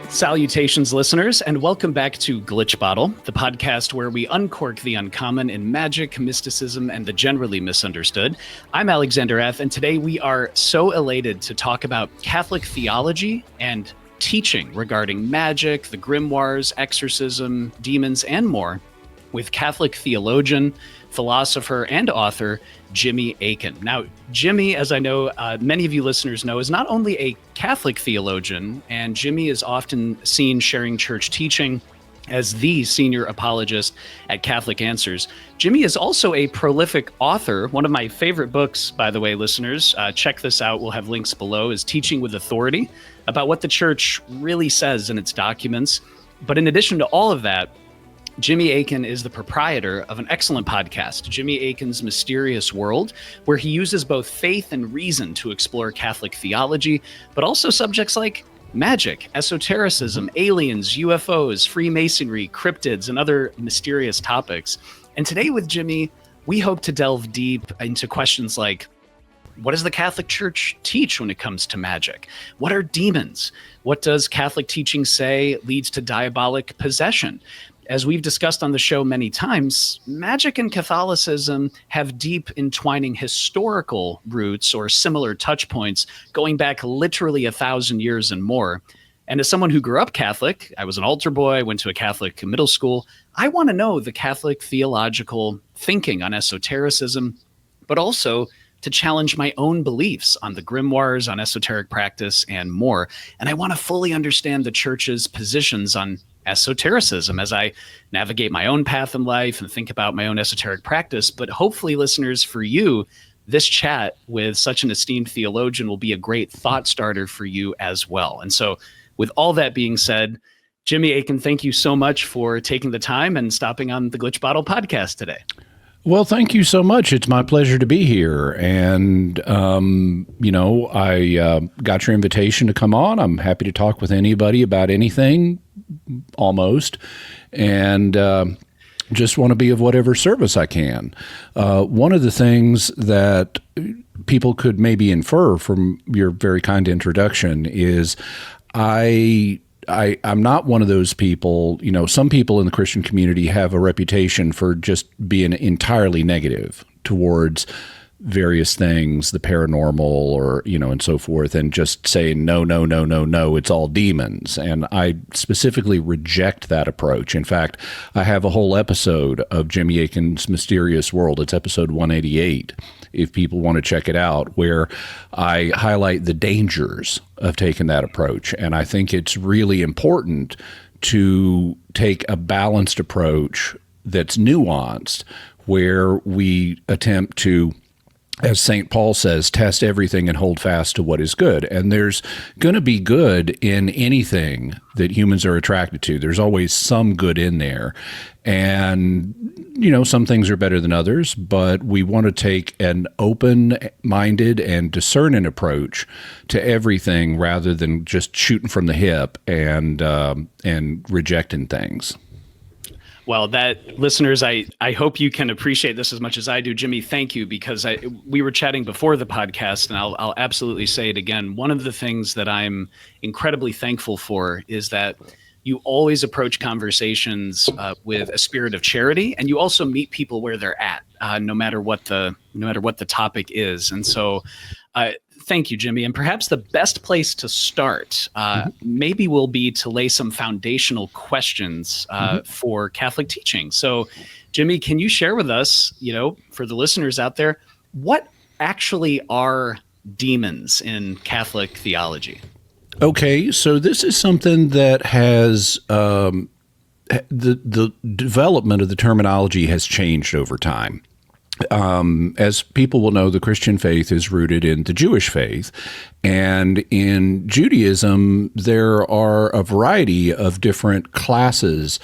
Salutations, listeners, and welcome back to Glitch Bottle, the podcast where we uncork the uncommon in magic, mysticism, and the generally misunderstood. I'm Alexander F., and today we are so elated to talk about Catholic theology and teaching regarding magic, the Grimoires, exorcism, demons, and more with Catholic theologian, philosopher, and author Jimmy Akin. Now, Jimmy, as I know many of you listeners know, is not only a Catholic theologian, and Jimmy is often seen sharing church teaching as the senior apologist at Catholic Answers. Jimmy is also a prolific author. One of my favorite books, by the way, listeners, check this out. We'll have links below, is Teaching with Authority, about what the church really says in its documents. But in addition to all of that, Jimmy Akin is the proprietor of an excellent podcast, Jimmy Akin's Mysterious World, where he uses both faith and reason to explore Catholic theology, but also subjects like magic, esotericism, aliens, UFOs, Freemasonry, cryptids, and other mysterious topics. And today with Jimmy, we hope to delve deep into questions like, what does the Catholic Church teach when it comes to magic? What are demons? What does Catholic teaching say leads to diabolic possession? As we've discussed on the show many times, magic and Catholicism have deep entwining historical roots or similar touch points going back literally 1,000 years and more. And as someone who grew up Catholic, I was an altar boy, went to a Catholic middle school, I want to know the Catholic theological thinking on esotericism, but also to challenge my own beliefs on the Grimoires, on esoteric practice, and more. And I want to fully understand the Church's positions on esotericism as I navigate my own path in life and think about my own esoteric practice. But hopefully, listeners, for you, this chat with such an esteemed theologian will be a great thought starter for you as well. And so with all that being said, Jimmy Akin, thank you so much for taking the time and stopping on the Glitch Bottle podcast today. Well, thank you so much. It's my pleasure to be here. And, I got your invitation to come on. I'm happy to talk with anybody about anything, almost. And just want to be of whatever service I can. One of the things that people could maybe infer from your very kind introduction is I'm not one of those people. Some people in the Christian community have a reputation for just being entirely negative towards various things, the paranormal or, and so forth, and just saying, no, it's all demons. And I specifically reject that approach. In fact, I have a whole episode of Jimmy Akin's Mysterious World. It's episode 188, if people want to check it out, where I highlight the dangers of taking that approach. And I think it's really important to take a balanced approach that's nuanced, where we attempt to, as St. Paul says, test everything and hold fast to what is good. And there's going to be good in anything that humans are attracted to. There's always some good in there. And, some things are better than others, but we want to take an open-minded and discerning approach to everything rather than just shooting from the hip and rejecting things. Well, listeners, I hope you can appreciate this as much as I do. Jimmy, thank you, because we were chatting before the podcast, and I'll absolutely say it again. One of the things that I'm incredibly thankful for is that you always approach conversations with a spirit of charity, and you also meet people where they're at, no matter what the topic is. And so, thank you, Jimmy. And perhaps the best place to start maybe will be to lay some foundational questions for Catholic teaching. So, Jimmy, can you share with us, for the listeners out there, what actually are demons in Catholic theology? Okay, so this is something that has the development of the terminology has changed over time. As people will know, the Christian faith is rooted in the Jewish faith. And in Judaism, there are a variety of different classes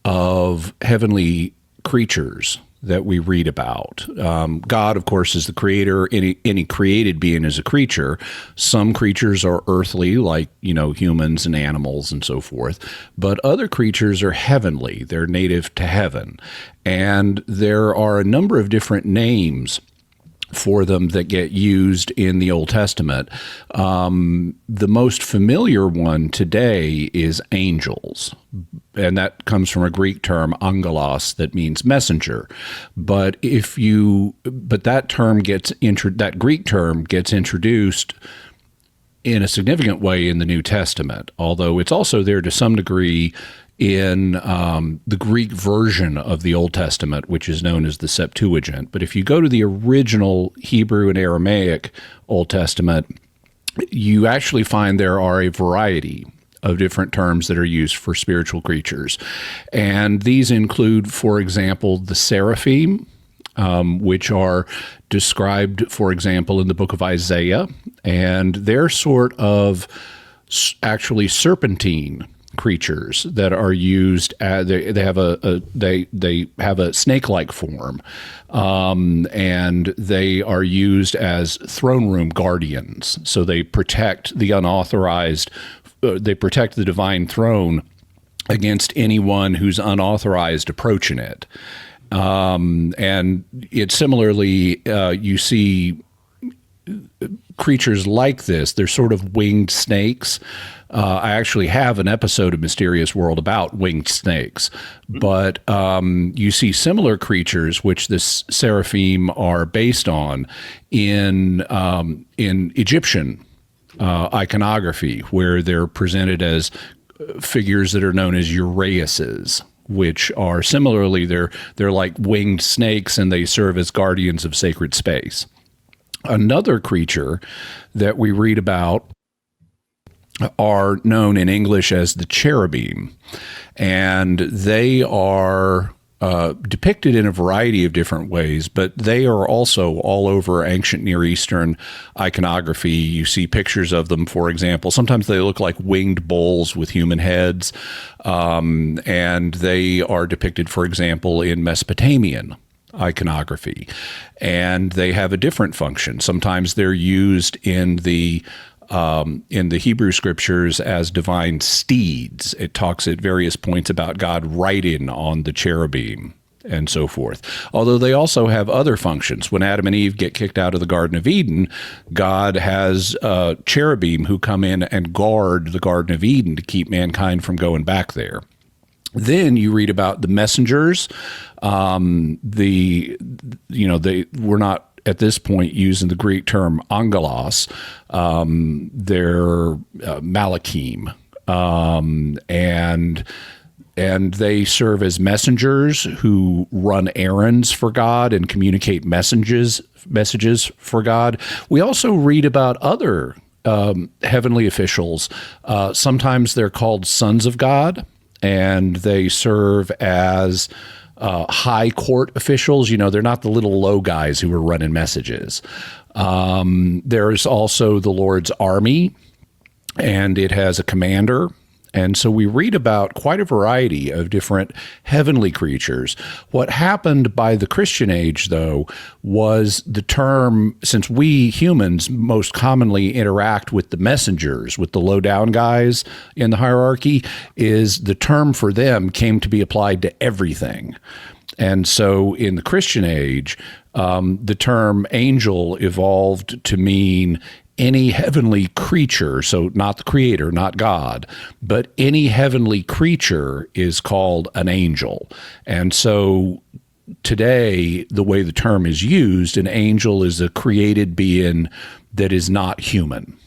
of heavenly creatures that we read about. God, of course, is the creator. Any created being is a creature. Some creatures are earthly, like, humans and animals and so forth. But other creatures are heavenly. They're native to heaven. And there are a number of different names for them that get used in the Old Testament. The most familiar one today is angels, and that comes from a Greek term, angelos, that means messenger. But that Greek term gets introduced in a significant way in the New Testament, although it's also there to some degree in the Greek version of the Old Testament, which is known as the Septuagint. But if you go to the original Hebrew and Aramaic Old Testament, you actually find there are a variety of different terms that are used for spiritual creatures. And these include, for example, the seraphim, which are described, for example, in the book of Isaiah. And they're sort of actually serpentine creatures that are used. They have a snake-like form, and they are used as throne room guardians. So they protect the unauthorized. They protect the divine throne against anyone who's unauthorized approaching it. And it similarly, you see creatures like this. They're sort of winged snakes. I actually have an episode of Mysterious World about winged snakes, but you see similar creatures, which this seraphim are based on, in Egyptian iconography, where they're presented as figures that are known as uraeuses, which are similarly they're like winged snakes, and they serve as guardians of sacred space. Another creature that we read about are known in English as the cherubim, and they are depicted in a variety of different ways, but they are also all over ancient Near Eastern iconography. You see pictures of them, for example. Sometimes they look like winged bulls with human heads, and they are depicted, for example, in Mesopotamian iconography, and they have a different function. Sometimes they're used in the Hebrew scriptures as divine steeds. It talks at various points about God riding on the cherubim and so forth. Although they also have other functions. When Adam and Eve get kicked out of the Garden of Eden, God has cherubim who come in and guard the Garden of Eden to keep mankind from going back there. Then you read about the messengers. We're not at this point using the Greek term angelos. They're malachim, and they serve as messengers who run errands for God and communicate messages for God. We also read about other heavenly officials. Sometimes they're called sons of God, and they serve as high court officials. They're not the little low guys who are running messages. There's also the Lord's army, and it has a commander. And so we read about quite a variety of different heavenly creatures. What happened by the Christian age, though, was the term, since we humans most commonly interact with the messengers, with the low-down guys in the hierarchy, is the term for them came to be applied to everything. And so in the Christian age, the term angel evolved to mean any heavenly creature, so not the creator, not God, but any heavenly creature is called an angel. And so today, the way the term is used, an angel is a created being that is not human,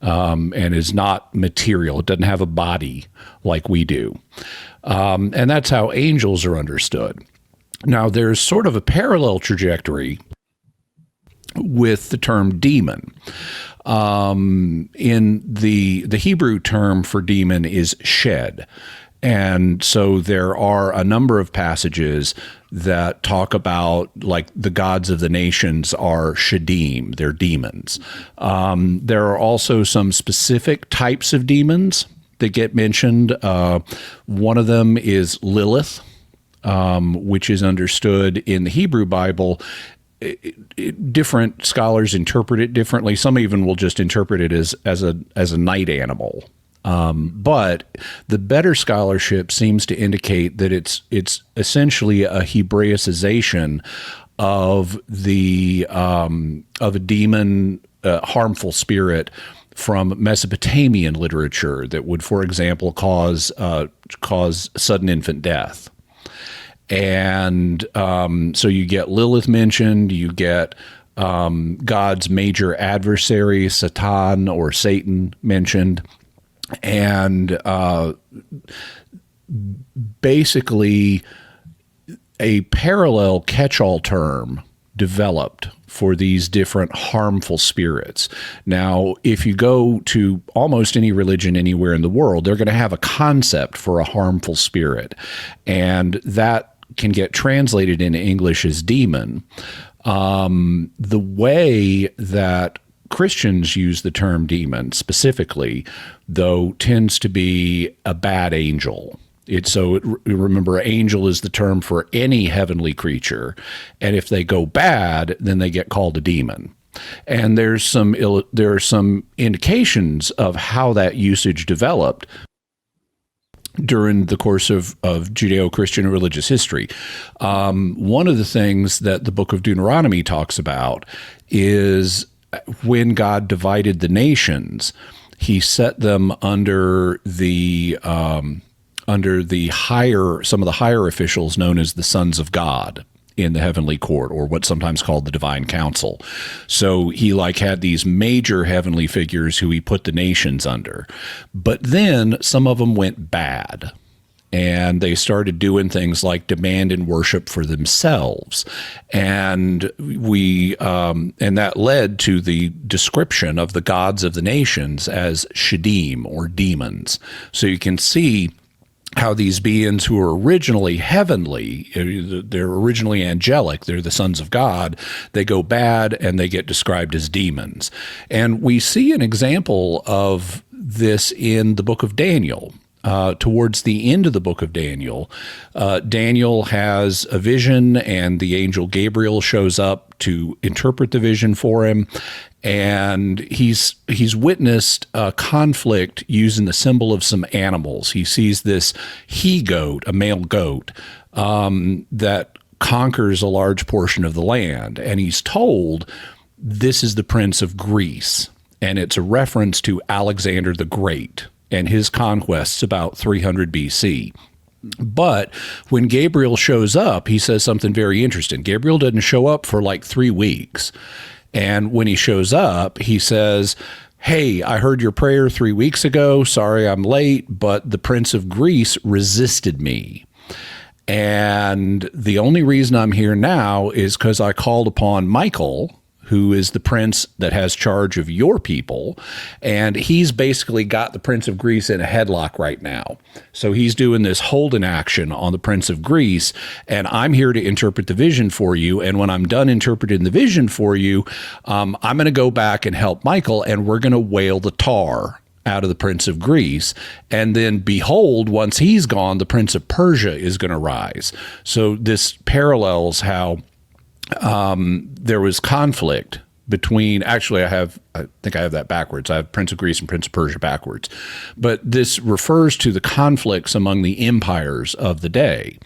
and is not material. It doesn't have a body like we do. And that's how angels are understood. Now, there's sort of a parallel trajectory with the term demon. In the Hebrew term for demon is shed. And so there are a number of passages that talk about, like, the gods of the nations are shedim, they're demons. There are also some specific types of demons that get mentioned. One of them is Lilith, which is understood in the Hebrew Bible. Different scholars interpret it differently. Some even will just interpret it as a night animal. But the better scholarship seems to indicate that it's essentially a Hebraicization of a demon, harmful spirit from Mesopotamian literature that would, for example, cause sudden infant death. And so you get Lilith mentioned, you get God's major adversary, Satan or Satan, mentioned, and basically a parallel catch-all term developed for these different harmful spirits. Now, if you go to almost any religion anywhere in the world, they're going to have a concept for a harmful spirit, and that can get translated into English as demon. The way that Christians use the term demon specifically, though, tends to be a bad angel. Remember, angel is the term for any heavenly creature, and if they go bad, then they get called a demon. And there are some indications of how that usage developed during the course of Judeo-Christian religious history. One of the things that the book of Deuteronomy talks about is when God divided the nations, he set them under some of the higher officials known as the sons of God in the heavenly court, or what's sometimes called the divine council. So he had these major heavenly figures who he put the nations under. But then some of them went bad, and they started doing things like demand and worship for themselves. And that led to the description of the gods of the nations as shadim, or demons. So you can see how these beings who are originally heavenly, they're originally angelic, they're the sons of God, they go bad and they get described as demons. And we see an example of this in the book of Daniel. Towards the end of the book of Daniel, Daniel has a vision, and the angel Gabriel shows up to interpret the vision for him. And he's witnessed a conflict using the symbol of some animals. He sees this he-goat, a male goat, that conquers a large portion of the land. And he's told, this is the Prince of Greece. And it's a reference to Alexander the Great and his conquests about 300 BC. But when Gabriel shows up, he says something very interesting. Gabriel doesn't show up for 3 weeks. And when he shows up, he says, hey, I heard your prayer 3 weeks ago. Sorry I'm late, but the Prince of Greece resisted me. And the only reason I'm here now is because I called upon Michael, who is the prince that has charge of your people, and he's basically got the Prince of Greece in a headlock right now. So he's doing this holding action on the Prince of Greece, and I'm here to interpret the vision for you, and when I'm done interpreting the vision for you, I'm going to go back and help Michael, and we're going to whale the tar out of the Prince of Greece. And then behold, once he's gone, the Prince of Persia is going to rise. So this parallels how there was conflict between, actually, I think I have that backwards. I have Prince of Greece and Prince of Persia backwards. But this refers to the conflicts among the empires of the day.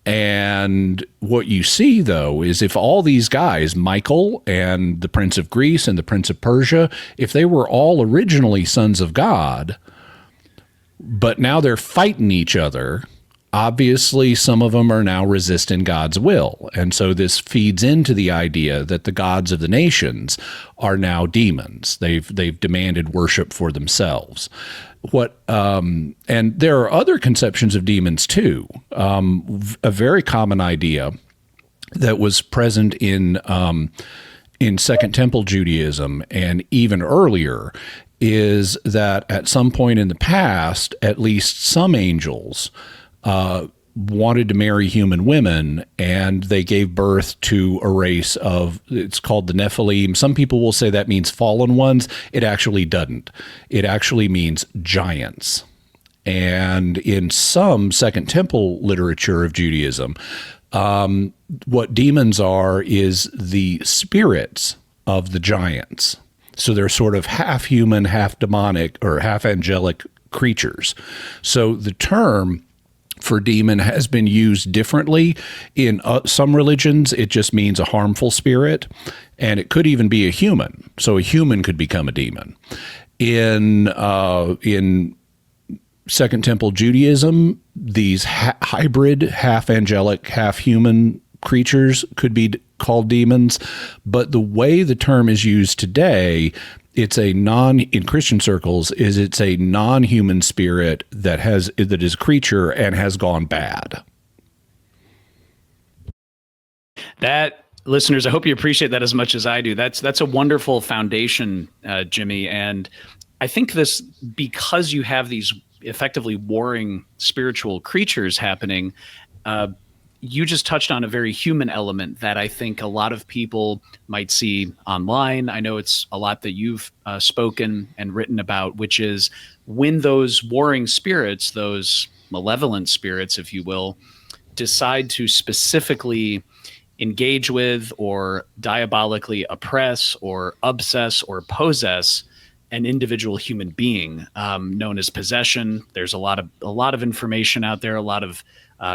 And what you see, though, is if all these guys, Michael and the Prince of Greece and the Prince of Persia, if they were all originally sons of God, but now they're fighting each other, obviously, some of them are now resisting God's will. And so this feeds into the idea that the gods of the nations are now demons. They've demanded worship for themselves. And there are other conceptions of demons too. A very common idea that was present in Second Temple Judaism and even earlier is that at some point in the past, at least some angels wanted to marry human women, and they gave birth to a race of, it's called the Nephilim. Some people will say that means fallen ones. It actually doesn't. It actually means giants. And in some Second Temple literature of Judaism, what demons are is the spirits of the giants. So they're sort of half human, half demonic, or half angelic creatures. So the term for demon has been used differently. In some religions, it just means a harmful spirit, and it could even be a human. So a human could become a demon. In Second Temple Judaism, these hybrid, half angelic, half human creatures could be called demons. But the way the term is used today, in Christian circles, it's a non-human spirit that is a creature and has gone bad. That, listeners, I hope you appreciate that as much as I do. That's a wonderful foundation, Jimmy. And I think this, because you have these effectively warring spiritual creatures happening, you just touched on a very human element that I think a lot of people might see online. I know it's a lot that you've spoken and written about, which is when those warring spirits, those malevolent spirits, if you will, decide to specifically engage with or diabolically oppress or obsess or possess an individual human being, known as possession. There's a lot of information out there, a lot of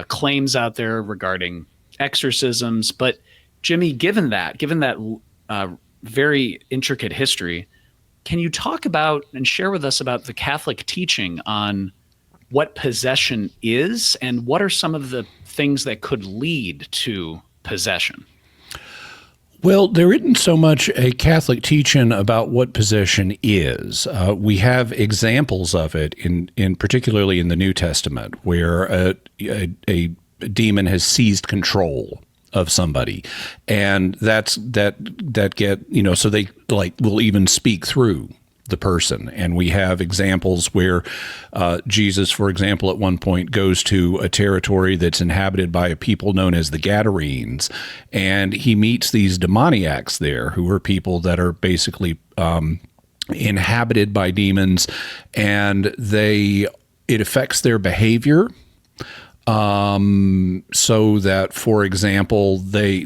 claims out there regarding exorcisms. But Jimmy, given that very intricate history, can you talk about and share with us about the Catholic teaching on what possession is and what are some of the things that could lead to possession? Well, there isn't so much a Catholic teaching about what possession is. We have examples of it in particularly in the New Testament, where a demon has seized control of somebody, and so they will even speak through the person. And we have examples where Jesus, for example, at one point goes to a territory that's inhabited by a people known as the Gadarenes, and he meets these demoniacs there, who are people that are basically inhabited by demons, and it affects their behavior. So that, for example, they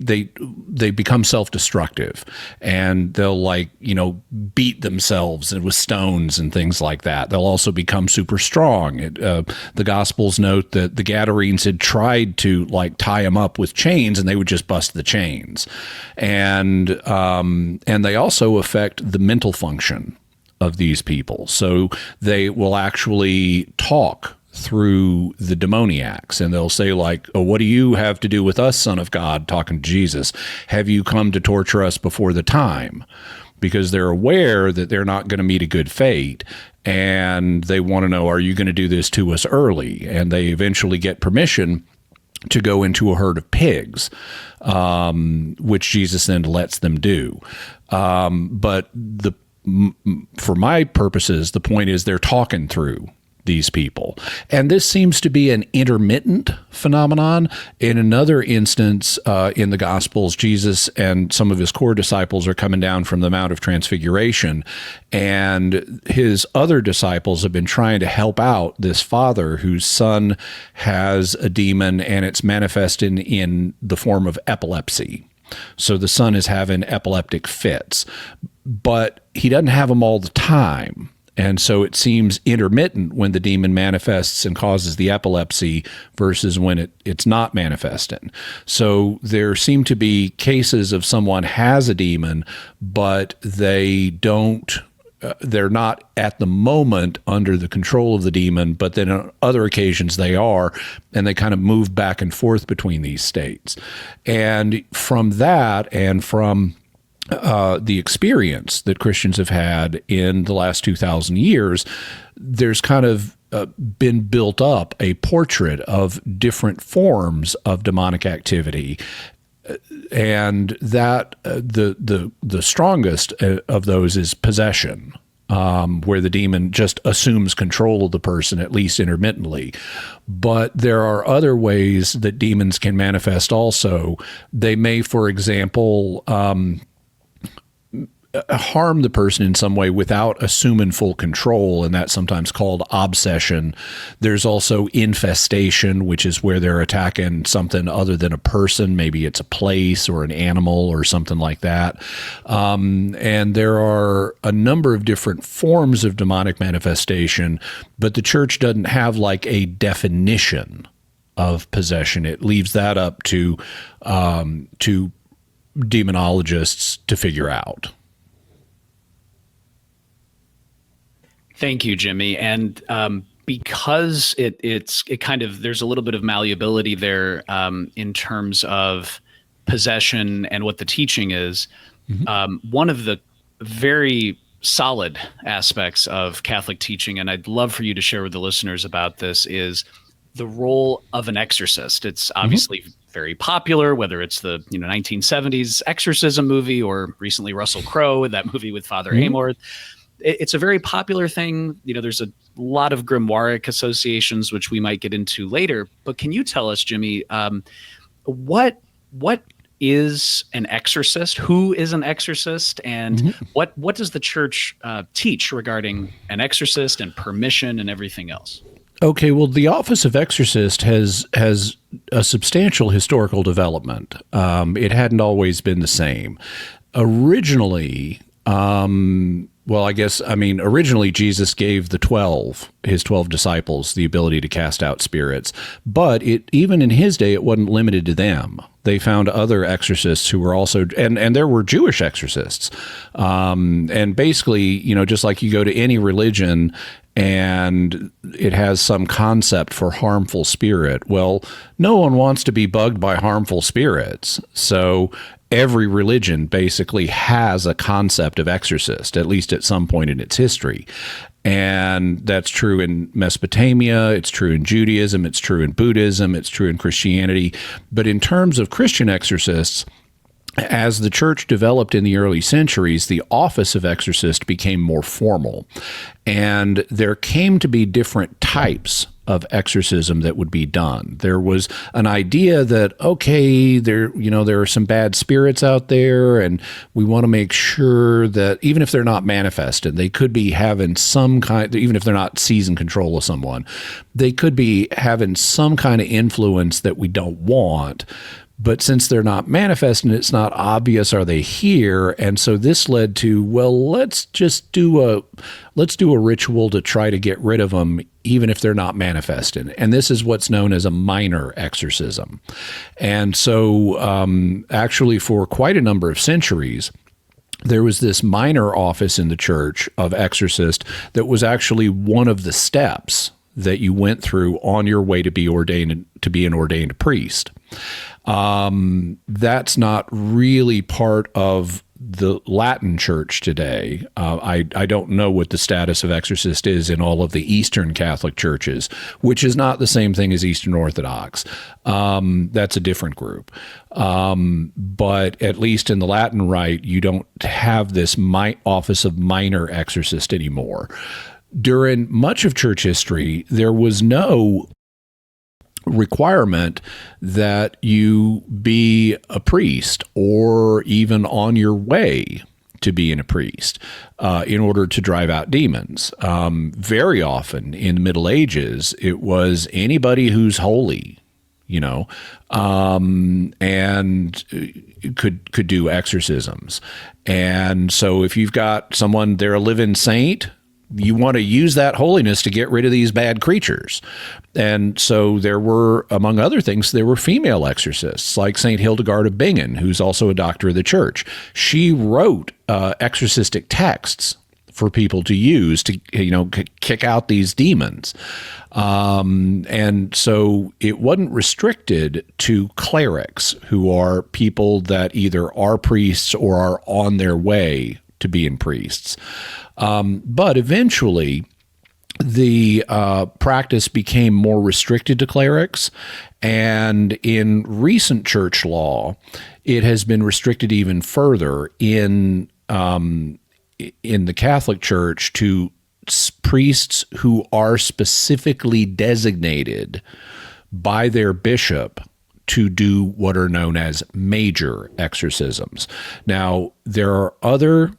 become self-destructive, and they'll beat themselves with stones and things like that. They'll also become super strong. The Gospels note that the Gadarenes had tried to tie them up with chains, and they would just bust the chains. And they also affect the mental function of these people. So they will actually talk through the demoniacs, and they'll say "Oh, what do you have to do with us, Son of God?" talking to Jesus. "Have you come to torture us before the time?" Because they're aware that they're not going to meet a good fate, and they want to know, are you going to do this to us early? And they eventually get permission to go into a herd of pigs, which Jesus then lets them do. But for my purposes, the point is they're talking through these people. And this seems to be an intermittent phenomenon. In another instance, in the Gospels, Jesus and some of his core disciples are coming down from the Mount of Transfiguration, and his other disciples have been trying to help out this father whose son has a demon, and it's manifested in the form of epilepsy. So the son is having epileptic fits, but he doesn't have them all the time. And so it seems intermittent when the demon manifests and causes the epilepsy versus when it's not manifesting. So there seem to be cases of someone has a demon, but they're not at the moment under the control of the demon, but then on other occasions they are, and they kind of move back and forth between these states. And from that, and from the experience that Christians have had in the last 2,000 years, there's kind of been built up a portrait of different forms of demonic activity, and that the strongest of those is possession, where the demon just assumes control of the person, at least intermittently. But there are other ways that demons can manifest also. They may, for example, harm the person in some way without assuming full control, and that's sometimes called obsession. There's also infestation, which is where they're attacking something other than a person. Maybe it's a place or an animal or something like that. And there are a number of different forms of demonic manifestation, but the church doesn't have a definition of possession. It leaves that up to demonologists to figure out. Thank you, Jimmy. And because it kind of, there's a little bit of malleability there in terms of possession and what the teaching is. One of the very solid aspects of Catholic teaching, and I'd love for you to share with the listeners about this, is the role of an exorcist. It's obviously very popular, whether it's the 1970s exorcism movie or recently Russell Crowe, that movie with Father Amorth. It's a very popular thing. There's a lot of grimoire associations, which we might get into later. But can you tell us, Jimmy, what is an exorcist? Who is an exorcist? And what does the church teach regarding an exorcist and permission and everything else? Okay, well, the office of exorcist has a substantial historical development. It hadn't always been the same. Originally, originally Jesus gave his 12 disciples, the ability to cast out spirits. But even in his day, it wasn't limited to them. They found other exorcists who were also, and there were Jewish exorcists. And basically, just like you go to any religion and it has some concept for harmful spirit. Well, no one wants to be bugged by harmful spirits. So every religion basically has a concept of exorcist, at least at some point in its history. And that's true in Mesopotamia, it's true in Judaism, it's true in Buddhism, it's true in Christianity. But in terms of Christian exorcists, as the church developed in the early centuries, the office of exorcist became more formal. And there came to be different types of exorcism that would be done. There was an idea that, okay, there are some bad spirits out there, and we want to make sure that even if they're not manifested, they could be having some kind, even if they're not seizing control of someone, they could be having some kind of influence that we don't want. But since they're not manifest and it's not obvious, are they here? And so this led to, well, let's do a ritual to try to get rid of them, even if they're not manifested. And this is what's known as a minor exorcism. And so actually for quite a number of centuries, there was this minor office in the church of exorcist that was actually one of the steps that you went through on your way to be an ordained priest. That's not really part of the Latin church today. I don't know what the status of exorcist is in all of the Eastern Catholic churches, which is not the same thing as Eastern Orthodox. That's a different group. But at least in the Latin Rite, you don't have this office of minor exorcist anymore. During much of church history, there was no requirement that you be a priest or even on your way to being a priest in order to drive out demons. Very often in the Middle Ages, it was anybody who's holy, and could do exorcisms. And so if you've got someone, they're a living saint, you want to use that holiness to get rid of these bad creatures. And so there were, among other things, there were female exorcists, like St. Hildegard of Bingen, who's also a doctor of the church. She wrote exorcistic texts for people to use to, kick out these demons. And so it wasn't restricted to clerics, who are people that either are priests or are on their way to being priests. But eventually, the practice became more restricted to clerics, and in recent church law, it has been restricted even further in the Catholic Church to priests who are specifically designated by their bishop to do what are known as major exorcisms. Now, there are other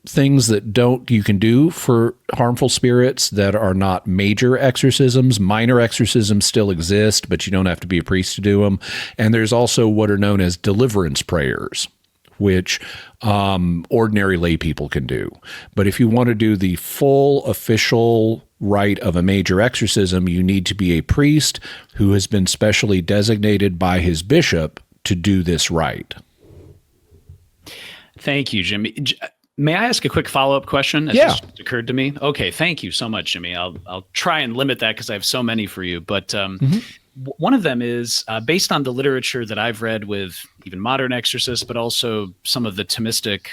things that you can do for harmful spirits that are not major exorcisms. Minor exorcisms still exist, but you don't have to be a priest to do them. And there's also what are known as deliverance prayers, which ordinary lay people can do. But if you want to do the full official rite of a major exorcism, you need to be a priest who has been specially designated by his bishop to do this rite. Thank you, Jimmy. May I ask a quick follow-up question? It just occurred to me. Okay, thank you so much, Jimmy. I'll try and limit that because I have so many for you. But one of them is based on the literature that I've read with even modern exorcists, but also some of the Thomistic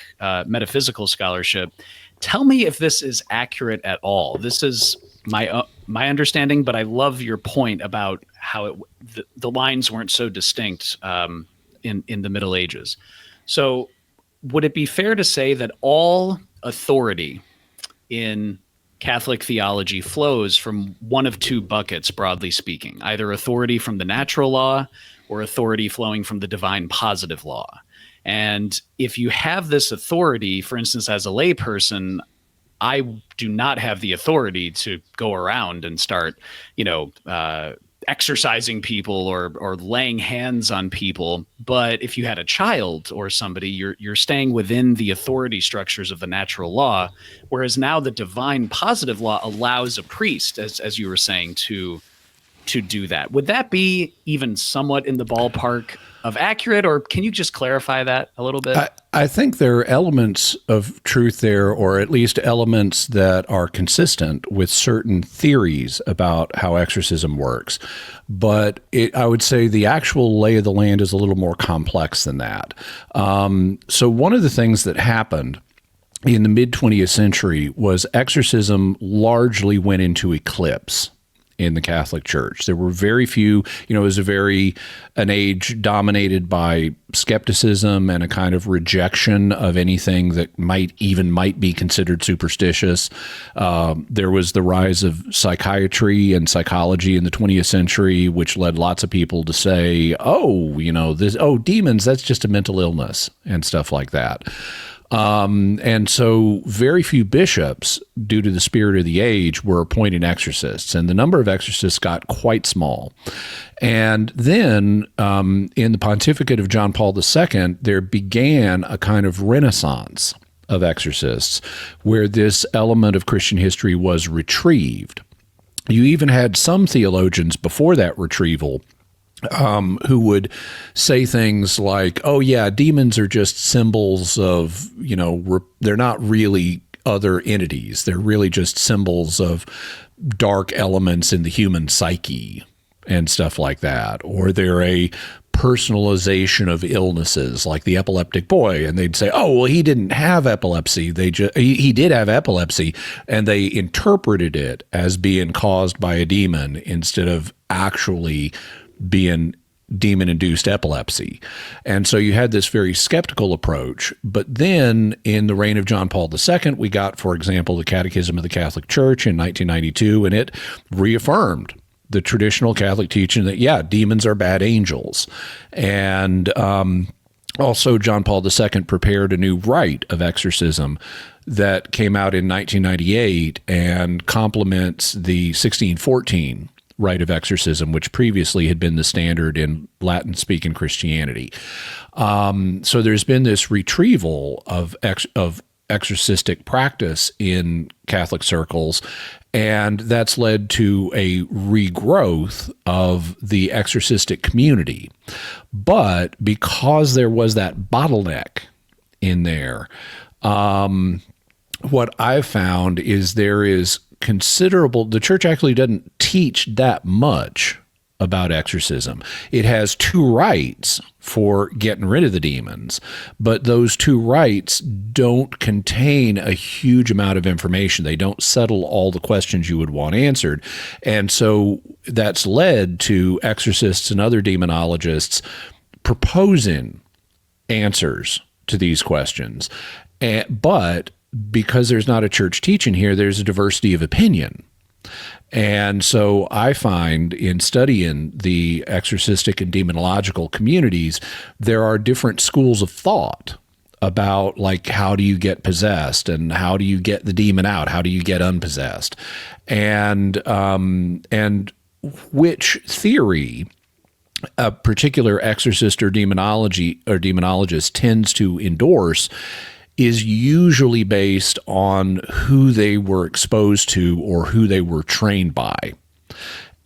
metaphysical scholarship. Tell me if this is accurate at all. This is my understanding, but I love your point about how the lines weren't so distinct in the Middle Ages. So would it be fair to say that all authority in Catholic theology flows from one of two buckets, broadly speaking, either authority from the natural law or authority flowing from the divine positive law? And if you have this authority, for instance, as a layperson, I do not have the authority to go around and start, exorcising people or laying hands on people. But if you had a child or somebody, you're staying within the authority structures of the natural law, whereas now the divine positive law allows a priest, as you were saying, to do that. Would that be even somewhat in the ballpark of accurate, or can you just clarify that a little bit? I think there are elements of truth there, or at least elements that are consistent with certain theories about how exorcism works. But I would say the actual lay of the land is a little more complex than that. So one of the things that happened in the mid-20th century was exorcism largely went into eclipse in the Catholic Church. There were very few, it was an age dominated by skepticism and a kind of rejection of anything that might be considered superstitious. There was the rise of psychiatry and psychology in the 20th century, which led lots of people to say, demons, that's just a mental illness and stuff like that. And so very few bishops, due to the spirit of the age, were appointing exorcists, and the number of exorcists got quite small. And then in the pontificate of John Paul II, there began a kind of renaissance of exorcists, where this element of Christian history was retrieved. You even had some theologians before that retrieval who would say things like, oh yeah, demons are just symbols of, they're not really other entities. They're really just symbols of dark elements in the human psyche and stuff like that. Or they're a personalization of illnesses, like the epileptic boy. And they'd say, oh, well, he didn't have epilepsy. He did have epilepsy, and they interpreted it as being caused by a demon instead of actually being demon-induced epilepsy. And so you had this very skeptical approach. But then in the reign of John Paul II, we got, for example, the Catechism of the Catholic Church in 1992, and it reaffirmed the traditional Catholic teaching that, demons are bad angels. And also John Paul II prepared a new rite of exorcism that came out in 1998 and complements the 1614 rite of exorcism, which previously had been the standard in Latin-speaking Christianity. So there's been this retrieval of exorcistic practice in Catholic circles, and that's led to a regrowth of the exorcistic community. But because there was that bottleneck in there, what I've found is there is the church actually doesn't teach that much about exorcism. It has two rites for getting rid of the demons, but those two rites don't contain a huge amount of information. They don't settle all the questions you would want answered. And so that's led to exorcists and other demonologists proposing answers to these questions. But because there's not a church teaching here, there's a diversity of opinion. And so I find in studying the exorcistic and demonological communities, there are different schools of thought about, like, how do you get possessed and how do you get the demon out? How do you get unpossessed? And which theory a particular exorcist or demonologist tends to endorse is usually based on who they were exposed to or who they were trained by.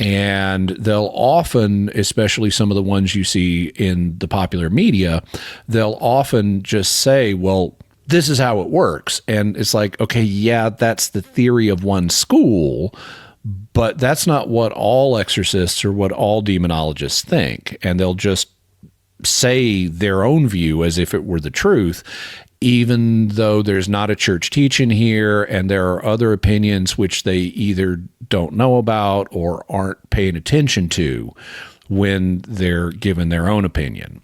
And they'll often, especially some of the ones you see in the popular media, they'll often just say, well, this is how it works. And it's like, okay, yeah, that's the theory of one school, but that's not what all exorcists or what all demonologists think. And they'll just say their own view as if it were the truth, even though there's not a church teaching here and there are other opinions which they either don't know about or aren't paying attention to when they're given their own opinion.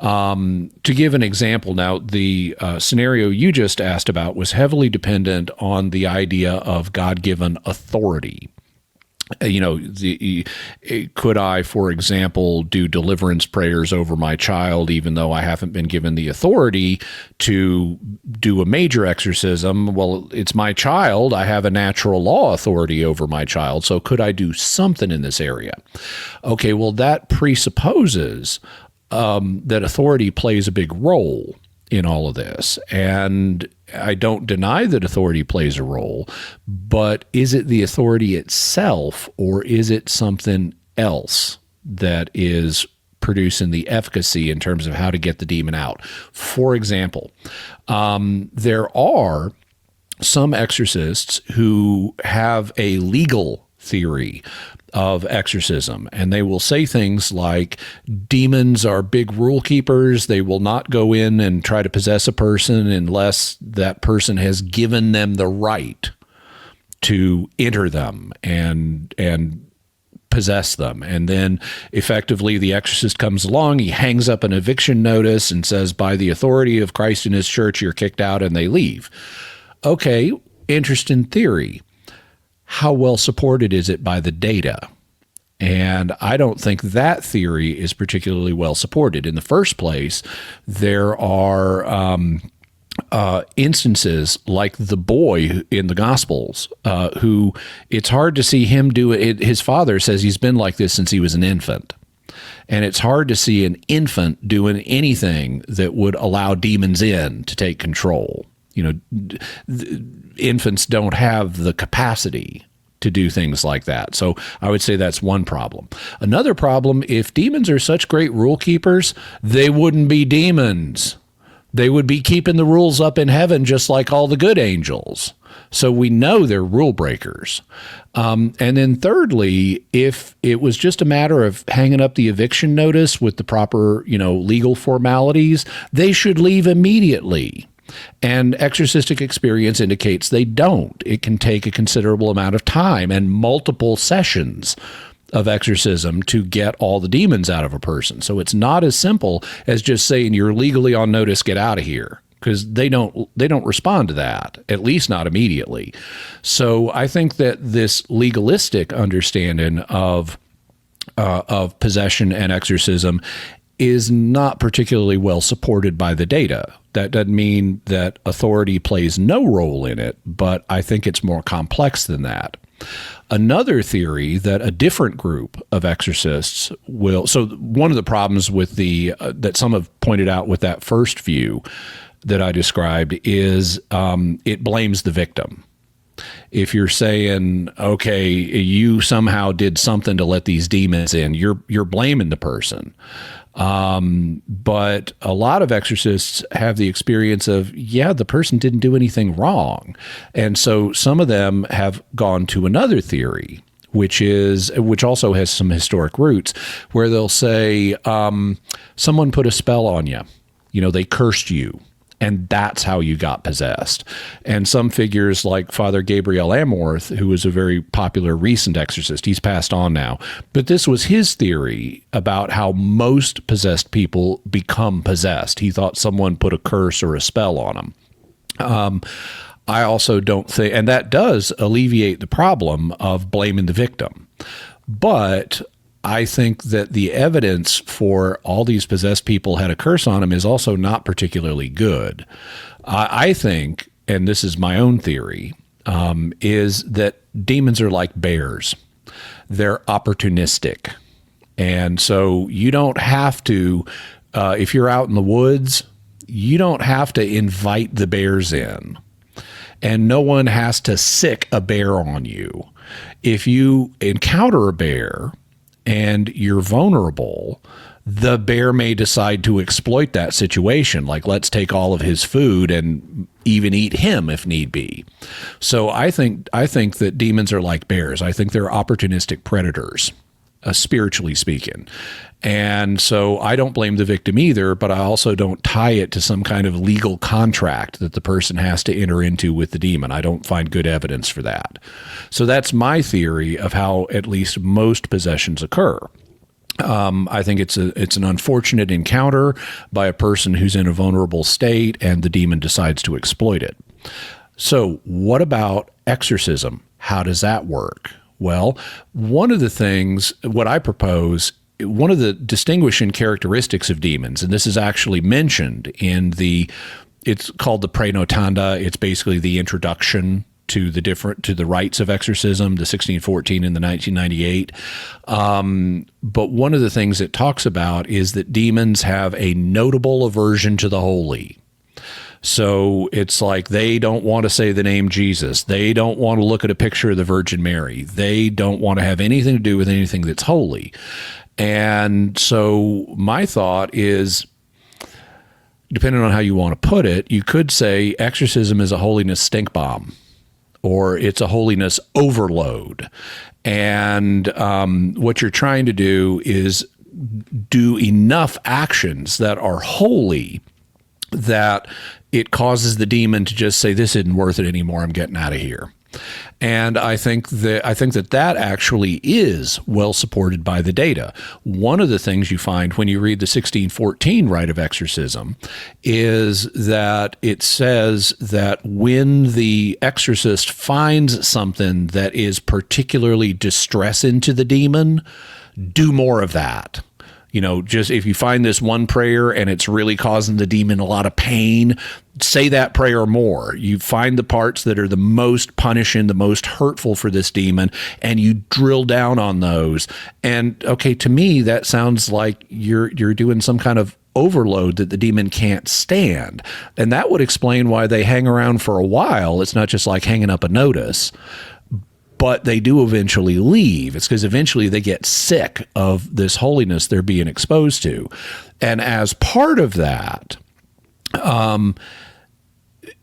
To give an example now, the scenario you just asked about was heavily dependent on the idea of God-given authority. Could I, for example, do deliverance prayers over my child, even though I haven't been given the authority to do a major exorcism? Well, it's my child. I have a natural law authority over my child. So could I do something in this area? Okay, well, that presupposes that authority plays a big role in all of this. And I don't deny that authority plays a role, but is it the authority itself or is it something else that is producing the efficacy in terms of how to get the demon out? For example, there are some exorcists who have a legal theory of exorcism, and they will say things like demons are big rule keepers. They will not go in and try to possess a person unless that person has given them the right to enter them and possess them. And then effectively the exorcist comes along, he hangs up an eviction notice and says, by the authority of Christ and his church, you're kicked out, and they leave. Okay, interesting theory. How well supported is it by the data? And I don't think that theory is particularly well supported. In the first place, there are instances like the boy in the Gospels who it's hard to see him do it. His father says he's been like this since he was an infant. And it's hard to see an infant doing anything that would allow demons in to take control. Infants don't have the capacity to do things like that. So I would say that's one problem. Another problem, if demons are such great rule keepers, they wouldn't be demons. They would be keeping the rules up in heaven just like all the good angels. So we know they're rule breakers. And then thirdly, if it was just a matter of hanging up the eviction notice with the proper, legal formalities, they should leave immediately. And exorcistic experience indicates they don't. It can take a considerable amount of time and multiple sessions of exorcism to get all the demons out of a person. So it's not as simple as just saying you're legally on notice, get out of here, because they don't respond to that, at least not immediately. So I think that this legalistic understanding of possession and exorcism is not particularly well supported by the data. That doesn't mean that authority plays no role in it, but I think it's more complex than that. Another theory that a different group of exorcists will, so one of the problems with that some have pointed out with that first view that I described is it blames the victim. If you're saying, okay, you somehow did something to let these demons in, you're blaming the person. But a lot of exorcists have the experience of, the person didn't do anything wrong. And so some of them have gone to another theory, which also has some historic roots, where they'll say, someone put a spell on you, they cursed you. And that's how you got possessed. And some figures like Father Gabriel Amorth, who was a very popular recent exorcist, he's passed on now, but this was his theory about how most possessed people become possessed. He thought someone put a curse or a spell on them. I also don't think, and that does alleviate the problem of blaming the victim. But I think that the evidence for all these possessed people had a curse on them is also not particularly good. I think, and this is my own theory, is that demons are like bears. They're opportunistic. And so you don't have to, if you're out in the woods You don't have to invite the bears in, and no one has to sick a bear on you. If you encounter a bear and you're vulnerable, the bear may decide to exploit that situation. Like, let's take all of his food and even eat him if need be. So I think that demons are like bears. I think they're opportunistic predators, spiritually speaking. And so I don't blame the victim either, but I also don't tie it to some kind of legal contract that the person has to enter into with the demon. I don't find good evidence for that. So that's my theory of how at least most possessions occur. I think it's an unfortunate encounter by a person who's in a vulnerable state, and the demon decides to exploit it. So what about exorcism? How does that work? Well, one of the things, what I propose, one of the distinguishing characteristics of demons, and this is actually mentioned in it's called the Praenotanda. It's basically the introduction to the rites of exorcism, the 1614 and the 1998. But one of the things it talks about is that demons have a notable aversion to the holy. So it's like they don't want to say the name Jesus. They don't want to look at a picture of the Virgin Mary. They don't want to have anything to do with anything that's holy. And so my thought is, depending on how you want to put it, you could say exorcism is a holiness stink bomb, or it's a holiness overload. And what you're trying to do is do enough actions that are holy that it causes the demon to just say, this isn't worth it anymore, I'm getting out of here. And I think that actually is well supported by the data. One of the things you find when you read the 1614 rite of exorcism is that it says that when the exorcist finds something that is particularly distressing to the demon, do more of that. You know, just if you find this one prayer and it's really causing the demon a lot of pain, say that prayer more. You find the parts that are the most punishing, the most hurtful for this demon, and you drill down on those. And okay, to me, that sounds like you're doing some kind of overload that the demon can't stand. And that would explain why they hang around for a while. It's not just like hanging up a notice, but they do eventually leave. It's because eventually they get sick of this holiness they're being exposed to. And as part of that,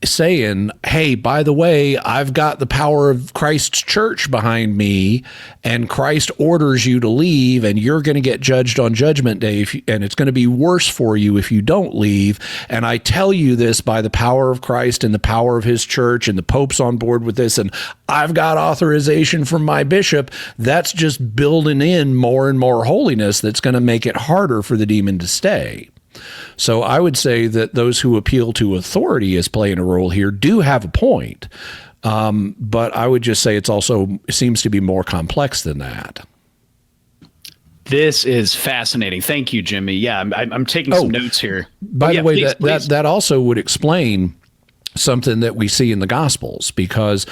saying, hey, by the way, I've got the power of Christ's church behind me, and Christ orders you to leave, and you're going to get judged on Judgment Day, and it's going to be worse for you if you don't leave. And I tell you this by the power of Christ and the power of his church, and the Pope's on board with this, and I've got authorization from my bishop. That's just building in more and more holiness that's going to make it harder for the demon to stay. So I would say that those who appeal to authority as playing a role here do have a point. But I would just say it seems to be more complex than that. This is fascinating. Thank you, Jimmy. Yeah, I'm taking some notes here. By the way, please. that also would explain something that we see in the Gospels, because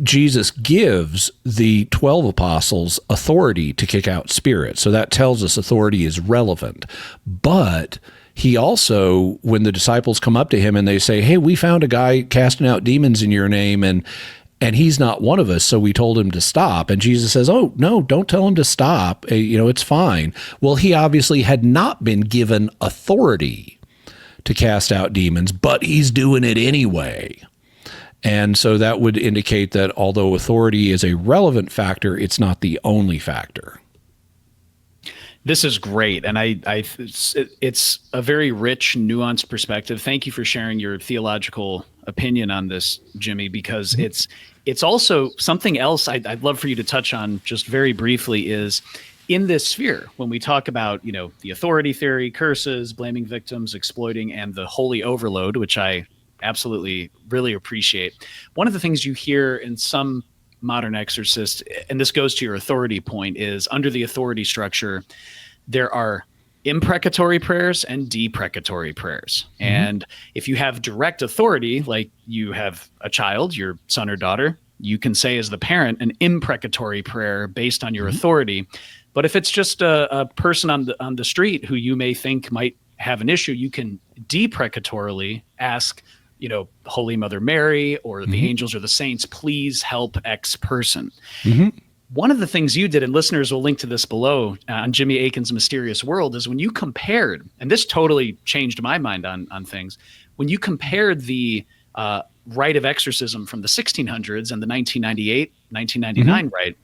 Jesus gives the 12 apostles authority to kick out spirits. So that tells us authority is relevant. But he also, when the disciples come up to him and they say, hey, we found a guy casting out demons in your name, and he's not one of us, so we told him to stop. And Jesus says, oh, no, don't tell him to stop. It's fine. Well, he obviously had not been given authority to cast out demons, but he's doing it anyway. And so that would indicate that although authority is a relevant factor, it's not the only factor. This is great. And it's a very rich, nuanced perspective. Thank you for sharing your theological opinion on this, Jimmy, because it's also something else I'd love for you to touch on just very briefly is in this sphere, when we talk about, the authority theory, curses, blaming victims, exploiting, and the holy overload, which I absolutely really appreciate. One of the things you hear in some modern exorcists, and this goes to your authority point, is under the authority structure, there are imprecatory prayers and deprecatory prayers. Mm-hmm. And if you have direct authority, like you have a child, your son or daughter, you can say as the parent an imprecatory prayer based on your authority. But if it's just a person on the street who you may think might have an issue, you can deprecatorily ask, Holy Mother Mary or the angels or the saints, please help X person. One of the things you did, and listeners will link to this below on Jimmy Akin's Mysterious World, is when you compared, and this totally changed my mind on things, when you compared the rite of exorcism from the 1600s and the 1999 rite,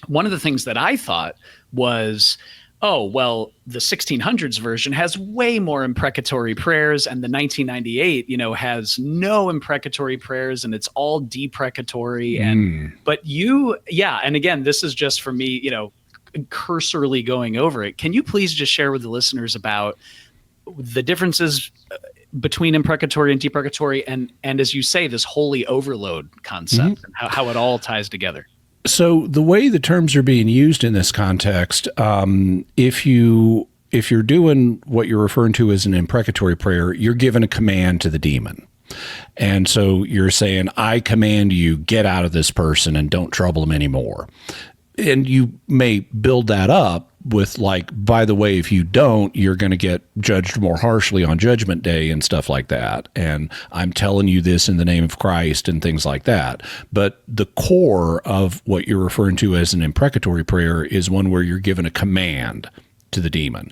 one of the things that I thought was, oh, well, the 1600s version has way more imprecatory prayers, and the 1998, has no imprecatory prayers, and it's all deprecatory. But and again, this is just for me, cursorily going over it. Can you please just share with the listeners about the differences between imprecatory and deprecatory, and as you say, this holy overload concept, and how it all ties together? So the way the terms are being used in this context, if you're doing what you're referring to as an imprecatory prayer, you're giving a command to the demon. And so you're saying, I command you, get out of this person and don't trouble him anymore. And you may build that up with like, by the way, if you don't, you're going to get judged more harshly on Judgment Day and stuff like that. And I'm telling you this in the name of Christ and things like that. But the core of what you're referring to as an imprecatory prayer is one where you're given a command to the demon.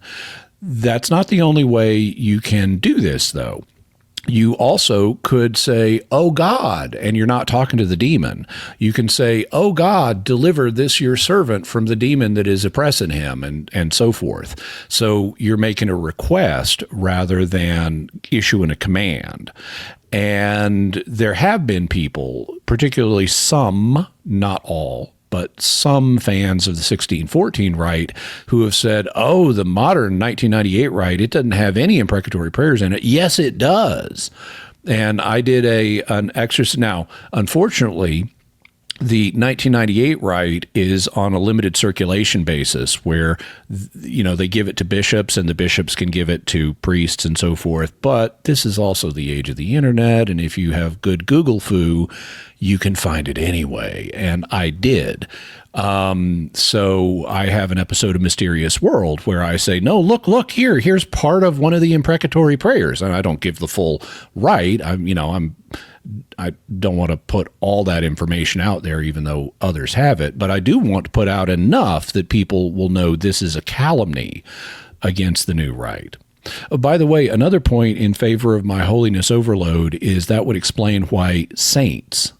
That's not the only way you can do this, though. You also could say, oh God, and you're not talking to the demon. You can say, oh God, deliver this your servant from the demon that is oppressing him, and so forth. So you're making a request rather than issuing a command. And there have been people, particularly some, not all, but some fans of the 1614 rite who have said, oh, the modern 1998 rite, it doesn't have any imprecatory prayers in it. Yes, it does. And I did an exorcism. Now, unfortunately, the 1998 rite is on a limited circulation basis where, they give it to bishops and the bishops can give it to priests and so forth. But this is also the age of the internet. And if you have good Google foo, you can find it anyway. And I did. So I have an episode of Mysterious World where I say, no, look here's part of one of the imprecatory prayers. And I don't give the full rite. I don't want to put all that information out there, even though others have it, but I do want to put out enough that people will know this is a calumny against the new rite. By the way, another point in favor of my holiness overload is that would explain why saints,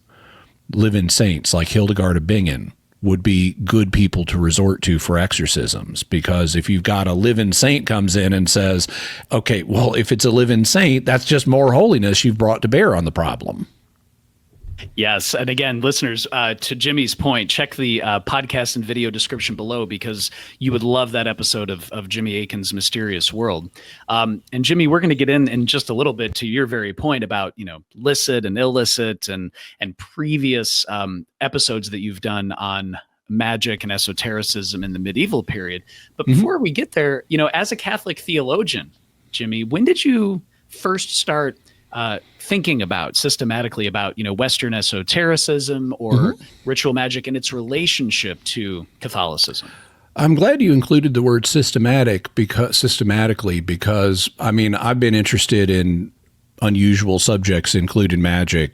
live-in saints like Hildegard of Bingen, would be good people to resort to for exorcisms. Because if you've got a live-in saint comes in and says, okay, well, if it's a live-in saint, that's just more holiness you've brought to bear on the problem. Yes. And again, listeners, to Jimmy's point, check the podcast and video description below because you would love that episode of Jimmy Akin's Mysterious World. And Jimmy, we're going to get in just a little bit to your very point about, licit and illicit and previous episodes that you've done on magic and esotericism in the medieval period. But before we get there, as a Catholic theologian, Jimmy, when did you first start thinking systematically about, Western esotericism or ritual magic and its relationship to Catholicism? I'm glad you included the word systematically because I've been interested in unusual subjects, including magic,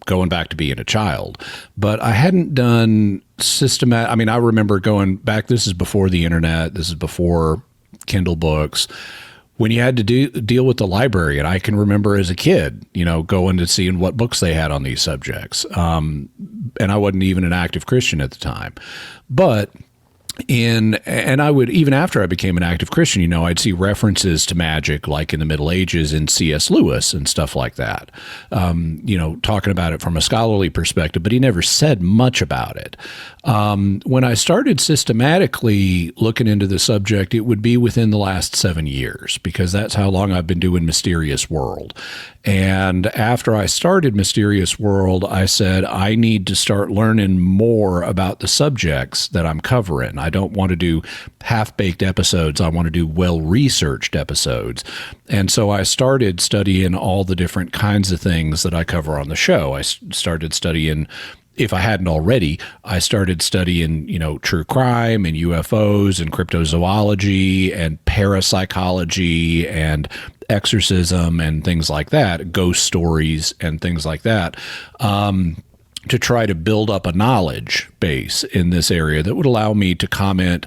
going back to being a child, but I hadn't done systematic. I remember going back, this is before the internet, this is before Kindle books, when you had to deal with the library. And I can remember as a kid, going to seeing what books they had on these subjects. And I wasn't even an active Christian at the time. But and I would, even after I became an active Christian, I'd see references to magic like in the Middle Ages in C.S. Lewis and stuff like that, talking about it from a scholarly perspective, but he never said much about it. When I started systematically looking into the subject, it would be within the last 7 years, because that's how long I've been doing Mysterious World. And after I started Mysterious World, I said, I need to start learning more about the subjects that I'm covering. I don't want to do half-baked episodes. I want to do well-researched episodes. And so I started studying all the different kinds of things that I cover on the show. I started studying if I hadn't already, I started studying, true crime and UFOs and cryptozoology and parapsychology and exorcism and things like that, ghost stories and things like that, to try to build up a knowledge base in this area that would allow me to comment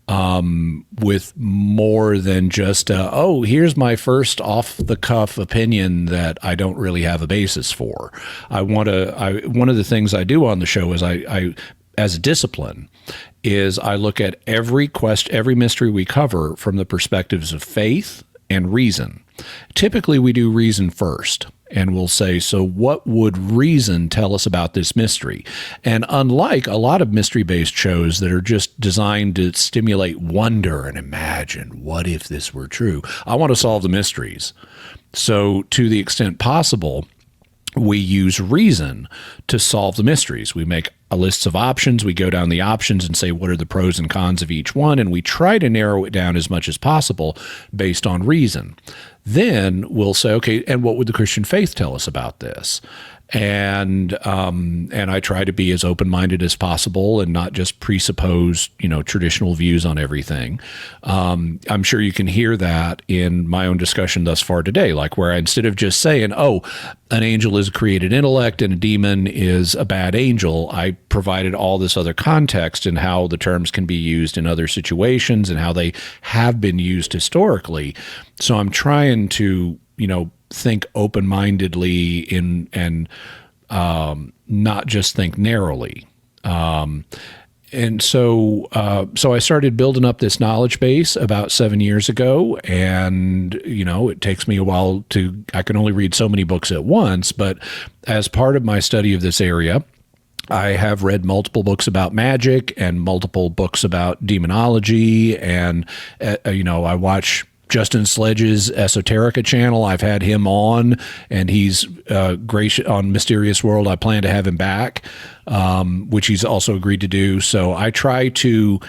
with more than just, here's my first off-the-cuff opinion that I don't really have a basis for. One of the things I do on the show is I as a discipline, is I look at every mystery we cover from the perspectives of faith and reason. Typically, we do reason first. And we'll say, so what would reason tell us about this mystery? And unlike a lot of mystery-based shows that are just designed to stimulate wonder and imagine, what if this were true? I want to solve the mysteries. So to the extent possible, we use reason to solve the mysteries. We make a list of options. We go down the options and say, what are the pros and cons of each one? And we try to narrow it down as much as possible based on reason. Then we'll say, okay, and what would the Christian faith tell us about this? And I try to be as open-minded as possible and not just presuppose, traditional views on everything. I'm sure you can hear that in my own discussion thus far today, like where instead of just saying, an angel is a created intellect and a demon is a bad angel, I provided all this other context and how the terms can be used in other situations and how they have been used historically. So I'm trying to, think open-mindedly and not just think narrowly. And so I started building up this knowledge base about 7 years ago, and, it takes me a while I can only read so many books at once, but as part of my study of this area, I have read multiple books about magic and multiple books about demonology, and, I watch Justin Sledge's Esoterica channel. I've had him on, and he's gracious on Mysterious World. I plan to have him back, which he's also agreed to do. So I try to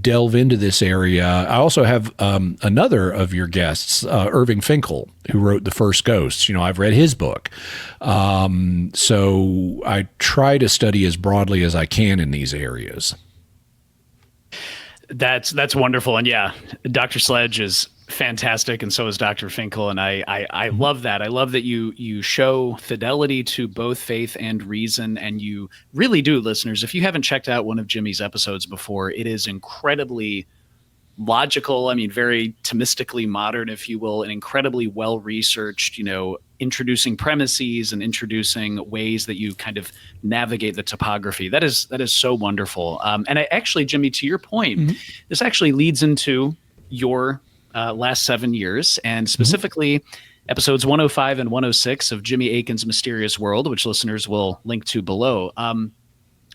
delve into this area. I also have another of your guests, Irving Finkel, who wrote The First Ghosts. I've read his book. So I try to study as broadly as I can in these areas. That's wonderful. And yeah, Dr. Sledge is fantastic, and so is Dr. Finkel, and I love that. I love that you show fidelity to both faith and reason, and you really do, listeners. If you haven't checked out one of Jimmy's episodes before, it is incredibly logical. I mean, very Thomistically modern, if you will, and incredibly well researched. Introducing premises and introducing ways that you kind of navigate the topography. That is so wonderful. And I actually, Jimmy, to your point, this actually leads into your last 7 years, and specifically episodes 105 and 106 of Jimmy Akin's Mysterious World, which listeners will link to below.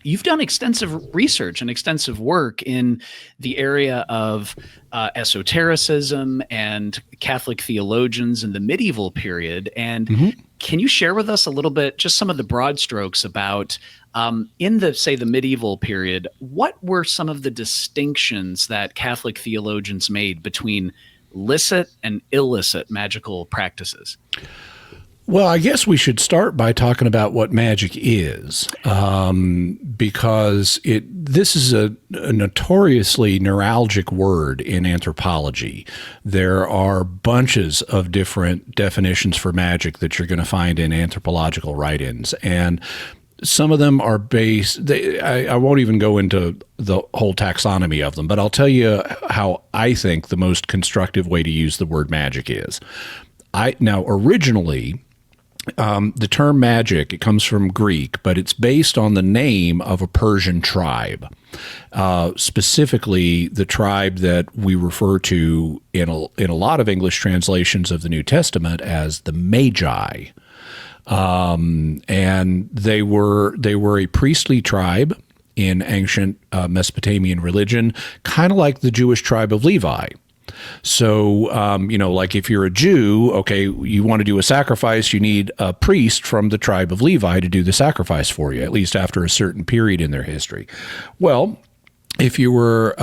You've done extensive research and extensive work in the area of esotericism and Catholic theologians in the medieval period. And can you share with us a little bit, just some of the broad strokes about, in the medieval period, what were some of the distinctions that Catholic theologians made between licit and illicit magical practices? Well, I guess we should start by talking about what magic is, because this is a notoriously neuralgic word in anthropology. There are bunches of different definitions for magic that you're going to find in anthropological write-ins, and some of them are based, I won't even go into the whole taxonomy of them, but I'll tell you how I think the most constructive way to use the word magic is. Originally, the term magic, it comes from Greek, but it's based on the name of a Persian tribe, specifically the tribe that we refer to in a lot of English translations of the New Testament as the Magi. And they were a priestly tribe in ancient Mesopotamian religion, kind of like the Jewish tribe of Levi. So, like if you're a Jew, okay, you want to do a sacrifice, you need a priest from the tribe of Levi to do the sacrifice for you, at least after a certain period in their history. Well, if you were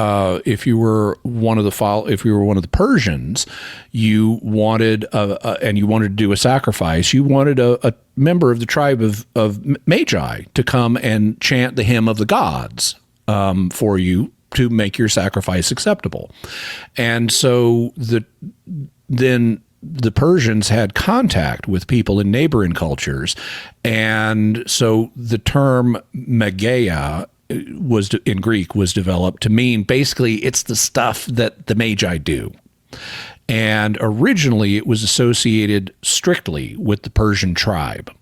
one of the Persians, you wanted and you wanted to do a sacrifice. You wanted a member of the tribe of Magi to come and chant the hymn of the gods for you to make your sacrifice acceptable. And so then the Persians had contact with people in neighboring cultures, and so the term mageia in Greek was developed to mean basically it's the stuff that the Magi do. And originally it was associated strictly with the Persian tribe.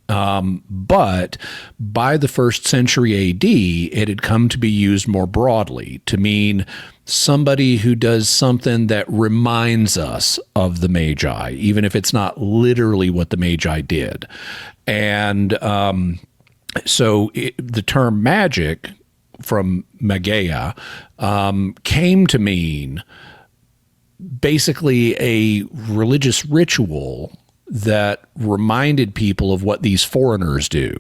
But by the 1st century AD, it had come to be used more broadly to mean somebody who does something that reminds us of the Magi, even if it's not literally what the Magi did. And so the term magic from mageia came to mean basically a religious ritual that reminded people of what these foreigners do.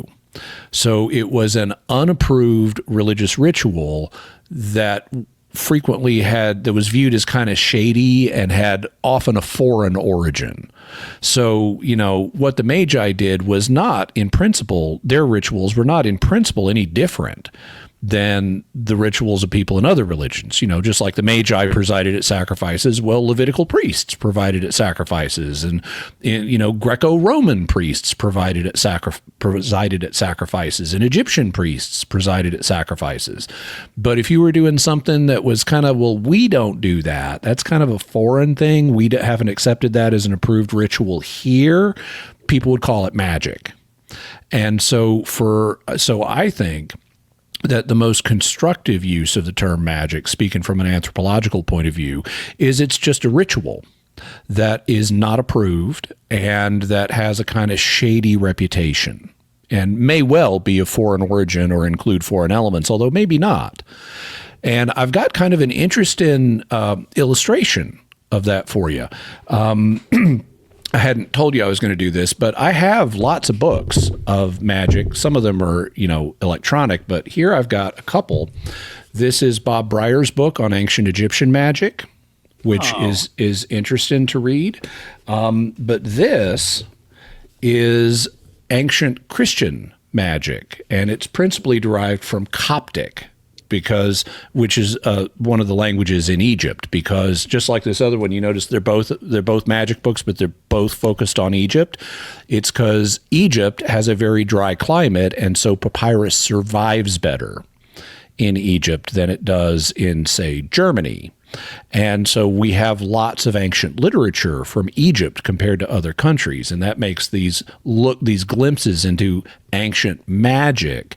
So it was an unapproved religious ritual that that was viewed as kind of shady and had often a foreign origin. So, what the Magi did was not in principle, their rituals were not in principle any different than the rituals of people in other religions. Just like the Magi presided at sacrifices, well, Levitical priests provided at sacrifices, and Greco-Roman priests presided at sacrifices, and Egyptian priests presided at sacrifices. But if you were doing something that was kind of, well, we don't do that, that's kind of a foreign thing, we haven't accepted that as an approved ritual here, people would call it magic. And so I think that the most constructive use of the term magic, speaking from an anthropological point of view, is it's just a ritual that is not approved and that has a kind of shady reputation and may well be of foreign origin or include foreign elements, although maybe not. And I've got kind of an interesting illustration of that for you. I hadn't told you I was going to do this, but I have lots of books of magic. Some of them are, electronic, but here I've got a couple. This is Bob Breyer's book on ancient Egyptian magic, which is interesting to read. But this is ancient Christian magic, and it's principally derived from Coptic, which is one of the languages in Egypt, because just like this other one, you notice they're both magic books, but they're both focused on Egypt. It's because Egypt has a very dry climate, and so papyrus survives better in Egypt than it does in, say, Germany. And so we have lots of ancient literature from Egypt compared to other countries, and that makes these glimpses into ancient magic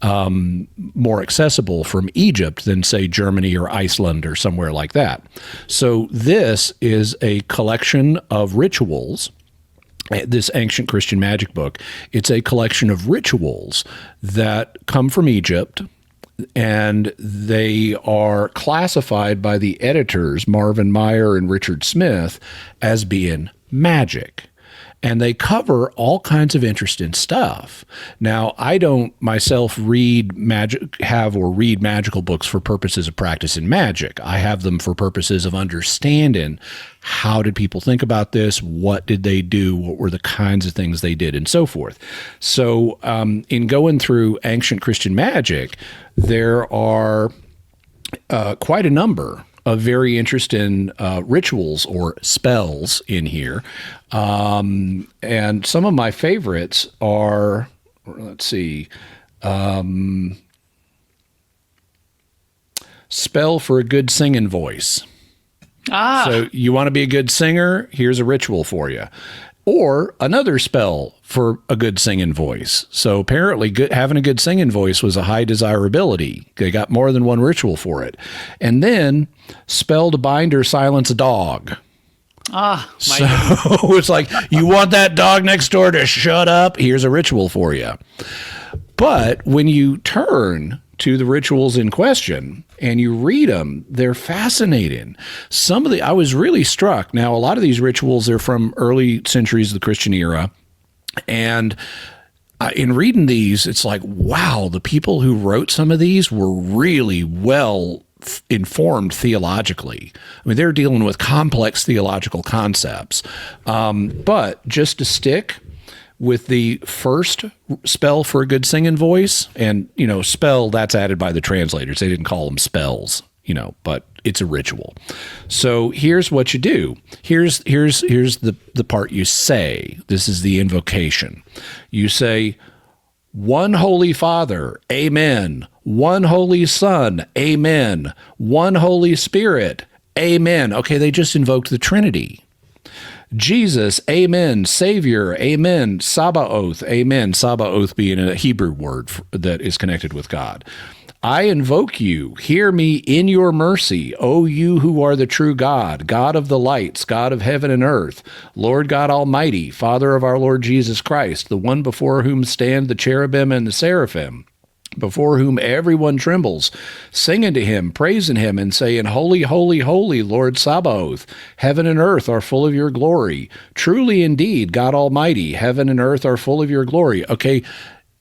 more accessible from Egypt than, say, Germany or Iceland or somewhere like that. So this is a collection of rituals. This ancient Christian magic book, it's a collection of rituals that come from Egypt, and they are classified by the editors, Marvin Meyer and Richard Smith, as being magic. And they cover all kinds of interesting stuff. Now, I don't myself read magical books for purposes of practicing magic. I have them for purposes of understanding how did people think about this, what did they do, what were the kinds of things they did, and so forth. So in going through ancient Christian magic, there are quite a number of very interesting rituals or spells in here. And some of my favorites are, let's see, spell for a good singing voice. So you want to be a good singer? Here's a ritual for you. Or another spell for a good singing voice. So apparently having a good singing voice was a high desirability. They got more than one ritual for it. And then spell to bind or silence a dog. So it's like, you want that dog next door to shut up? Here's a ritual for you. But when you turn to the rituals in question and you read them, they're fascinating. I was really struck. Now, a lot of these rituals are from early centuries of the Christian era, and in reading these, it's like, wow, the people who wrote some of these were really well informed theologically. I mean, they're dealing with complex theological concepts. But just to stick with the first spell for a good singing voice, and, spell, that's added by the translators. They didn't call them spells, but it's a ritual. So here's what you do. Here's the part you say. This is the invocation. You say, "One Holy Father, amen. One Holy Son, amen. One Holy Spirit, amen." Okay, they just invoked the Trinity. Jesus, amen. Savior, amen. Sabaoth, amen. Sabaoth being a Hebrew word that is connected with God. "I invoke you. Hear me in your mercy, O you who are the true God, God of the lights, God of heaven and earth, Lord God Almighty, Father of our Lord Jesus Christ, the one before whom stand the cherubim and the seraphim, before whom everyone trembles. Sing unto him, praising him, and saying, Holy, holy, holy, Lord Sabaoth. Heaven and earth are full of your glory. Truly indeed, God Almighty, heaven and earth are full of your glory." Okay,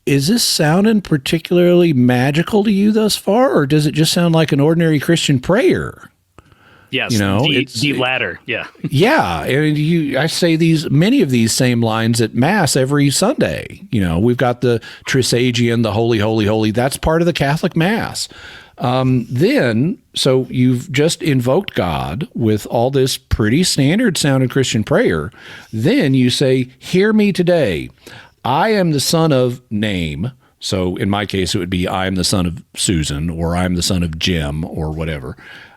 is this sounding particularly magical to you thus far, or does it just sound like an ordinary Christian prayer? Yes, the latter. Yeah. Yeah. And I say many of these same lines at Mass every Sunday. We've got the Trisagion, the Holy, Holy, Holy. That's part of the Catholic Mass. So you've just invoked God with all this pretty standard sounding Christian prayer. Then you say, "Hear me today. I am the son of name." So in my case, it would be, I am the son of Susan, or I'm the son of Jim, or whatever.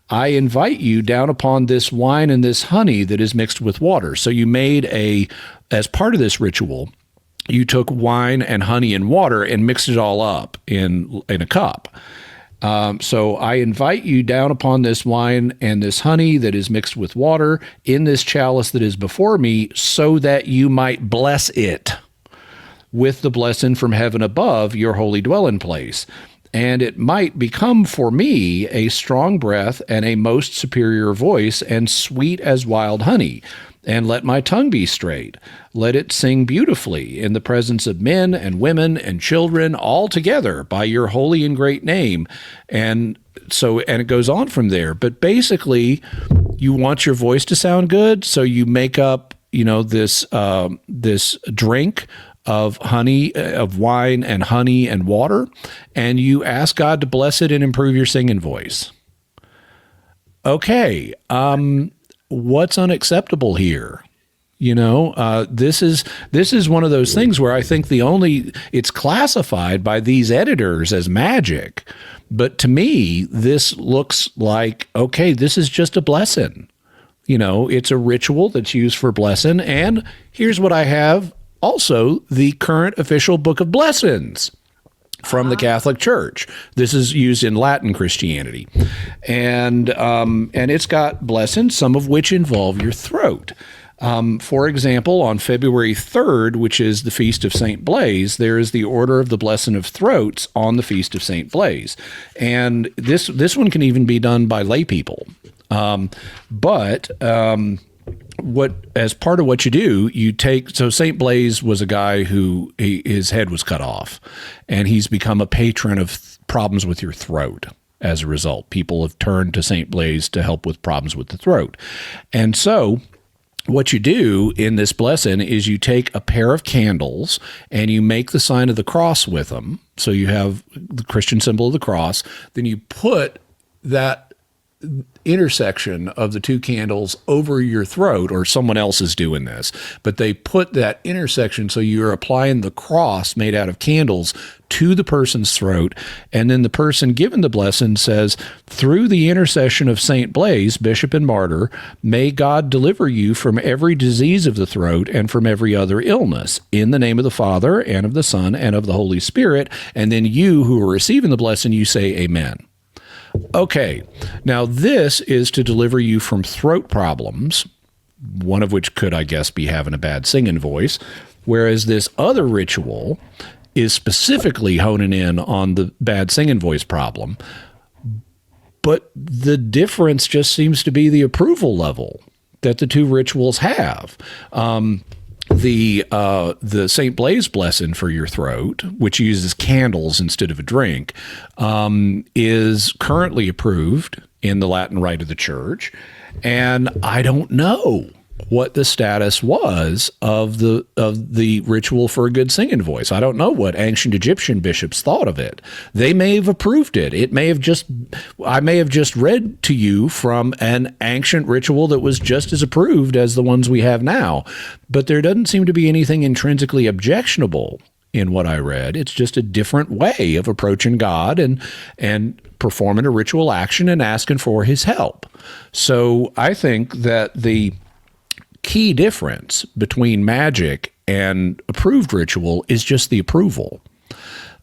"I invite you down upon this wine and this honey that is mixed with water." So you made as part of this ritual, you took wine and honey and water and mixed it all up in a cup. So "I invite you down upon this wine and this honey that is mixed with water in this chalice that is before me, so that you might bless it with the blessing from heaven above, your holy dwelling place. And it might become for me a strong breath and a most superior voice, and sweet as wild honey. And let my tongue be straight. Let it sing beautifully in the presence of men and women and children, all together by your holy and great name." And it goes on from there. But basically, you want your voice to sound good, so you make up, this drink of wine and honey and water, and you ask God to bless it and improve your singing voice. Okay, what's unacceptable here? This is one of those things where I think it's classified by these editors as magic, but to me, this looks like, okay, this is just a blessing. It's a ritual that's used for blessing, and here's what I have. Also, the current official Book of Blessings from the Catholic Church. This is used in Latin Christianity. And it's got blessings, some of which involve your throat. For example, on February 3rd, which is the Feast of St. Blaise, there is the Order of the Blessing of Throats on the Feast of St. Blaise. And this one can even be done by lay people. As part of what you do, so St. Blaise was a guy who his head was cut off, and he's become a patron of problems with your throat. As a result, people have turned to St. Blaise to help with problems with the throat. And so what you do in this blessing is you take a pair of candles and you make the sign of the cross with them. So you have the Christian symbol of the cross. Then you put that intersection of the two candles over your throat, or someone else is doing this, but they put that intersection, so you're applying the cross made out of candles to the person's throat, and then the person given the blessing says, "Through the intercession of St. Blaise, Bishop and Martyr, may God deliver you from every disease of the throat and from every other illness, in the name of the Father and of the Son and of the Holy Spirit." And then you who are receiving the blessing, you say amen. Okay, now this is to deliver you from throat problems, one of which could, I guess, be having a bad singing voice, whereas this other ritual is specifically honing in on the bad singing voice problem. But the difference just seems to be the approval level that the two rituals have. The St. Blaise blessing for your throat, which uses candles instead of a drink, is currently approved in the Latin Rite of the Church, and I don't know what the status was of the ritual for a good singing voice. I don't know what ancient Egyptian bishops thought of it. They may have approved it. I may have just read to you from an ancient ritual that was just as approved as the ones we have now. But there doesn't seem to be anything intrinsically objectionable in what I read. It's just a different way of approaching God and performing a ritual action and asking for his help. So I think that the key difference between magic and approved ritual is just the approval.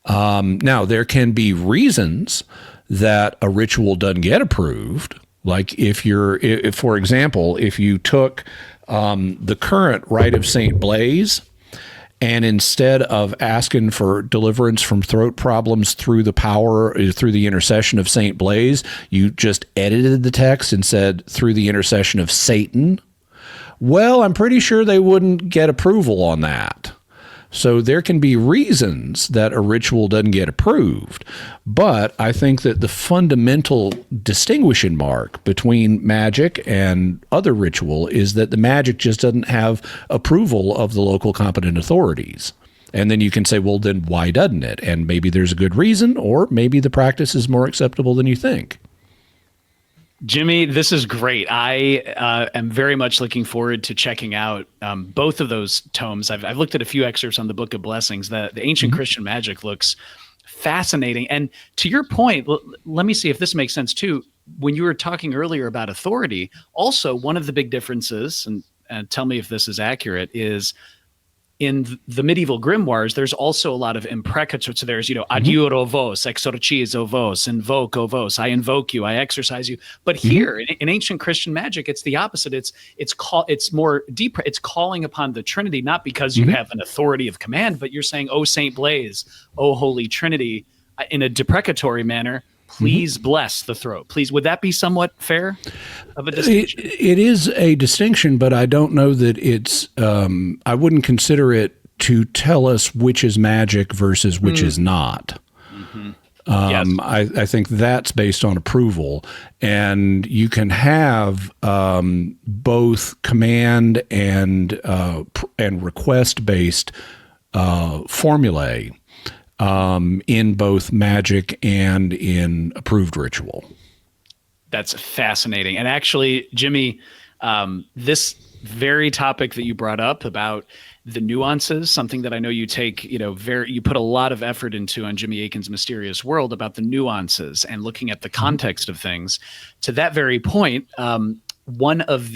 Now, there can be reasons that a ritual doesn't get approved. Like if for example, if you took the current Rite of St. Blaise, and instead of asking for deliverance from throat problems through the intercession of St. Blaise, you just edited the text and said through the intercession of Satan, well, I'm pretty sure they wouldn't get approval on that. So there can be reasons that a ritual doesn't get approved. But I think that the fundamental distinguishing mark between magic and other ritual is that the magic just doesn't have approval of the local competent authorities. And then you can say, well, then why doesn't it? And maybe there's a good reason, or maybe the practice is more acceptable than you think. Jimmy, this is great. I am very much looking forward to checking out both of those tomes. I've looked at a few excerpts on the Book of Blessings. The ancient Christian magic looks fascinating. And to your point, let me see if this makes sense too. When you were talking earlier about authority, also one of the big differences, and tell me if this is accurate, is in the medieval grimoires, there's also a lot of imprecatory. So there's, adiuro vos, exorcizo vos, invoke o vos. I invoke you, I exorcise you. But here in ancient Christian magic, it's the opposite. It's more deep. It's calling upon the Trinity, not because you have an authority of command, but you're saying, "Oh, Saint Blaise, oh, Holy Trinity," in a deprecatory manner. Please bless the throat. Please, would that be somewhat fair of a distinction? It is a distinction, but I don't know that it's, I wouldn't consider it to tell us which is magic versus which is not. Yes. I think that's based on approval. And you can have both command and request-based formulae in both magic and in approved ritual. That's fascinating. And actually, Jimmy, this very topic that you brought up about the nuances, something that I know you take, you put a lot of effort into on Jimmy Akin's Mysterious World about the nuances and looking at the context of things. To that very point, one of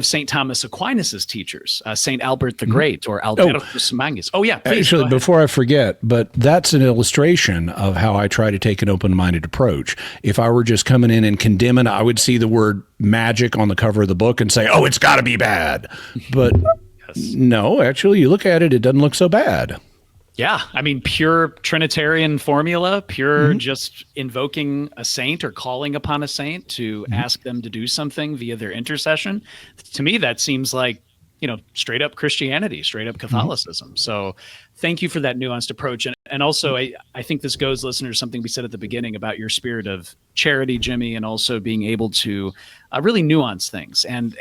St. Thomas Aquinas's teachers, St. Albert the Great, or Albertus Magnus. Oh, yeah. Please, actually, before I forget, but that's an illustration of how I try to take an open-minded approach. If I were just coming in and condemning, I would see the word magic on the cover of the book and say, oh, it's got to be bad. But no, actually, you look at it, it doesn't look so bad. Yeah, I mean, pure Trinitarian formula, pure just invoking a saint or calling upon a saint to ask them to do something via their intercession. To me, that seems like, straight up Christianity, straight up Catholicism. So thank you for that nuanced approach. And also, I think this goes, listeners, something we said at the beginning about your spirit of charity, Jimmy, and also being able to really nuance things. And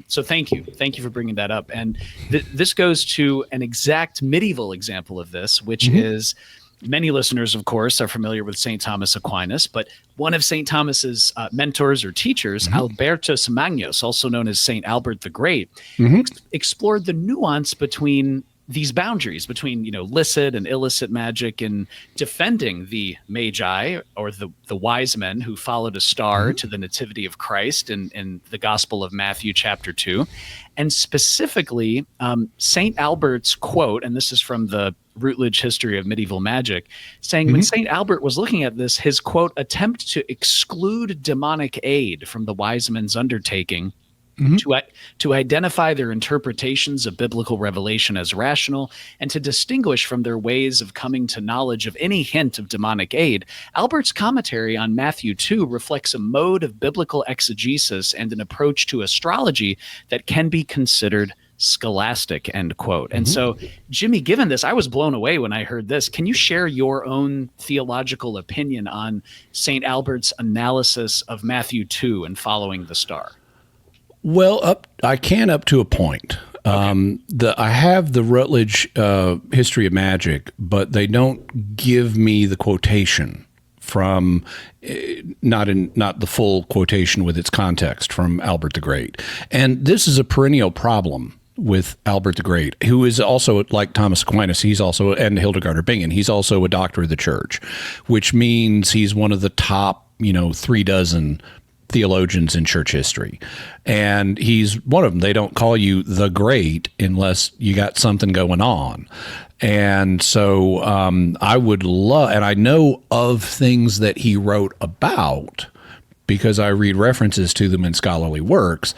so thank you. Thank you for bringing that up. And this goes to an exact medieval example of this, which is, many listeners, of course, are familiar with St. Thomas Aquinas, but one of St. Thomas's mentors or teachers, Albertus Magnus, also known as St. Albert the Great, explored the nuance between these boundaries between, licit and illicit magic and defending the magi or the wise men who followed a star to the nativity of Christ in the Gospel of Matthew chapter 2. And specifically, St. Albert's quote, and this is from the Routledge History of Medieval Magic, saying when St. Albert was looking at this, his quote, attempt to exclude demonic aid from the wise men's undertaking to identify their interpretations of biblical revelation as rational and to distinguish from their ways of coming to knowledge of any hint of demonic aid. Albert's commentary on Matthew 2 reflects a mode of biblical exegesis and an approach to astrology that can be considered scholastic, end quote. And so, Jimmy, given this, I was blown away when I heard this. Can you share your own theological opinion on St. Albert's analysis of Matthew 2 and following the star? Well, I can up to a point. Okay. I have the Rutledge History of Magic, but they don't give me the quotation from not the full quotation with its context from Albert the Great. And this is a perennial problem with Albert the Great, who is also, like Thomas Aquinas, he's also, and Hildegard of Bingen, he's also a doctor of the church, which means he's one of the top, 36 theologians in church history. And he's one of them. They don't call you the great unless you got something going on. And so I would love, and I know of things that he wrote about because I read references to them in scholarly works,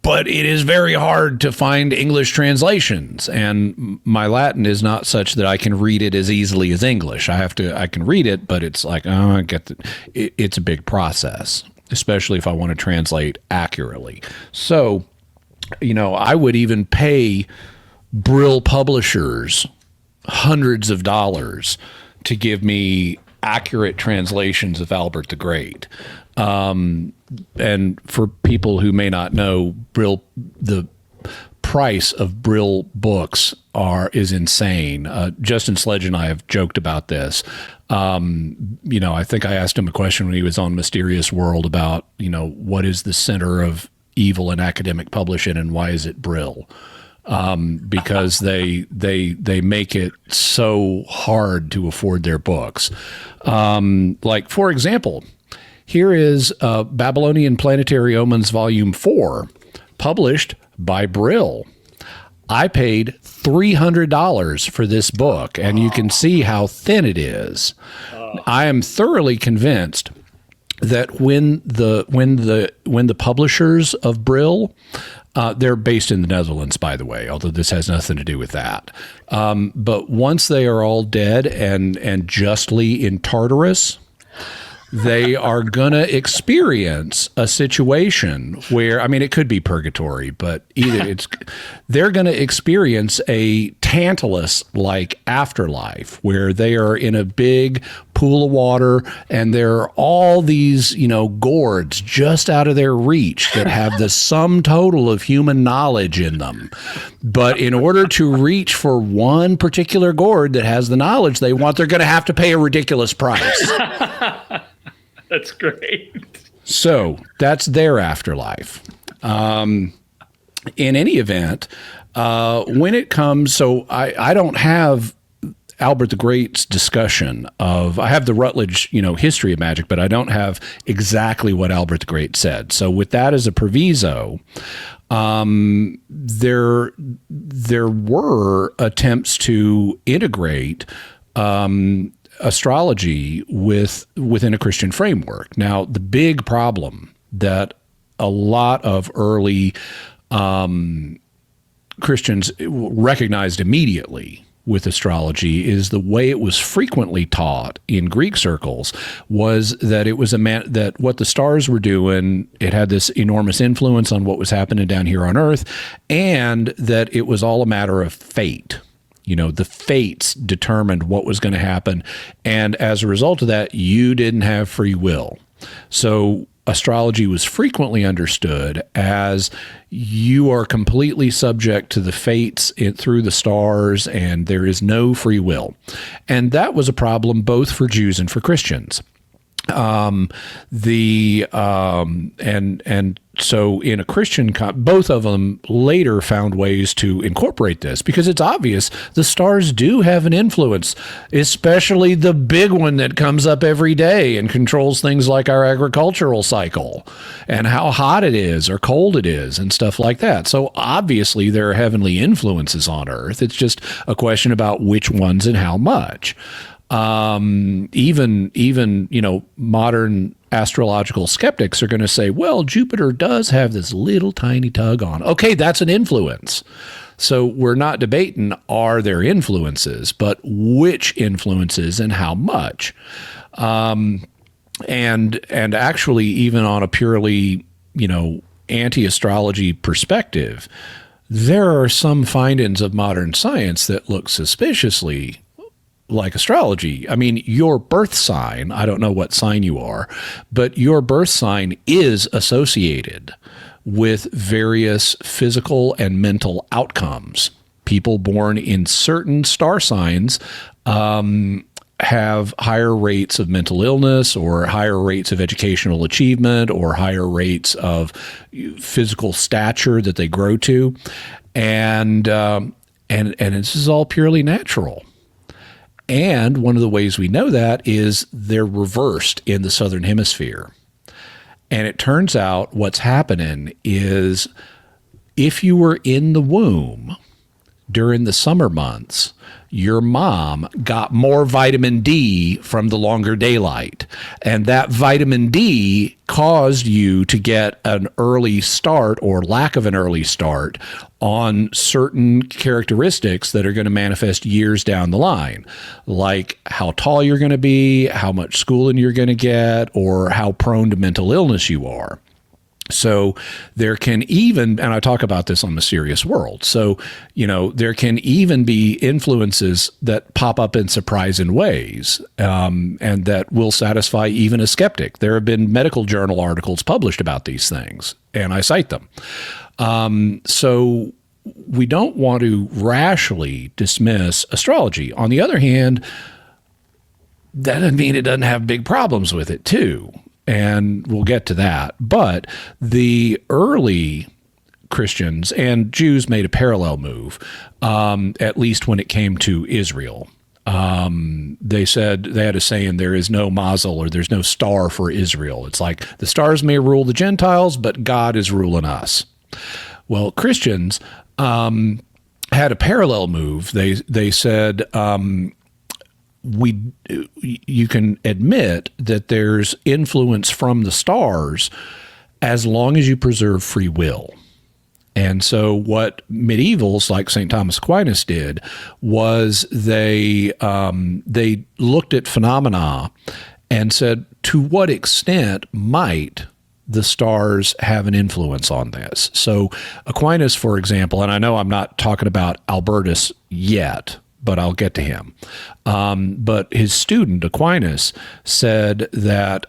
but it is very hard to find English translations, and my Latin is not such that I can read it as easily as English. I can read it, but it's like, I get it's a big process, especially if I want to translate accurately. So, I would even pay Brill publishers hundreds of dollars to give me accurate translations of Albert the Great. And for people who may not know, Brill, the price of Brill books is insane. Justin Sledge and I have joked about this. I think I asked him a question when he was on Mysterious World about, what is the center of evil in academic publishing and why is it Brill? Because they make it so hard to afford their books. Like, for example, here is Babylonian Planetary Omens Volume 4, published by Brill. I paid $300 for this book, and you can see how thin it is. I am thoroughly convinced that when the publishers of Brill, they're based in the Netherlands, by the way, although this has nothing to do with that. But once they are all dead and justly in Tartarus, they are going to experience a situation where, it could be purgatory, but they're going to experience a Tantalus-like afterlife where they are in a big pool of water and there are all these, gourds just out of their reach that have the sum total of human knowledge in them. But in order to reach for one particular gourd that has the knowledge they want, they're going to have to pay a ridiculous price. That's great. So that's their afterlife. In any event, when it comes, so I don't have Albert the Great's discussion of, I have the Rutledge, history of magic, but I don't have exactly what Albert the Great said. So with that as a proviso, there were attempts to integrate astrology within a Christian framework. Now, the big problem that a lot of early Christians recognized immediately with astrology is the way it was frequently taught in Greek circles was that it was that what the stars were doing, it had this enormous influence on what was happening down here on Earth, and that it was all a matter of fate. The fates determined what was going to happen. And as a result of that, you didn't have free will. So astrology was frequently understood as you are completely subject to the fates through the stars, and there is no free will. And that was a problem both for Jews and for Christians. So in a Christian, both of them later found ways to incorporate this because it's obvious the stars do have an influence, especially the big one that comes up every day and controls things like our agricultural cycle and how hot it is or cold it is and stuff like that. So obviously there are heavenly influences on Earth. It's just a question about which ones and how much. Even modern astrological skeptics are going to say, well, Jupiter does have this little tiny tug on. Okay, that's an influence. So we're not debating are there influences, but which influences and how much. And actually, even on a purely, anti-astrology perspective, there are some findings of modern science that look suspiciously like astrology. I mean, your birth sign, I don't know what sign you are, but your birth sign is associated with various physical and mental outcomes. People born in certain star signs have higher rates of mental illness or higher rates of educational achievement or higher rates of physical stature that they grow to. And this is all purely natural. And one of the ways we know that is they're reversed in the Southern Hemisphere. And it turns out what's happening is if you were in the womb during the summer months, your mom got more vitamin D from the longer daylight. And that vitamin D caused you to get an early start or lack of an early start on certain characteristics that are going to manifest years down the line, like how tall you're going to be, how much schooling you're going to get, or how prone to mental illness you are. So there can even, and I talk about this on The Serious World, so, there can even be influences that pop up in surprising ways, and that will satisfy even a skeptic. There have been medical journal articles published about these things, and I cite them. So we don't want to rashly dismiss astrology. On the other hand, that doesn't mean it doesn't have big problems with it too. And we'll get to that. But the early Christians and Jews made a parallel move, at least when it came to Israel. They said, they had a saying, there is no mazel, or there's no star for Israel. It's like the stars may rule the Gentiles, but God is ruling us. Well, Christians had a parallel move. They said, you can admit that there's influence from the stars as long as you preserve free will. And so what medievals like St. Thomas Aquinas did was they looked at phenomena and said, to what extent might the stars have an influence on this? So Aquinas, for example, and I know I'm not talking about Albertus yet, but I'll get to him. But his student, Aquinas, said that,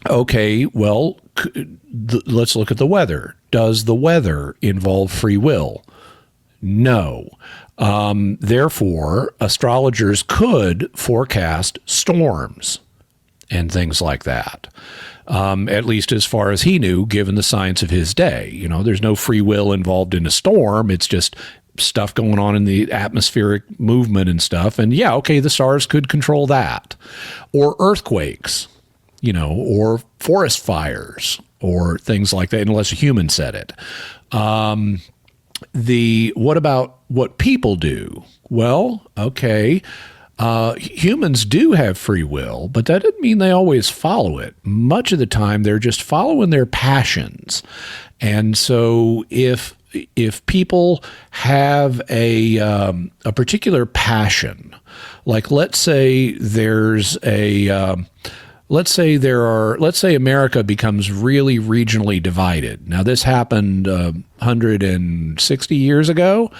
okay, well, let's look at the weather. Does the weather involve free will? No. Therefore, astrologers could forecast storms and things like that. At least as far as he knew, given the science of his day. There's no free will involved in a storm. It's just stuff going on in the atmospheric movement and stuff. And yeah, okay, the stars could control that. Or earthquakes, or forest fires, or things like that, unless a human said it. What about what people do? Well, okay, humans do have free will, but that doesn't mean they always follow it. Much of the time, they're just following their passions. And so if people have a particular passion, like let's say America becomes really regionally divided. Now this happened 160 years ago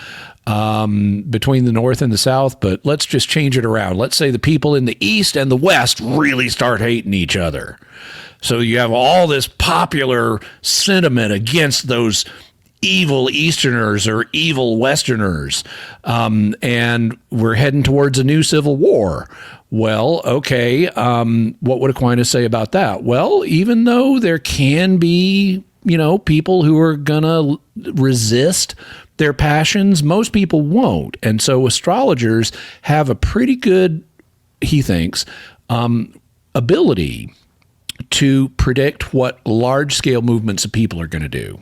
between the North and the South, but let's just change it around. Let's say the people in the East and the West really start hating each other. So you have all this popular sentiment against those evil Easterners or evil Westerners, and we're heading towards a new civil war. Well, okay, what would Aquinas say about that? Well, even though there can be, people who are going to resist their passions, most people won't. And so astrologers have a pretty good, he thinks, ability to predict what large-scale movements of people are going to do,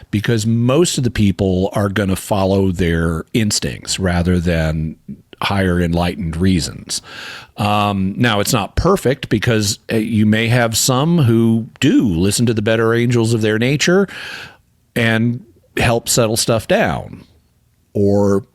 because most of the people are going to follow their instincts rather than higher enlightened reasons. Now, it's not perfect, because you may have some who do listen to the better angels of their nature and help settle stuff down. I'm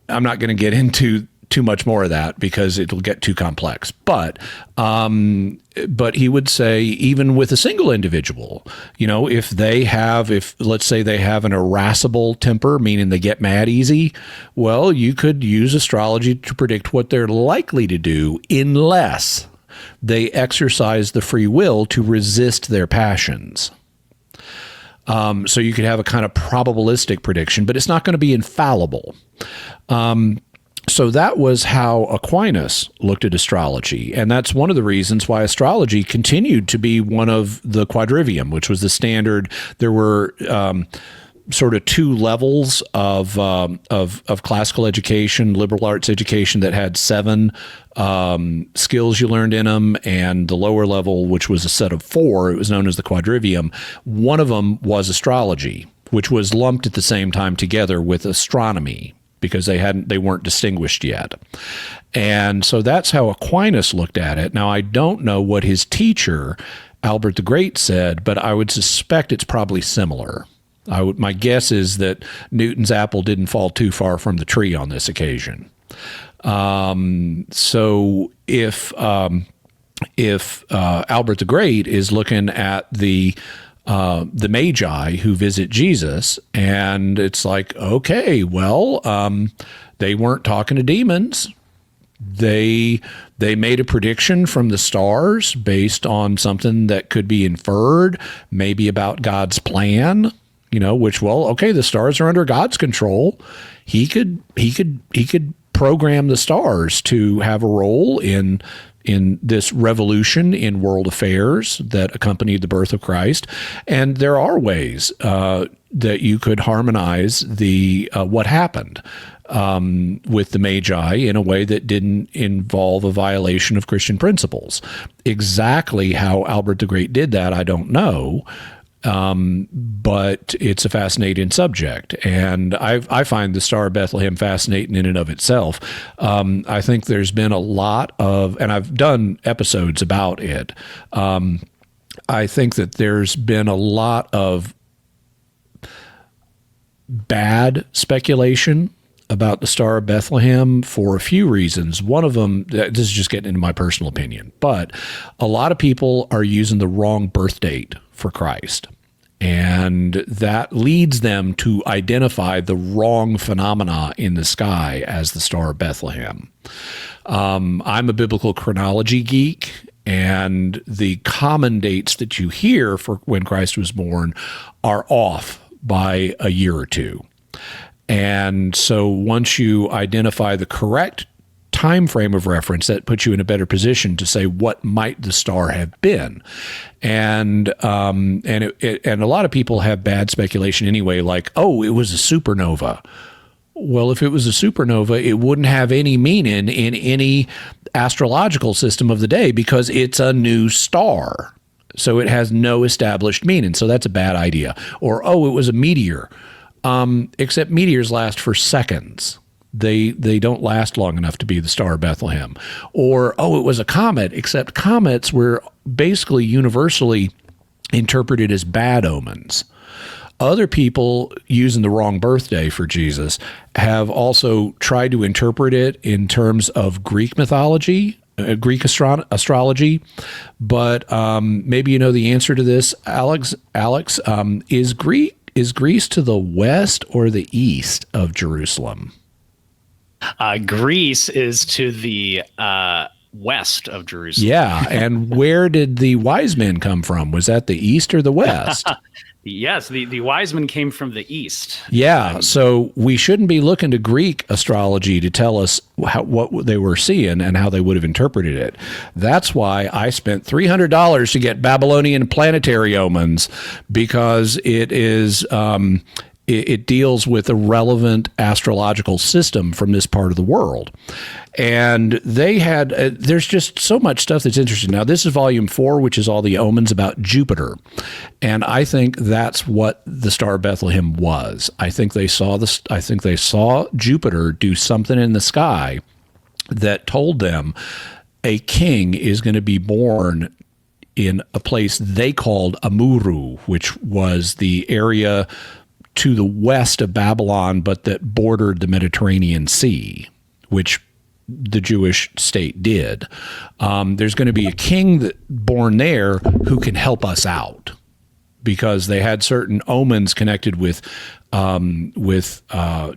not going to get into too much more of that because it'll get too complex. But he would say even with a single individual, if let's say they have an irascible temper, meaning they get mad easy, well, you could use astrology to predict what they're likely to do unless they exercise the free will to resist their passions. So you could have a kind of probabilistic prediction, but it's not going to be infallible. So that was how Aquinas looked at astrology. And that's one of the reasons why astrology continued to be one of the quadrivium, which was the standard. There were sort of two levels of classical education, liberal arts education that had 7 skills you learned in them, and the lower level, which was a set of 4, it was known as the quadrivium. One of them was astrology, which was lumped at the same time together with astronomy because they weren't distinguished yet. And so that's how Aquinas looked at it. Now, I don't know what his teacher, Albert the Great, said, but I would suspect it's probably similar. My guess is that Newton's apple didn't fall too far from the tree on this occasion. So if Albert the Great is looking at the Magi who visit Jesus, and it's like, okay, well, they weren't talking to demons. They made a prediction from the stars based on something that could be inferred, maybe about God's plan. The stars are under God's control. He could program the stars to have a role in this revolution in world affairs that accompanied the birth of Christ. And there are ways that you could harmonize the what happened with the Magi in a way that didn't involve a violation of Christian principles. Exactly how Albert the Great did that, I don't know. But it's a fascinating subject, and I find the Star of Bethlehem fascinating in and of itself. I think there's been a lot of, and I've done episodes about it. I think that there's been a lot of bad speculation about the Star of Bethlehem for a few reasons. One of them, this is just getting into my personal opinion, but a lot of people are using the wrong birth date for Christ. And that leads them to identify the wrong phenomena in the sky as the Star of Bethlehem. I'm a biblical chronology geek, and the common dates that you hear for when Christ was born are off by a year or two. And so once you identify the correct time frame of reference, that puts you in a better position to say what might the star have been. And a lot of people have bad speculation anyway, like, oh, it was a supernova. Well, if it was a supernova, it wouldn't have any meaning in any astrological system of the day because it's a new star. So it has no established meaning. So that's a bad idea. Or, oh, it was a meteor. Except meteors last for seconds. They don't last long enough to be the Star of Bethlehem. Or, oh, it was a comet, except comets were basically universally interpreted as bad omens. Other people using the wrong birthday for Jesus have also tried to interpret it in terms of Greek mythology, Greek astrology. But maybe you know the answer to this, Alex. Is Greece to the west or the east of Jerusalem? Greece is to the west of Jerusalem. Yeah, and where did the wise men come from? Was that the east or the west? Yes, the wise men came from the east. Yeah, so we shouldn't be looking to Greek astrology to tell us what they were seeing and how they would have interpreted it. That's why I spent $300 to get Babylonian planetary omens, because it is it deals with a relevant astrological system from this part of the world. And they had, there's just so much stuff that's interesting. Now, this is volume 4, which is all the omens about Jupiter. And I think that's what the Star of Bethlehem was. I think they saw Jupiter do something in the sky that told them a king is going to be born in a place they called Amuru, which was the area to the west of Babylon, but that bordered the Mediterranean Sea, which the Jewish state did. There's going to be a king born there who can help us out, because they had certain omens connected with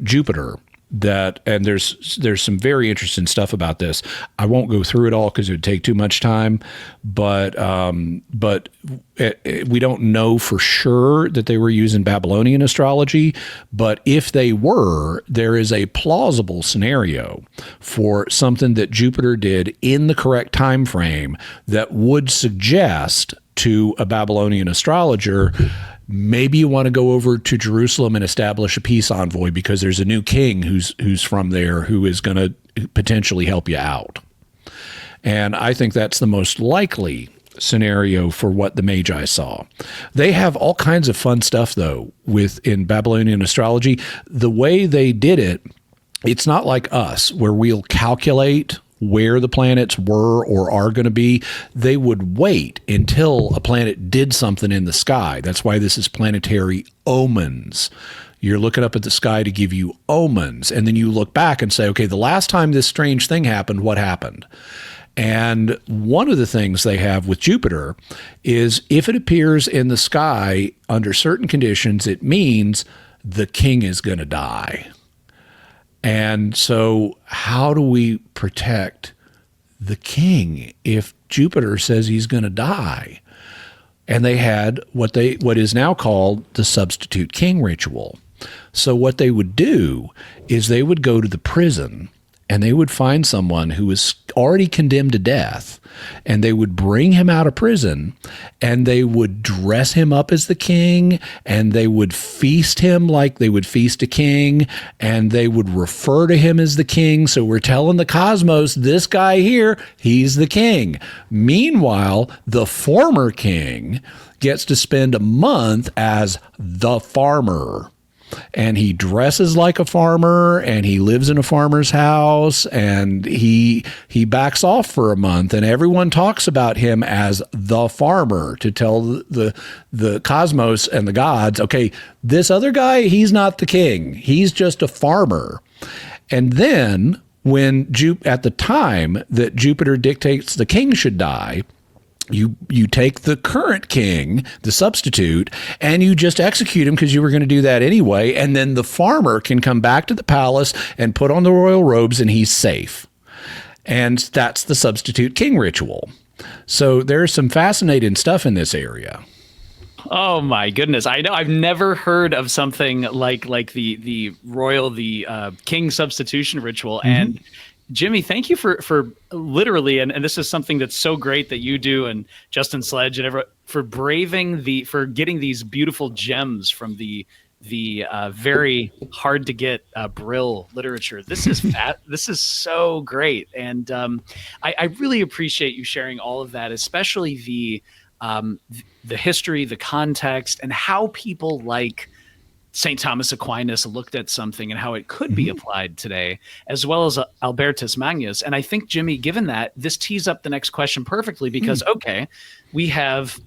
Jupiter. And there's some very interesting stuff about this. I won't go through it all because it would take too much time, but we don't know for sure that they were using Babylonian astrology. But if they were, there is a plausible scenario for something that Jupiter did in the correct time frame that would suggest to a Babylonian astrologer, maybe you want to go over to Jerusalem and establish a peace envoy because there's a new king who's from there who is going to potentially help you out. And I think that's the most likely scenario for what the Magi saw. They have all kinds of fun stuff, though, in Babylonian astrology. The way they did it, it's not like us, where we'll calculate where the planets were or are going to be. They would wait until a planet did something in the sky. That's why this is planetary omens. You're looking up at the sky to give you omens, and then you look back and say, okay, the last time this strange thing happened, what happened? And one of the things they have with Jupiter is if it appears in the sky under certain conditions, it means the king is going to die. And so how do we protect the king if Jupiter says he's going to die? And they had what is now called the substitute king ritual. So what they would do is they would go to the prison and they would find someone who was already condemned to death, and they would bring him out of prison, and they would dress him up as the king, and they would feast him like they would feast a king, and they would refer to him as the king. So we're telling the cosmos, this guy here, he's the king. Meanwhile, the former king gets to spend a month as the farmer. And he dresses like a farmer, and he lives in a farmer's house, and he backs off for a month, and everyone talks about him as the farmer to tell the cosmos and the gods, okay, this other guy, he's not the king. He's just a farmer. And then at the time that Jupiter dictates the king should die, you take the current king, the substitute, and you just execute him because you were going to do that anyway. And then the farmer can come back to the palace and put on the royal robes, and he's safe. And that's the substitute king ritual. So there's some fascinating stuff in this area. Oh my goodness! I know I've never heard of something like the king substitution ritual. Mm-hmm. And Jimmy, thank you for literally, and this is something that's so great that you do, and Justin Sledge and everyone, for getting these beautiful gems from the very hard to get Brill literature. This is this is so great, and I really appreciate you sharing all of that, especially the history, the context, and how people like St. Thomas Aquinas looked at something and how it could be applied today, as well as Albertus Magnus. And I think, Jimmy, given that, this tees up the next question perfectly, because, okay, we have,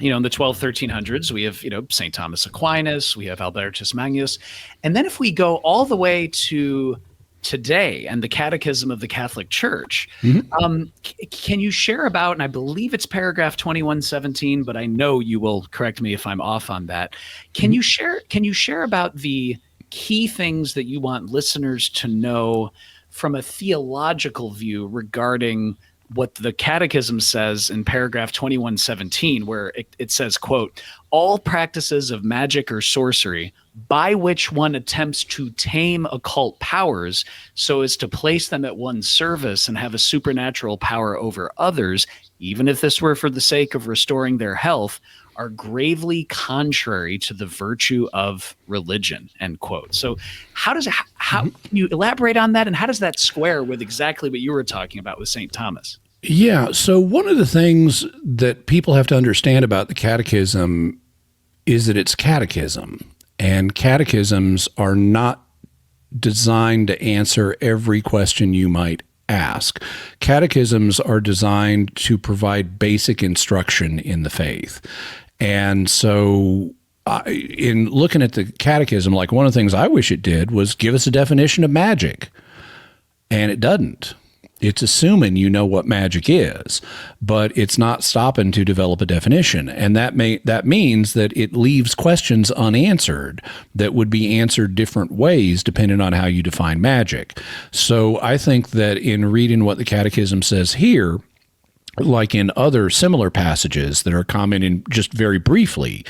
in the 1300s, we have, St. Thomas Aquinas, we have Albertus Magnus. And then if we go all the way to today and the Catechism of the Catholic Church, can you share about, and I believe it's paragraph 2117, but I know you will correct me if I'm off on that. Can you share about the key things that you want listeners to know from a theological view regarding what the Catechism says in paragraph 2117, where it says, quote, all practices of magic or sorcery by which one attempts to tame occult powers so as to place them at one's service and have a supernatural power over others, even if this were for the sake of restoring their health, are gravely contrary to the virtue of religion, end quote. So how can you elaborate on that, and how does that square with exactly what you were talking about with St. Thomas? Yeah, so one of the things that people have to understand about the Catechism is that it's catechism, and catechisms are not designed to answer every question you might ask. Catechisms are designed to provide basic instruction in the faith. And so in looking at the Catechism, like one of the things I wish it did was give us a definition of magic. And it doesn't. It's assuming you know what magic is, but it's not stopping to develop a definition. And that means that it leaves questions unanswered that would be answered different ways depending on how you define magic. So I think that in reading what the Catechism says here, like in other similar passages that are commenting just very briefly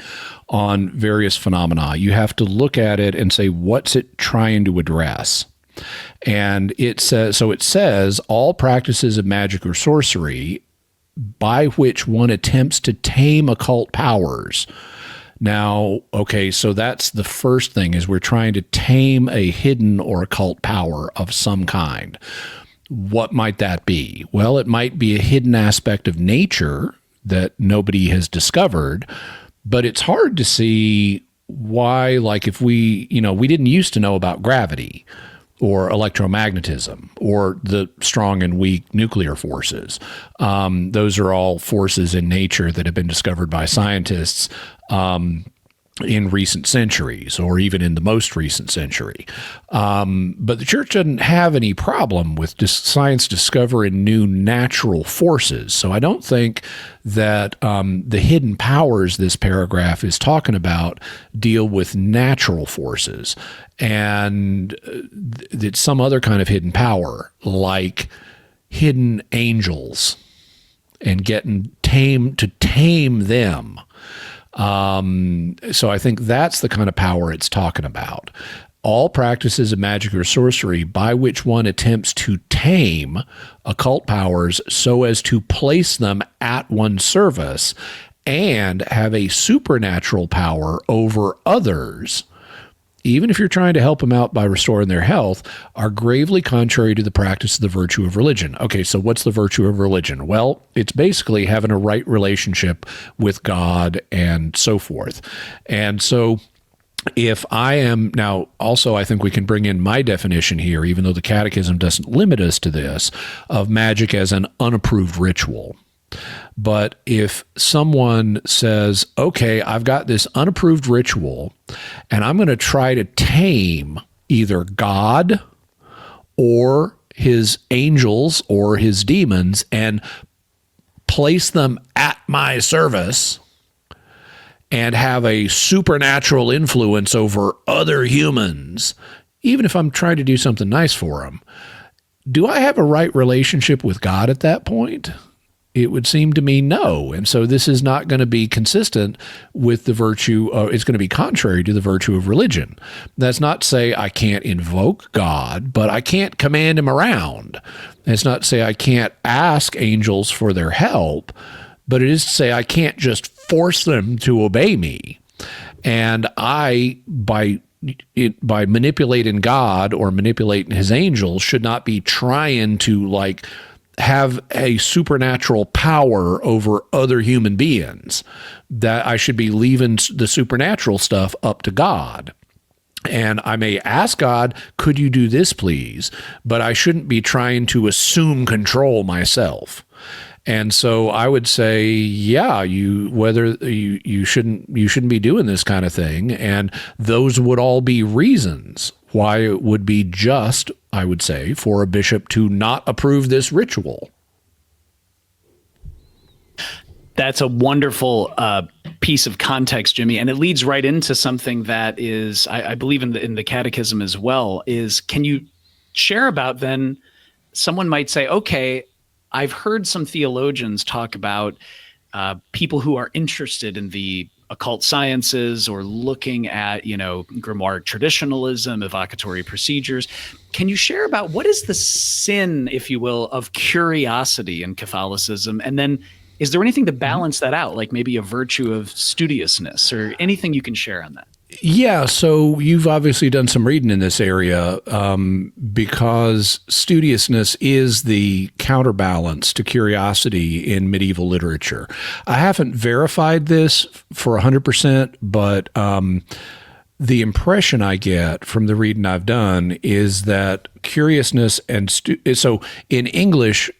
on various phenomena, you have to look at it and say, what's it trying to address? And it says all practices of magic or sorcery by which one attempts to tame occult powers. Now, okay, so that's the first thing, is we're trying to tame a hidden or occult power of some kind. What might that be? Well, it might be a hidden aspect of nature that nobody has discovered, but it's hard to see why, like if we didn't used to know about gravity or electromagnetism, or the strong and weak nuclear forces. Those are all forces in nature that have been discovered by scientists in recent centuries, or even in the most recent century. But the church doesn't have any problem with science discovering new natural forces. So I don't think that the hidden powers this paragraph is talking about deal with natural forces. And it's some other kind of hidden power, like hidden angels, and getting to tame them. So I think that's the kind of power it's talking about. All practices of magic or sorcery by which one attempts to tame occult powers so as to place them at one's service and have a supernatural power over others, even if you're trying to help them out by restoring their health, are gravely contrary to the practice of the virtue of religion. Okay, so what's the virtue of religion? Well, it's basically having a right relationship with God and so forth. And so if I am, now also I think we can bring in my definition here, even though the Catechism doesn't limit us to this, of magic as an unapproved ritual. But if someone says, okay, I've got this unapproved ritual, and I'm going to try to tame either God or his angels or his demons and place them at my service and have a supernatural influence over other humans, even if I'm trying to do something nice for them, do I have a right relationship with God at that point? It would seem to me no. And so this is not going to be consistent with the virtue, it's going to be contrary to the virtue of religion. That's not to say I can't invoke God, but I can't command him around. It's not to say I can't ask angels for their help, but it is to say I can't just force them to obey me. And I, by manipulating God or manipulating his angels, should not be trying to have a supernatural power over other human beings, that I should be leaving the supernatural stuff up to God. And I may ask God, could you do this, please? But I shouldn't be trying to assume control myself. And so I would say, yeah, you shouldn't be doing this kind of thing. And those would all be reasons why it would be just, I would say, for a bishop to not approve this ritual. That's a wonderful piece of context, Jimmy, and it leads right into something that is, I believe in the Catechism as well, is can you share about then, someone might say, okay, I've heard some theologians talk about people who are interested in the occult sciences or looking at, grimoire traditionalism, evocatory procedures. Can you share about what is the sin, if you will, of curiosity in Catholicism? And then is there anything to balance that out, like maybe a virtue of studiousness or anything you can share on that? Yeah, so you've obviously done some reading in this area because studiousness is the counterbalance to curiosity in medieval literature. I haven't verified this for 100%, but the impression I get from the reading I've done is that curiousness and so in English,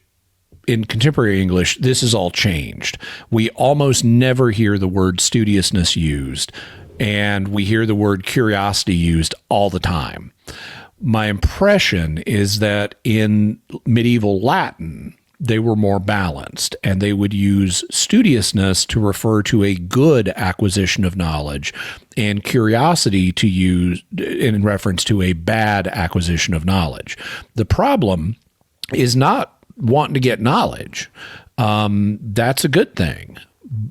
in contemporary English, this is all changed. We almost never hear the word studiousness used, and we hear the word curiosity used all the time. My impression is that in medieval Latin, they were more balanced, and they would use studiousness to refer to a good acquisition of knowledge, and curiosity to use in reference to a bad acquisition of knowledge. The problem is not wanting to get knowledge. That's a good thing.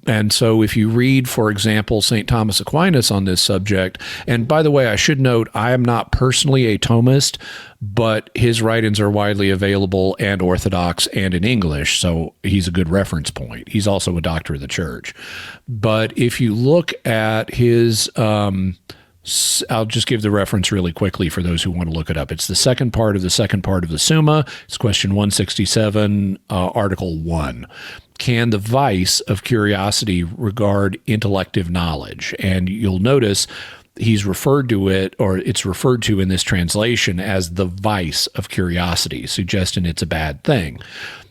And so if you read, for example, St. Thomas Aquinas on this subject, and by the way, I should note, I am not personally a Thomist, but his writings are widely available and orthodox and in English, so he's a good reference point. He's also a doctor of the church. But if you look at his, I'll just give the reference really quickly for those who want to look it up. It's the second part of the Summa. It's question 167, Article 1. Can the vice of curiosity regard intellective knowledge? And you'll notice he's referred to it, or it's referred to in this translation as the vice of curiosity, suggesting it's a bad thing.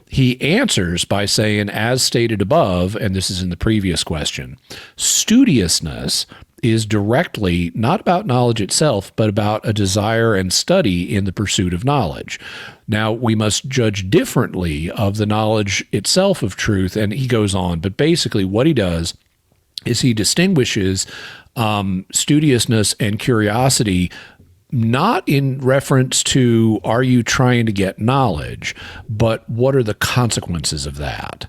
He answers by saying, as stated above, and this is in the previous question, studiousness is directly not about knowledge itself, but about a desire and study in the pursuit of knowledge. Now, we must judge differently of the knowledge itself of truth, and he goes on, but basically what he does is he distinguishes studiousness and curiosity not in reference to are you trying to get knowledge, but what are the consequences of that?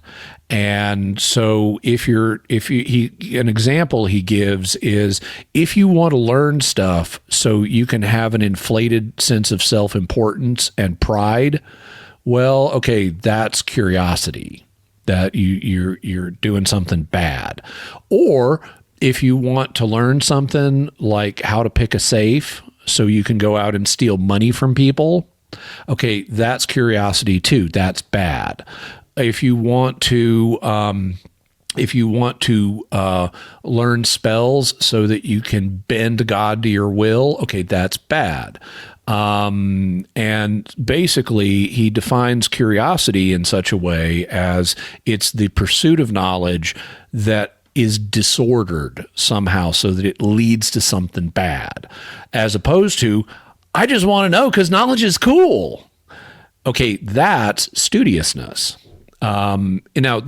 And so an example he gives is if you want to learn stuff so you can have an inflated sense of self-importance and pride, well, okay, that's curiosity, that you're doing something bad. Or if you want to learn something like how to pick a safe so you can go out and steal money from people, okay, that's curiosity too. That's bad. If you want to learn spells so that you can bend God to your will, okay, that's bad. And basically, he defines curiosity in such a way as it's the pursuit of knowledge that is disordered somehow so that it leads to something bad, as opposed to, I just want to know because knowledge is cool. Okay, that's studiousness. Now,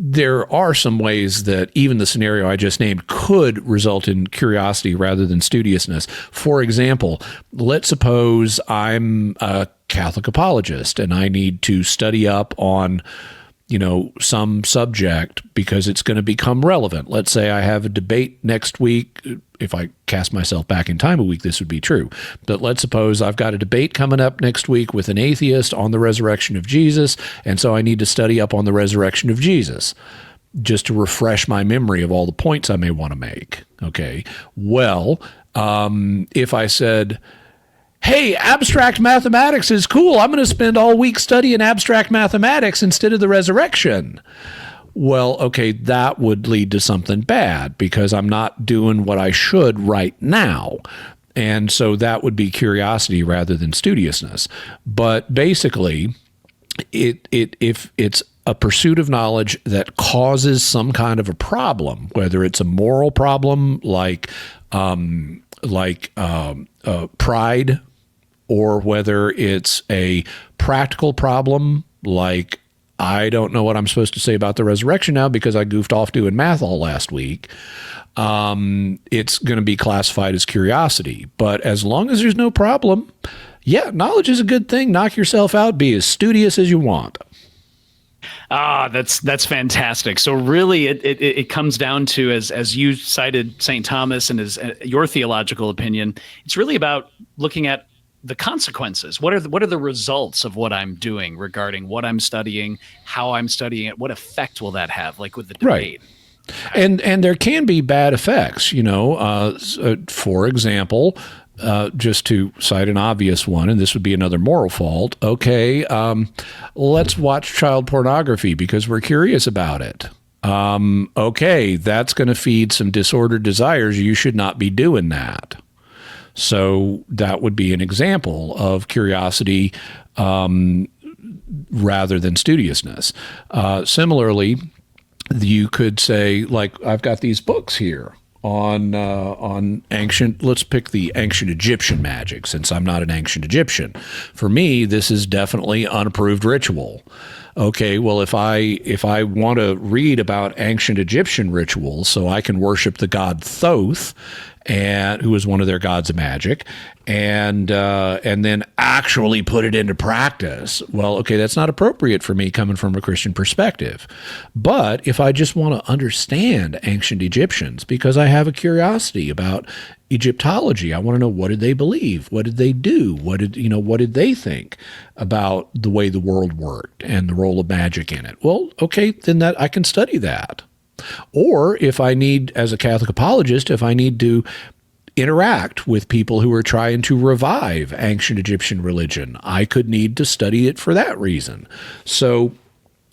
there are some ways that even the scenario I just named could result in curiosity rather than studiousness. For example, let's suppose I'm a Catholic apologist and I need to study up on some subject because it's going to become relevant. Let's say I have a debate next week. If I cast myself back in time a week, this would be true. But let's suppose I've got a debate coming up next week with an atheist on the resurrection of Jesus, and so I need to study up on the resurrection of Jesus just to refresh my memory of all the points I may want to make. Okay. Well, if I said, hey, abstract mathematics is cool, I'm going to spend all week studying abstract mathematics instead of the resurrection. Well, okay, that would lead to something bad because I'm not doing what I should right now. And so that would be curiosity rather than studiousness. But basically, if it's a pursuit of knowledge that causes some kind of a problem, whether it's a moral problem like pride, or whether it's a practical problem like I don't know what I'm supposed to say about the resurrection now because I goofed off doing math all last week, it's going to be classified as curiosity. But as long as there's no problem, yeah, knowledge is a good thing. Knock yourself out. Be as studious as you want. That's fantastic. So really, it comes down to, as you cited St. Thomas and as your theological opinion, it's really about looking at the consequences. What are the results of what I'm doing regarding what I'm studying, how I'm studying it? What effect will that have? Like with the debate. Right. And there can be bad effects, for example, just to cite an obvious one, and this would be another moral fault. Okay, let's watch child pornography because we're curious about it. Okay, that's going to feed some disordered desires. You should not be doing that. So that would be an example of curiosity rather than studiousness. Similarly, you could say, like, I've got these books here. on ancient, let's pick the ancient Egyptian magic, since I'm not an ancient Egyptian. For me, this is definitely unapproved ritual. Okay, well, if I want to read about ancient Egyptian rituals so I can worship the god Thoth, and who was one of their gods of magic, and then actually put it into practice, well, okay, that's not appropriate for me coming from a Christian perspective. But if I just want to understand ancient Egyptians because I have a curiosity about Egyptology, I want to know, what did they believe? What did they do? What did they think about the way the world worked and the role of magic in it? Well, okay, then that I can study that. Or if I need, as a Catholic apologist, if I need to interact with people who are trying to revive ancient Egyptian religion, I could need to study it for that reason. So,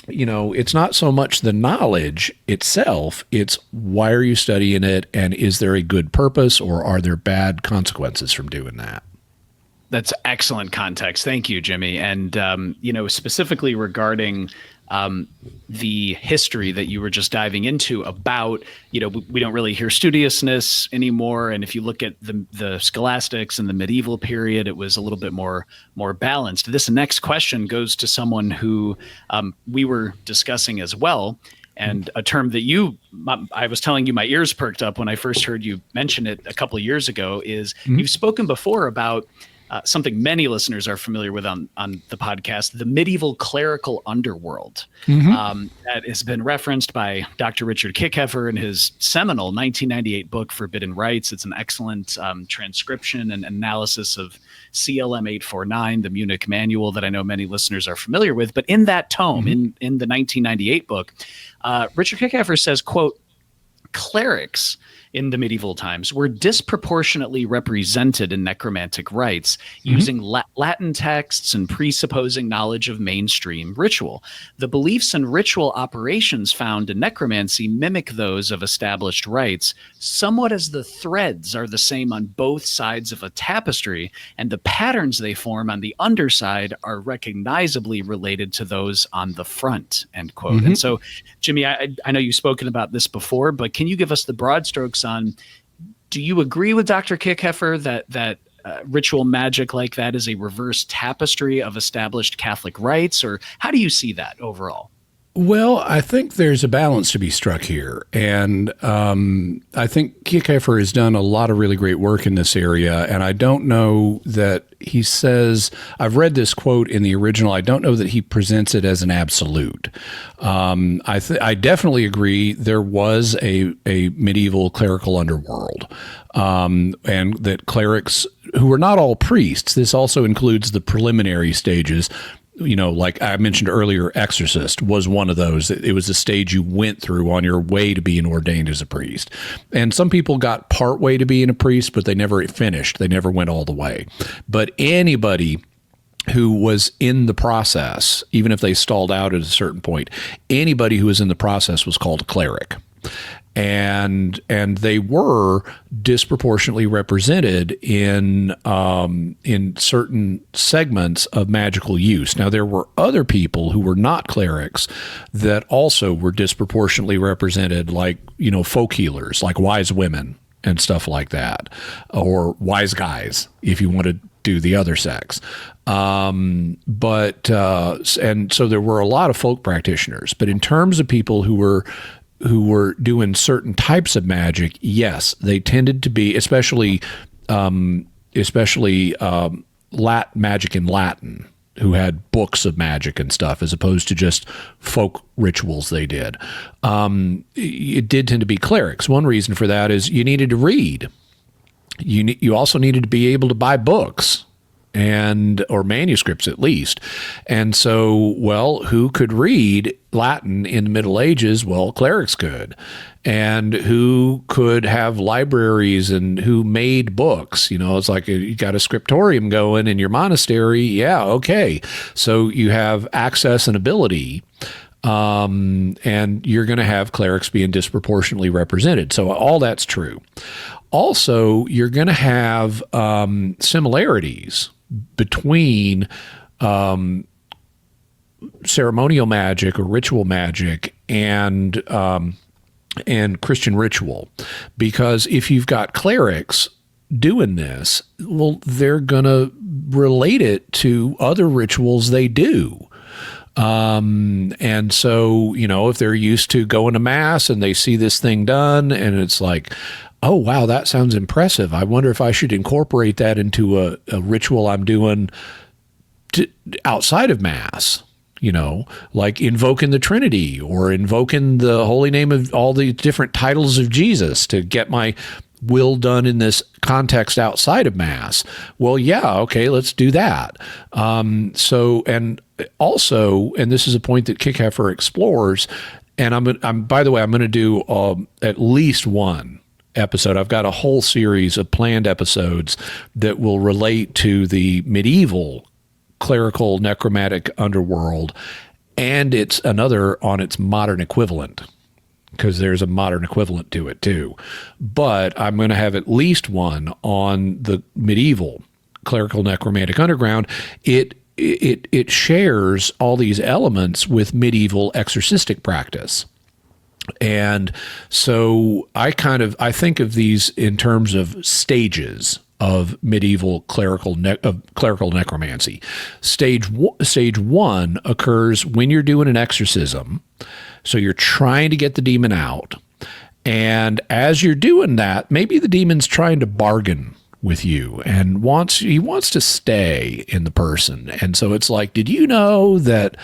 it's not so much the knowledge itself, it's why are you studying it, and is there a good purpose, or are there bad consequences from doing that? That's excellent context. Thank you, Jimmy. And, specifically regarding the history that you were just diving into about, we don't really hear studiousness anymore. And if you look at the scholastics and the medieval period, it was a little bit more balanced. This next question goes to someone who we were discussing as well. And a term that I was telling you, my ears perked up when I first heard you mention it a couple of years ago, is you've spoken before about something many listeners are familiar with on the podcast, the medieval clerical underworld. That has been referenced by Dr. Richard Kickheffer in his seminal 1998 book, Forbidden Rites. It's an excellent transcription and analysis of CLM 849, the Munich manual that I know many listeners are familiar with. But in that tome, in the 1998 book, Richard Kickheffer says, quote, "Clerics in the medieval times were disproportionately represented in necromantic rites, using Latin texts and presupposing knowledge of mainstream ritual. The beliefs and ritual operations found in necromancy mimic those of established rites, somewhat as the threads are the same on both sides of a tapestry, and the patterns they form on the underside are recognizably related to those on the front," end quote. And so, Jimmy, I know you've spoken about this before, but can you give us the broad strokes on, do you agree with Dr. Kickheffer that ritual magic like that is a reverse tapestry of established Catholic rites, or how do you see that overall? Well, I think there's a balance to be struck here. And I think Kickheffer has done a lot of really great work in this area. And I don't know that he says, I've read this quote in the original, I don't know that he presents it as an absolute. I definitely agree there was a medieval clerical underworld. And that clerics, who were not all priests, this also includes the preliminary stages, like I mentioned earlier, exorcist was one of those. It was a stage you went through on your way to being ordained as a priest. And some people got part way to being a priest, but they never finished. They never went all the way. But anybody who was in the process, even if they stalled out at a certain point, anybody who was in the process was called a cleric. And they were disproportionately represented in certain segments of magical use. Now, there were other people who were not clerics that also were disproportionately represented, like, folk healers, like wise women and stuff like that, or wise guys, if you want to do the other sex. And so there were a lot of folk practitioners. But in terms of people who were doing certain types of magic, yes, they tended to be, especially magic in Latin, who had books of magic and stuff, as opposed to just folk rituals they did. It did tend to be clerics. One reason for that is you needed to read. You also needed to be able to buy books, or manuscripts at least. And so, well, who could read Latin in the Middle Ages? Well, clerics could. And who could have libraries and who made books? It's like you got a scriptorium going in your monastery. Yeah, okay. So you have access and ability. And you're going to have clerics being disproportionately represented. So all that's true. Also, you're going to have similarities between ceremonial magic or ritual magic and and Christian ritual. Because if you've got clerics doing this, well, they're going to relate it to other rituals they do. And so, if they're used to going to mass and they see this thing done and it's like, oh, wow, that sounds impressive. I wonder if I should incorporate that into a ritual I'm doing outside of mass, like invoking the Trinity or invoking the holy name of all the different titles of Jesus to get my will done in this context outside of mass. Well, yeah, okay, let's do that. And also, and this is a point that Kickheffer explores, and by the way, I'm going to do at least one episode. I've got a whole series of planned episodes that will relate to the medieval clerical necromantic underworld, and it's another on its modern equivalent, because there's a modern equivalent to it too. But I'm going to have at least one on the medieval clerical necromantic underground. It shares all these elements with medieval exorcistic practice. And so I think of these in terms of stages of medieval clerical necromancy. Stage one occurs when you're doing an exorcism. So you're trying to get the demon out. And as you're doing that, maybe the demon's trying to bargain with you and he wants to stay in the person. And so it's like, did you know that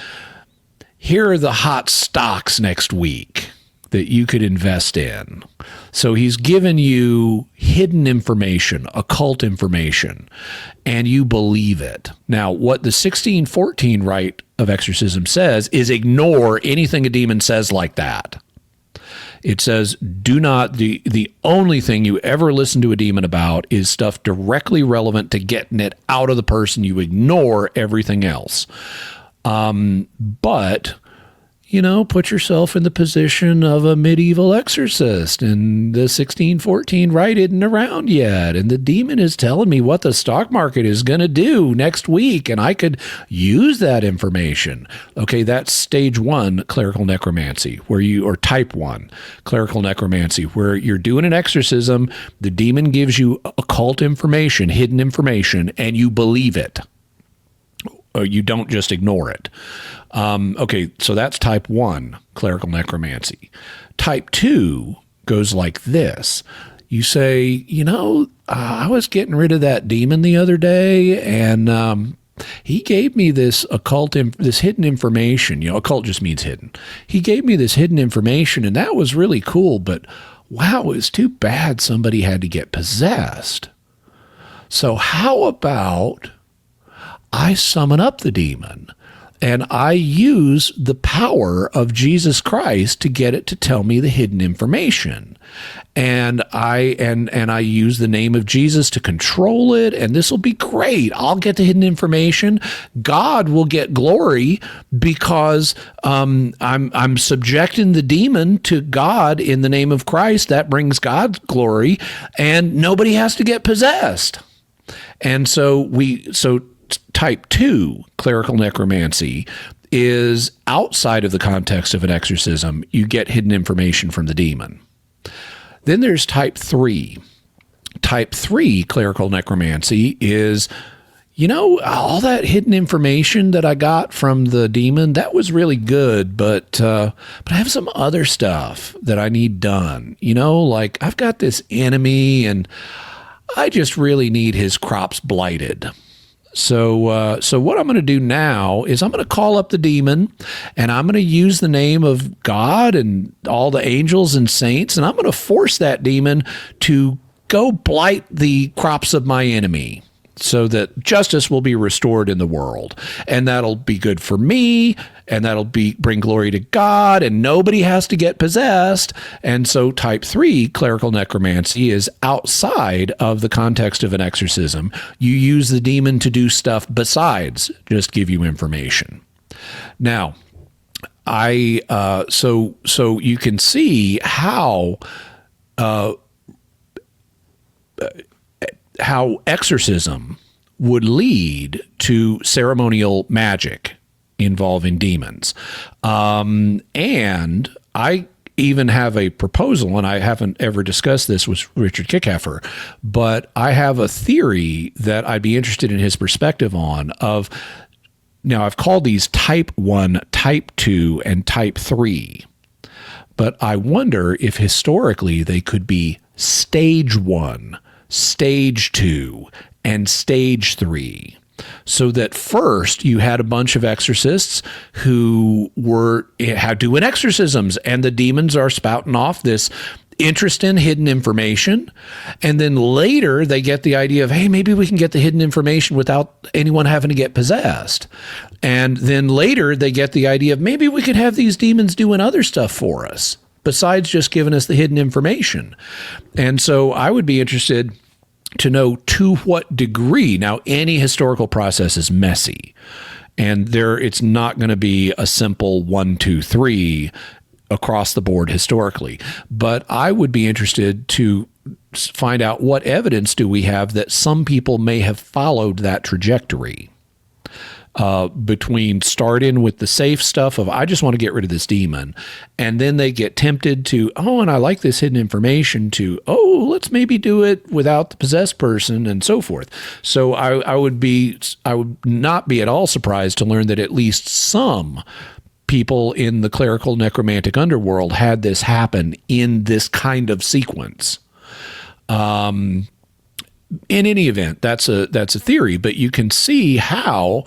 here are the hot stocks next week that you could invest in? So he's given you hidden information, occult information, and you believe it. Now, what the 1614 rite of exorcism says is ignore anything a demon says like that. It says, do not, the only thing you ever listen to a demon about is stuff directly relevant to getting it out of the person. You ignore everything else. But put yourself in the position of a medieval exorcist, and the 1614 rite isn't around yet, and the demon is telling me what the stock market is going to do next week, and I could use that information. Okay, that's stage one clerical necromancy, or type one clerical necromancy, where you're doing an exorcism, the demon gives you occult information, hidden information, and you believe it. Or you don't just ignore it. Okay, so that's type one, clerical necromancy. Type two goes like this. You say, I was getting rid of that demon the other day, and he gave me this this hidden information. Occult just means hidden. He gave me this hidden information, and that was really cool, but wow, it's too bad somebody had to get possessed. So how about I summon up the demon and I use the power of Jesus Christ to get it to tell me the hidden information. And I use the name of Jesus to control it, and this will be great. I'll get the hidden information. God will get glory because I'm subjecting the demon to God in the name of Christ. That brings God glory, and nobody has to get possessed. And so type two clerical necromancy is outside of the context of an exorcism. You get hidden information from the demon. Then there's type three. Type three clerical necromancy is, all that hidden information that I got from the demon, that was really good, but I have some other stuff that I need done. Like I've got this enemy and I just really need his crops blighted. So what I'm going to do now is I'm going to call up the demon, and I'm going to use the name of God and all the angels and saints, and I'm going to force that demon to go blight the crops of my enemy so that justice will be restored in the world. And that'll be good for me, and that'll bring glory to God, and nobody has to get possessed. And so type 3 clerical necromancy is outside of the context of an exorcism. You use the demon to do stuff besides just give you information. Now, so you can see how exorcism would lead to ceremonial magic involving demons. And I even have a proposal, and I haven't ever discussed this with Richard Kickheffer, but I have a theory that I'd be interested in his perspective on. Now, I've called these type 1, type 2, and type 3, but I wonder if historically they could be stage 1, stage 2, and stage 3. So that first you had a bunch of exorcists who had doing exorcisms, and the demons are spouting off this interest in hidden information. And then later they get the idea of, hey, maybe we can get the hidden information without anyone having to get possessed. And then later they get the idea of, maybe we could have these demons doing other stuff for us besides just giving us the hidden information. And so I would be interested to know to what degree. Now, any historical process is messy, and it's not going to be a simple 1, 2, 3 across the board historically. But I would be interested to find out what evidence do we have that some people may have followed that trajectory. Between starting with the safe stuff of, I just want to get rid of this demon, and then they get tempted to, and I like this hidden information, to, let's maybe do it without the possessed person, and so forth. So I would not be at all surprised to learn that at least some people in the clerical necromantic underworld had this happen in this kind of sequence. In any event, that's a theory, but you can see how,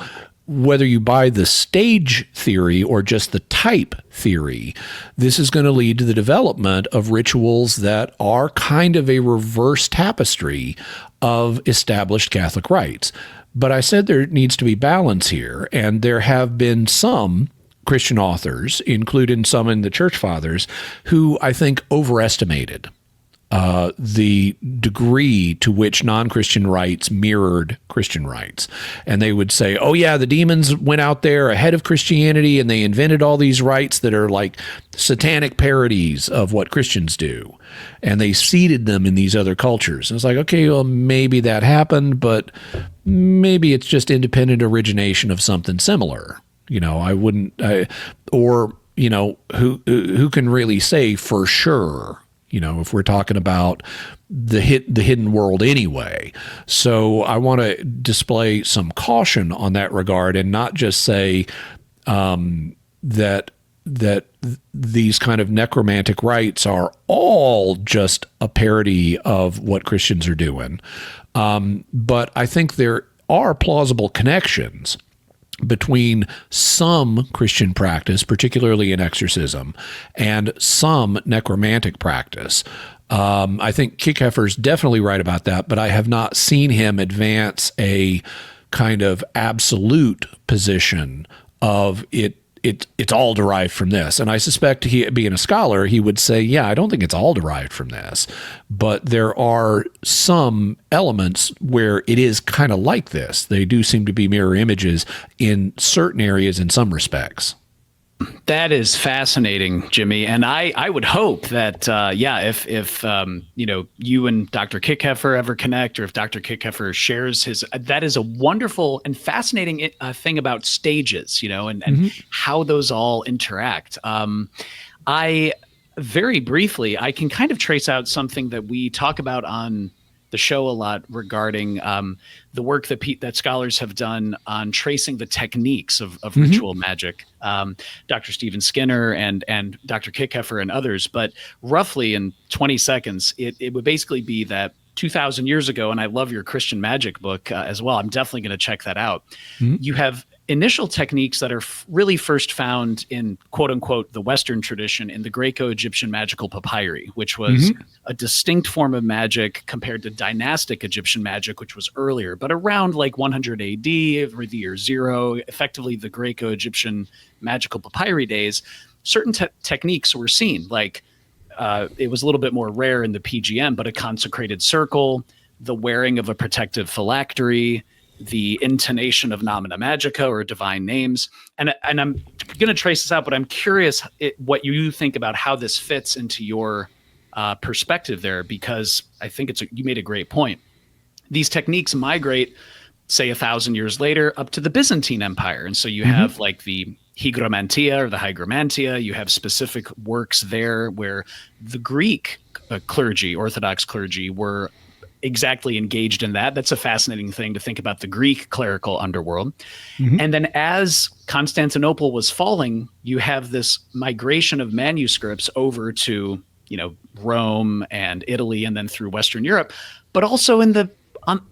whether you buy the stage theory or just the type theory, this is going to lead to the development of rituals that are kind of a reverse tapestry of established Catholic rites. But I said there needs to be balance here, and there have been some Christian authors, including some in the Church Fathers, who I think overestimated the degree to which non-Christian rites mirrored Christian rites. And they would say, the demons went out there ahead of Christianity and they invented all these rites that are like satanic parodies of what Christians do. And they seeded them in these other cultures. And it's like, okay, well, maybe that happened, but maybe it's just independent origination of something similar. Who can really say for sure? If we're talking about the hidden world anyway. So I want to display some caution on that regard, and not just say that these kind of necromantic rites are all just a parody of what Christians are doing. But I think there are plausible connections between some Christian practice, particularly in exorcism, and some necromantic practice. I think Kickheffer's definitely right about that, but I have not seen him advance a kind of absolute position of it's all derived from this. And I suspect, he, being a scholar, he would say, I don't think it's all derived from this, but there are some elements where it is kind of like this. They do seem to be mirror images in certain areas in some respects. That is fascinating, Jimmy. And I would hope that, if you and Dr. Kickheffer ever connect, or if Dr. Kickheffer shares that is a wonderful and fascinating thing about stages, and how those all interact. I very briefly, I can kind of trace out something that we talk about on the show a lot regarding the work that scholars have done on tracing the techniques of ritual magic. Dr. Stephen Skinner and Dr. Kickheffer and others, but roughly in 20 seconds, it would basically be that 2,000 years ago, and I love your Christian magic book as well. I'm definitely going to check that out. You have initial techniques that are really first found in, quote unquote, the Western tradition in the Greco-Egyptian magical papyri, which was a distinct form of magic compared to dynastic Egyptian magic, which was earlier, but around like 100 AD or the year 0, effectively the Greco-Egyptian magical papyri days. Certain techniques were seen, like it was a little bit more rare in the PGM, but a consecrated circle, the wearing of a protective phylactery, the intonation of nomina magica or divine names. And I'm going to trace this out, but I'm curious what you think about how this fits into your perspective there, because I think you made a great point. These techniques migrate say 1,000 years later, up to the Byzantine Empire. And so you have like the Hygromantia or the Hygromantia. You have specific works there where the Greek clergy, Orthodox clergy, were exactly engaged in that. That's a fascinating thing to think about, the Greek clerical underworld. And then as Constantinople was falling, you have this migration of manuscripts over to, Rome and Italy and then through Western Europe, but also on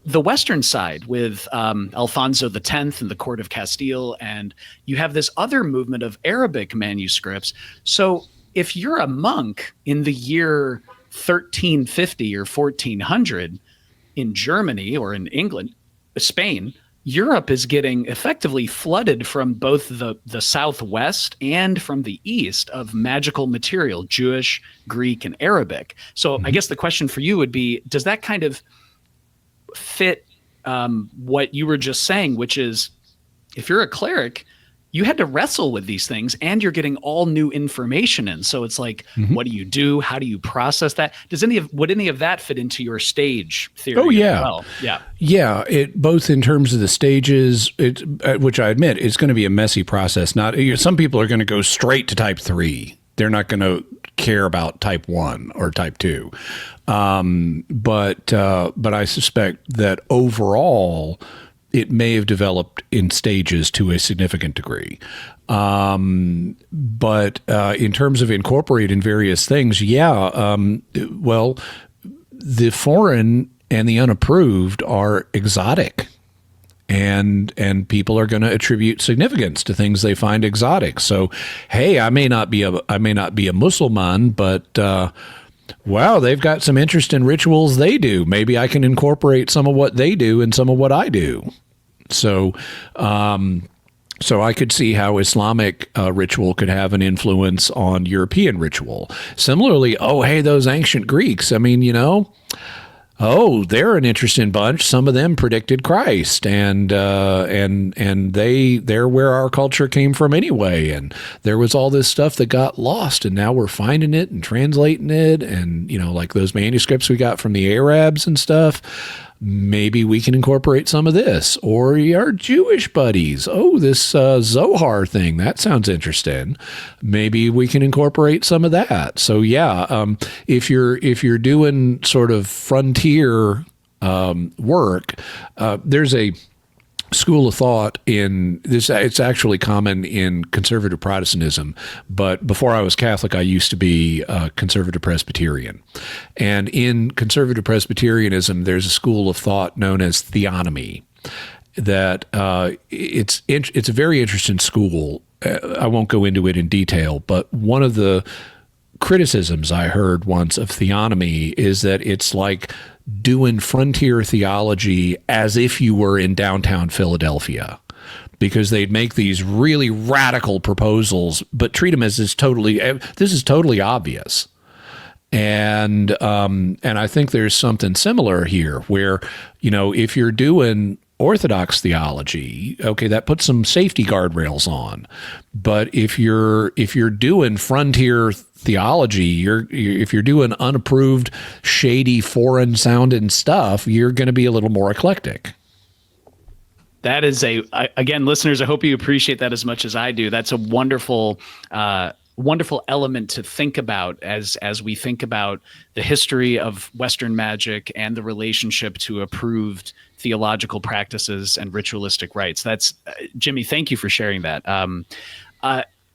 the Western side with Alfonso X and the court of Castile. And you have this other movement of Arabic manuscripts. So if you're a monk in the year 1350 or 1400 in Germany or in England, Spain, Europe is getting effectively flooded from both the southwest and from the east of magical material, Jewish, Greek, and Arabic. So I guess the question for you would be, does that kind of fit what you were just saying, which is if you're a cleric, you had to wrestle with these things and you're getting all new information in. So it's like, what do you do? How do you process that? Would any of that fit into your stage theory? Oh, yeah. As well? Yeah. Yeah. Both in terms of the stages, which I admit is going to be a messy process. Some people are going to go straight to type 3. They're not going to care about type 1 or type 2. But I suspect that overall, it may have developed in stages to a significant degree. But in terms of incorporating various things, well, the foreign and the unapproved are exotic. And people are going to attribute significance to things they find exotic. So, hey, I may not be a Mussulman, but wow, they've got some interesting rituals they do. Maybe I can incorporate some of what they do and some of what I do. So I could see how Islamic ritual could have an influence on European ritual. Similarly, those ancient Greeks, they're an interesting bunch. Some of them predicted Christ, and they're where our culture came from anyway. And there was all this stuff that got lost, and now we're finding it and translating it. And like those manuscripts we got from the Arabs and stuff. Maybe we can incorporate some of this, or our Jewish buddies. This Zohar thing, that sounds interesting. Maybe we can incorporate some of that. So if you're doing sort of frontier work, there's a school of thought in this. It's actually common in conservative Protestantism, but before I was Catholic, I used to be conservative Presbyterian. And in conservative Presbyterianism, there's a school of thought known as theonomy. That it's a very interesting school. I won't go into it in detail, but one of the criticisms I heard once of theonomy is that it's like doing frontier theology as if you were in downtown Philadelphia, because they'd make these really radical proposals, but treat them as this is totally obvious. And I think there's something similar here where, if you're doing Orthodox theology, okay, that puts some safety guardrails on. But if you're doing frontier theology, if you're doing unapproved, shady, foreign sounding stuff, you're going to be a little more eclectic. That is again, listeners, I hope you appreciate that as much as I do. That's a wonderful element to think about as we think about the history of Western magic and the relationship to approved theological practices and ritualistic rites. That's Jimmy. Thank you for sharing that.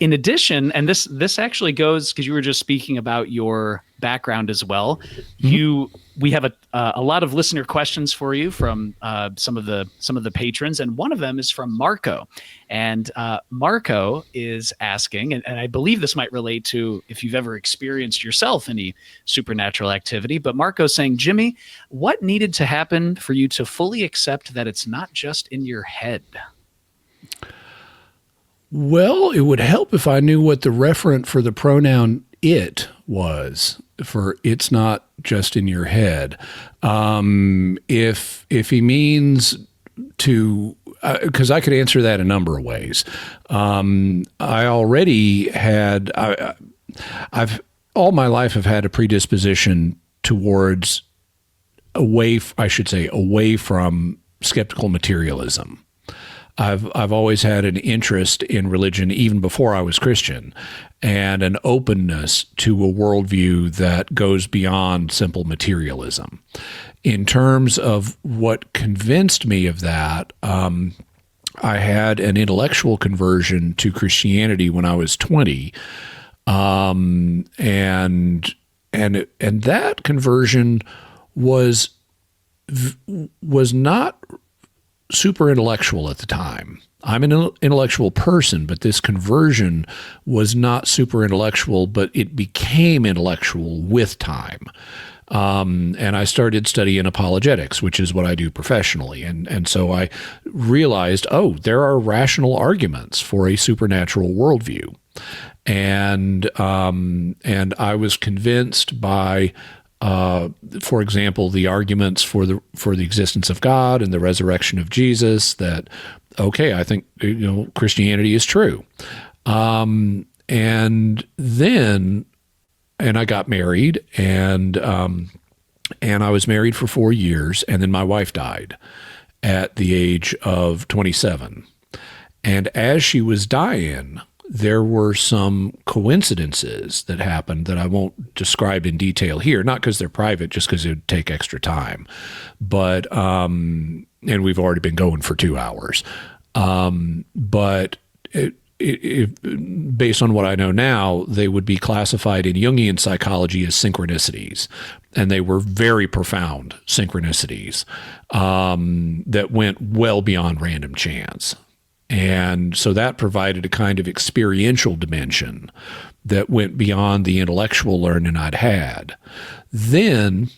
In addition, and this actually goes because you were just speaking about your background as well. We have a lot of listener questions for you from some of the patrons, and one of them is from Marco. And Marco is asking, and I believe this might relate to if you've ever experienced yourself any supernatural activity, but Marco's saying, Jimmy, what needed to happen for you to fully accept that it's not just in your head? Well, it would help if I knew what the referent for the pronoun it was, for it's not just in your head. If he means to, because I could answer that a number of ways. I already had, I've all my life have had a predisposition towards away from skeptical materialism. I've always had an interest in religion even before I was Christian, and an openness to a worldview that goes beyond simple materialism. In terms of what convinced me of that, I had an intellectual conversion to Christianity when I was 20, and that conversion was not super intellectual at the time. I'm an intellectual person, but this conversion was not super intellectual, but it became intellectual with time. And I started studying apologetics, which is what I do professionally. And so I realized, there are rational arguments for a supernatural worldview. And I was convinced by for example, the arguments for the existence of God and the resurrection of Jesus, that, okay, I think, Christianity is true. And I got married, and I was married for 4 years, and then my wife died at the age of 27. And as she was dying, there were some coincidences that happened that I won't describe in detail here, not because they're private, just because it would take extra time. But, and we've already been going for 2 hours. But based on what I know now, they would be classified in Jungian psychology as synchronicities. And they were very profound synchronicities that went well beyond random chance. And so that provided a kind of experiential dimension that went beyond the intellectual learning I'd had. Then,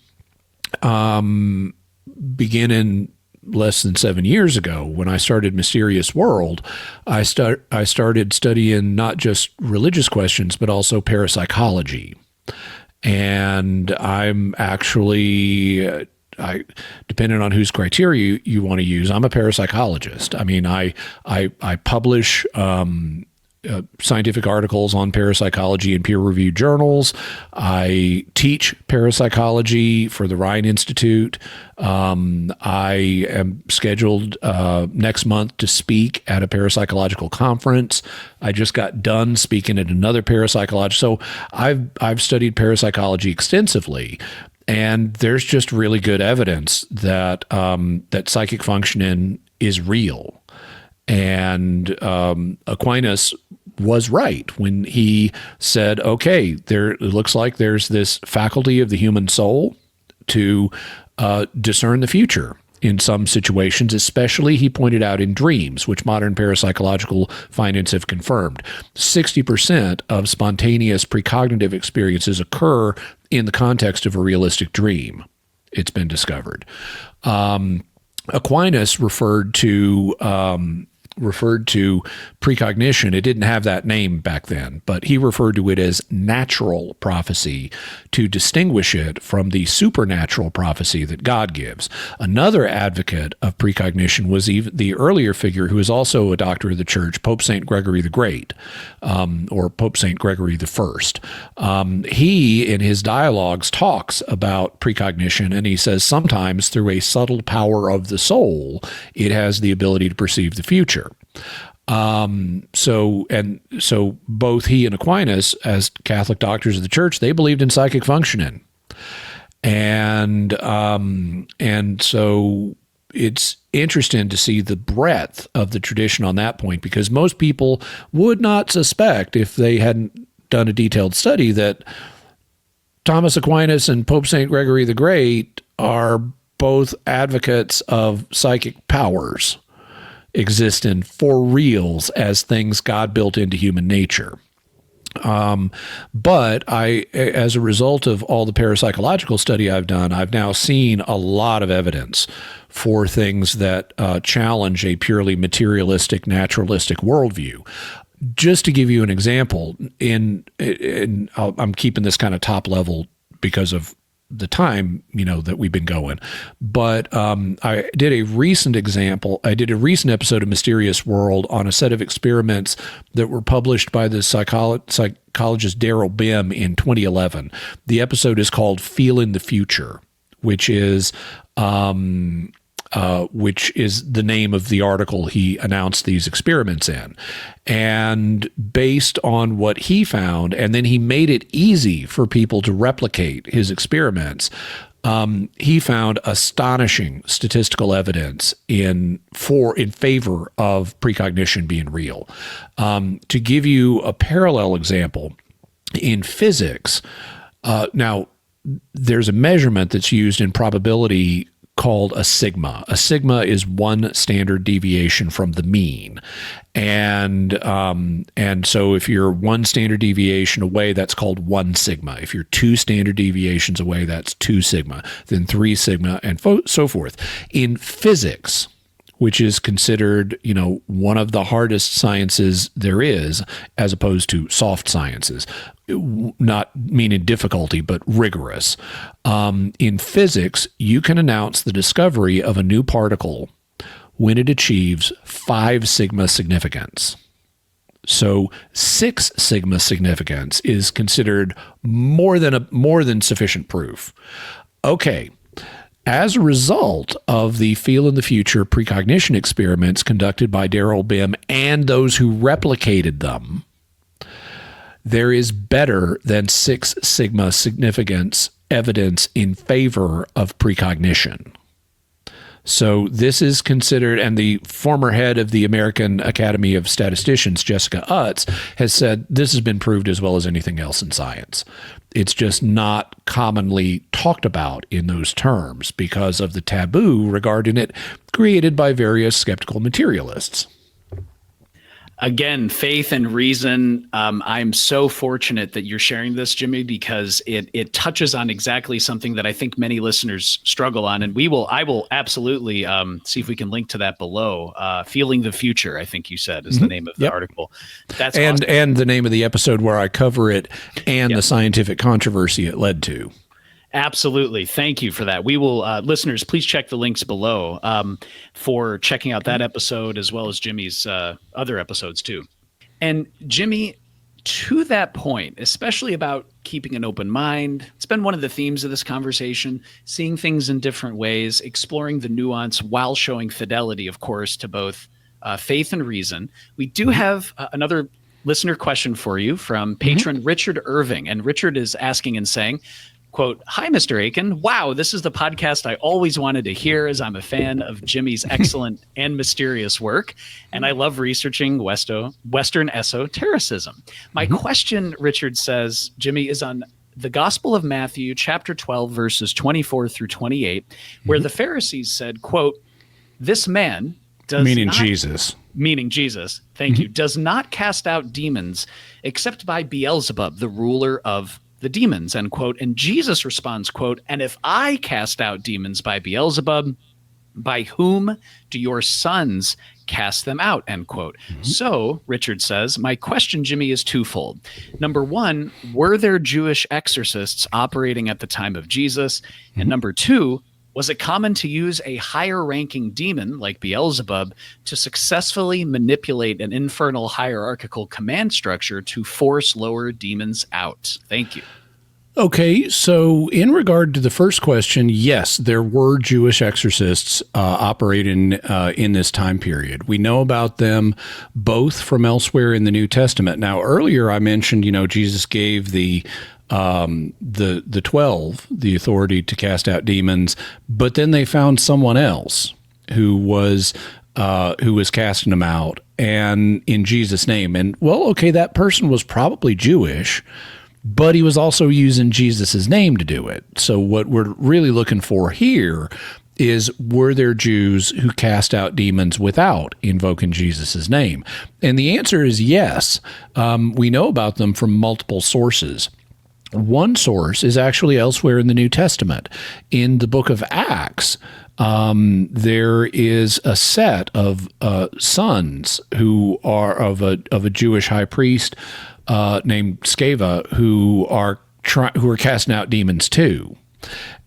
beginning less than 7 years ago, when I started Mysterious World, I started studying not just religious questions, but also parapsychology. And I'm actually... depending on whose criteria you want to use, I'm a parapsychologist. I mean, I publish scientific articles on parapsychology in peer-reviewed journals. I teach parapsychology for the Rhine Institute. I am scheduled next month to speak at a parapsychological conference. I just got done speaking at another parapsychology. So I've studied parapsychology extensively. And there's just really good evidence that that psychic functioning is real. And Aquinas was right when he said, okay, it looks like there's this faculty of the human soul to discern the future in some situations, especially, he pointed out, in dreams, which modern parapsychological findings have confirmed. 60% of spontaneous precognitive experiences occur in the context of a realistic dream, it's been discovered. Aquinas referred to precognition. It didn't have that name back then, but he referred to it as natural prophecy to distinguish it from the supernatural prophecy that God gives. Another advocate of precognition was even the earlier figure who is also a doctor of the church, Pope St. Gregory the Great, or Pope St. Gregory the First. He, in his dialogues, talks about precognition, and he says sometimes through a subtle power of the soul, it has the ability to perceive the future. So both he and Aquinas, as Catholic doctors of the church, they believed in psychic functioning. And so it's interesting to see the breadth of the tradition on that point, because most people would not suspect, if they hadn't done a detailed study, that Thomas Aquinas and Pope St. Gregory the Great are both advocates of psychic powers existing for reals as things God built into human nature. But as a result of all the parapsychological study I've done, I've now seen a lot of evidence for things that challenge a purely materialistic, naturalistic worldview. Just to give you an example, I'm keeping this kind of top level because of the time, that we've been going. But I did a recent episode of Mysterious World on a set of experiments that were published by the psychologist Daryl Bem in 2011. The episode is called Feeling the Future, which is which is the name of the article he announced these experiments in. And based on what he found, and then he made it easy for people to replicate his experiments, he found astonishing statistical evidence in favor of precognition being real. To give you a parallel example, in physics, now there's a measurement that's used in probability called a sigma. A sigma is one standard deviation from the mean. And so if you're one standard deviation away, that's called 1 sigma. If you're 2 standard deviations away, that's 2 sigma, then 3 sigma, and so forth. In physics, which is considered, one of the hardest sciences there is, as opposed to soft sciences, not meaning difficulty, but rigorous. In physics, you can announce the discovery of a new particle when it achieves 5 sigma significance. So 6 sigma significance is considered more than sufficient proof. Okay. As a result of the Feel in the Future precognition experiments conducted by Darrell Bim and those who replicated them, there is better than 6 sigma significance evidence in favor of precognition. So this is considered, and the former head of the American Academy of Statisticians, Jessica Utz, has said this has been proved as well as anything else in science. It's just not commonly talked about in those terms because of the taboo regarding it created by various skeptical materialists. Again, faith and reason. I'm so fortunate that you're sharing this, Jimmy, because it touches on exactly something that I think many listeners struggle on, and I will absolutely see if we can link to that below. Feeling the Future, I think you said, is the name of the article. That's awesome. And the name of the episode where I cover it and the scientific controversy it led to. Absolutely. Thank you for that. We will, listeners, please check the links below for checking out that episode as well as Jimmy's other episodes too. And Jimmy, to that point, especially about keeping an open mind, it's been one of the themes of this conversation, seeing things in different ways, exploring the nuance while showing fidelity, of course, to both faith and reason. We do have another listener question for you from patron Richard Irving. And Richard is asking and saying, quote, "Hi, Mr. Akin. Wow, this is the podcast I always wanted to hear as I'm a fan of Jimmy's excellent and mysterious work, and I love researching Western esotericism. My question," Richard says, Jimmy, "is on the Gospel of Matthew, chapter 12, verses 24 through 28, where the Pharisees said, quote, 'This man does Jesus. Meaning Jesus, thank you, does not cast out demons except by Beelzebub, the ruler of the demons,' end quote. And Jesus responds, quote, 'And if I cast out demons by Beelzebub, by whom do your sons cast them out?' End quote. So, Richard says, my question, Jimmy, is twofold. Number one, were there Jewish exorcists operating at the time of Jesus? And number two, was it common to use a higher-ranking demon like Beelzebub to successfully manipulate an infernal hierarchical command structure to force lower demons out? Thank you. Okay, so in regard to the first question, yes, there were Jewish exorcists operating in this time period. We know about them both from elsewhere in the New Testament. Now, earlier I mentioned, Jesus gave the 12 the authority to cast out demons, but then they found someone else who was casting them out, and in Jesus' name. And well, okay, that person was probably Jewish, but he was also using Jesus's name to do it. So what we're really looking for here is, were there Jews who cast out demons without invoking Jesus's name? And the answer is yes. We know about them from multiple sources. One source is actually elsewhere in the New Testament. In the book of Acts, there is a set of sons who are of a Jewish high priest named Sceva who are casting out demons too.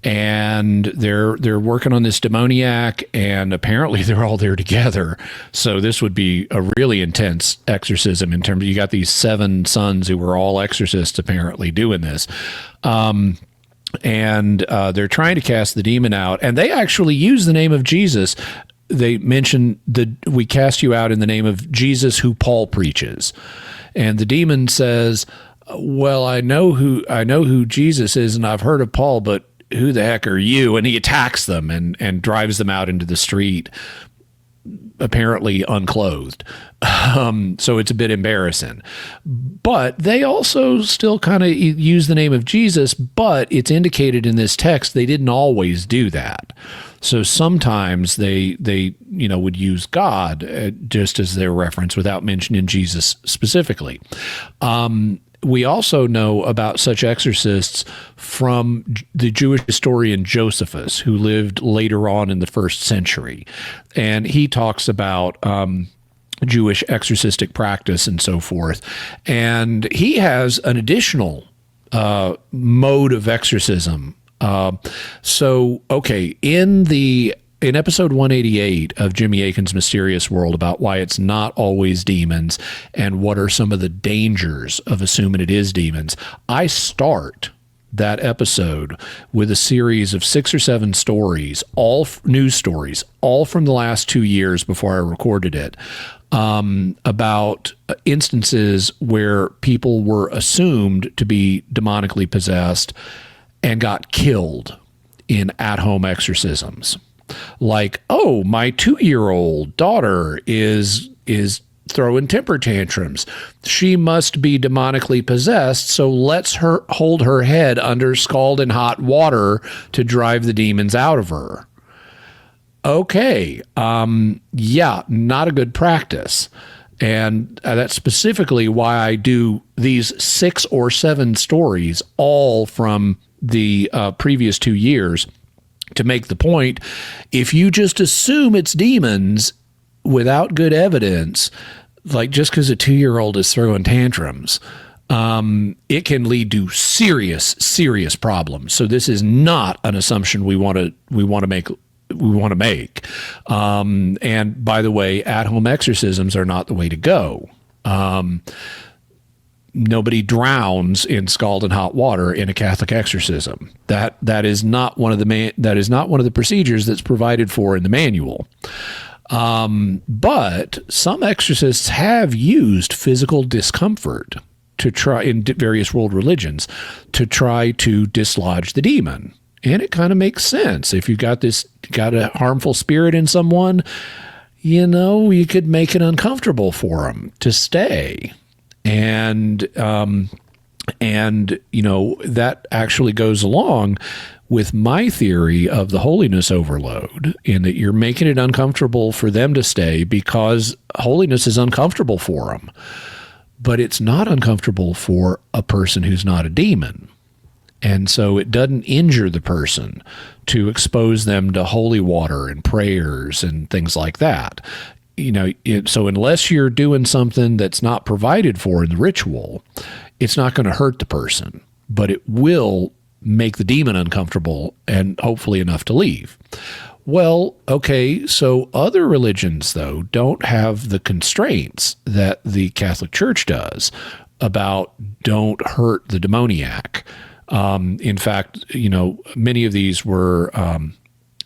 And they're working on this demoniac, and apparently they're all there together. So this would be a really intense exorcism in terms of, you got these 7 sons who were all exorcists apparently doing this. and they're trying to cast the demon out, and they actually use the name of Jesus. They mention we cast you out in the name of Jesus, who Paul preaches, and the demon says, "Well, I know who Jesus is, and I've heard of Paul, but who the heck are you?" And he attacks them and drives them out into the street, apparently unclothed. So it's a bit embarrassing. But they also still kind of use the name of Jesus, but it's indicated in this text they didn't always do that. So sometimes they would use God just as their reference without mentioning Jesus specifically. We also know about such exorcists from the Jewish historian Josephus, who lived later on in the 1st century. And he talks about Jewish exorcistic practice and so forth. And he has an additional mode of exorcism. In episode 188 of Jimmy Akin's Mysterious World, about why it's not always demons and what are some of the dangers of assuming it is demons, I start that episode with a series of 6 or 7 stories, all news stories, all from the last 2 years before I recorded it, about instances where people were assumed to be demonically possessed and got killed in at-home exorcisms. Like, oh, my 2-year-old daughter is throwing temper tantrums. She must be demonically possessed, so let's hold her head under scalding hot water to drive the demons out of her. Okay, not a good practice. And that's specifically why I do these 6 or 7 stories, all from the previous 2 years, to make the point, if you just assume it's demons without good evidence, like just because a 2-year-old is throwing tantrums, it can lead to serious problems. So this is not an assumption we want to make. And by the way, at-home exorcisms are not the way to go. Nobody drowns in scalding hot water in a Catholic exorcism. That is not one of the procedures that's provided for in the manual. But some exorcists have used physical discomfort to try, in various world religions, to try to dislodge the demon. And it kind of makes sense. If you've got a harmful spirit in someone, you could make it uncomfortable for them to stay. And that actually goes along with my theory of the holiness overload, in that you're making it uncomfortable for them to stay because holiness is uncomfortable for them. But it's not uncomfortable for a person who's not a demon. And so it doesn't injure the person to expose them to holy water and prayers and things like that. So unless you're doing something that's not provided for in the ritual, it's not going to hurt the person, but it will make the demon uncomfortable and hopefully enough to leave. Well, okay, so other religions, though, don't have the constraints that the Catholic Church does about don't hurt the demoniac. In fact, many of these were,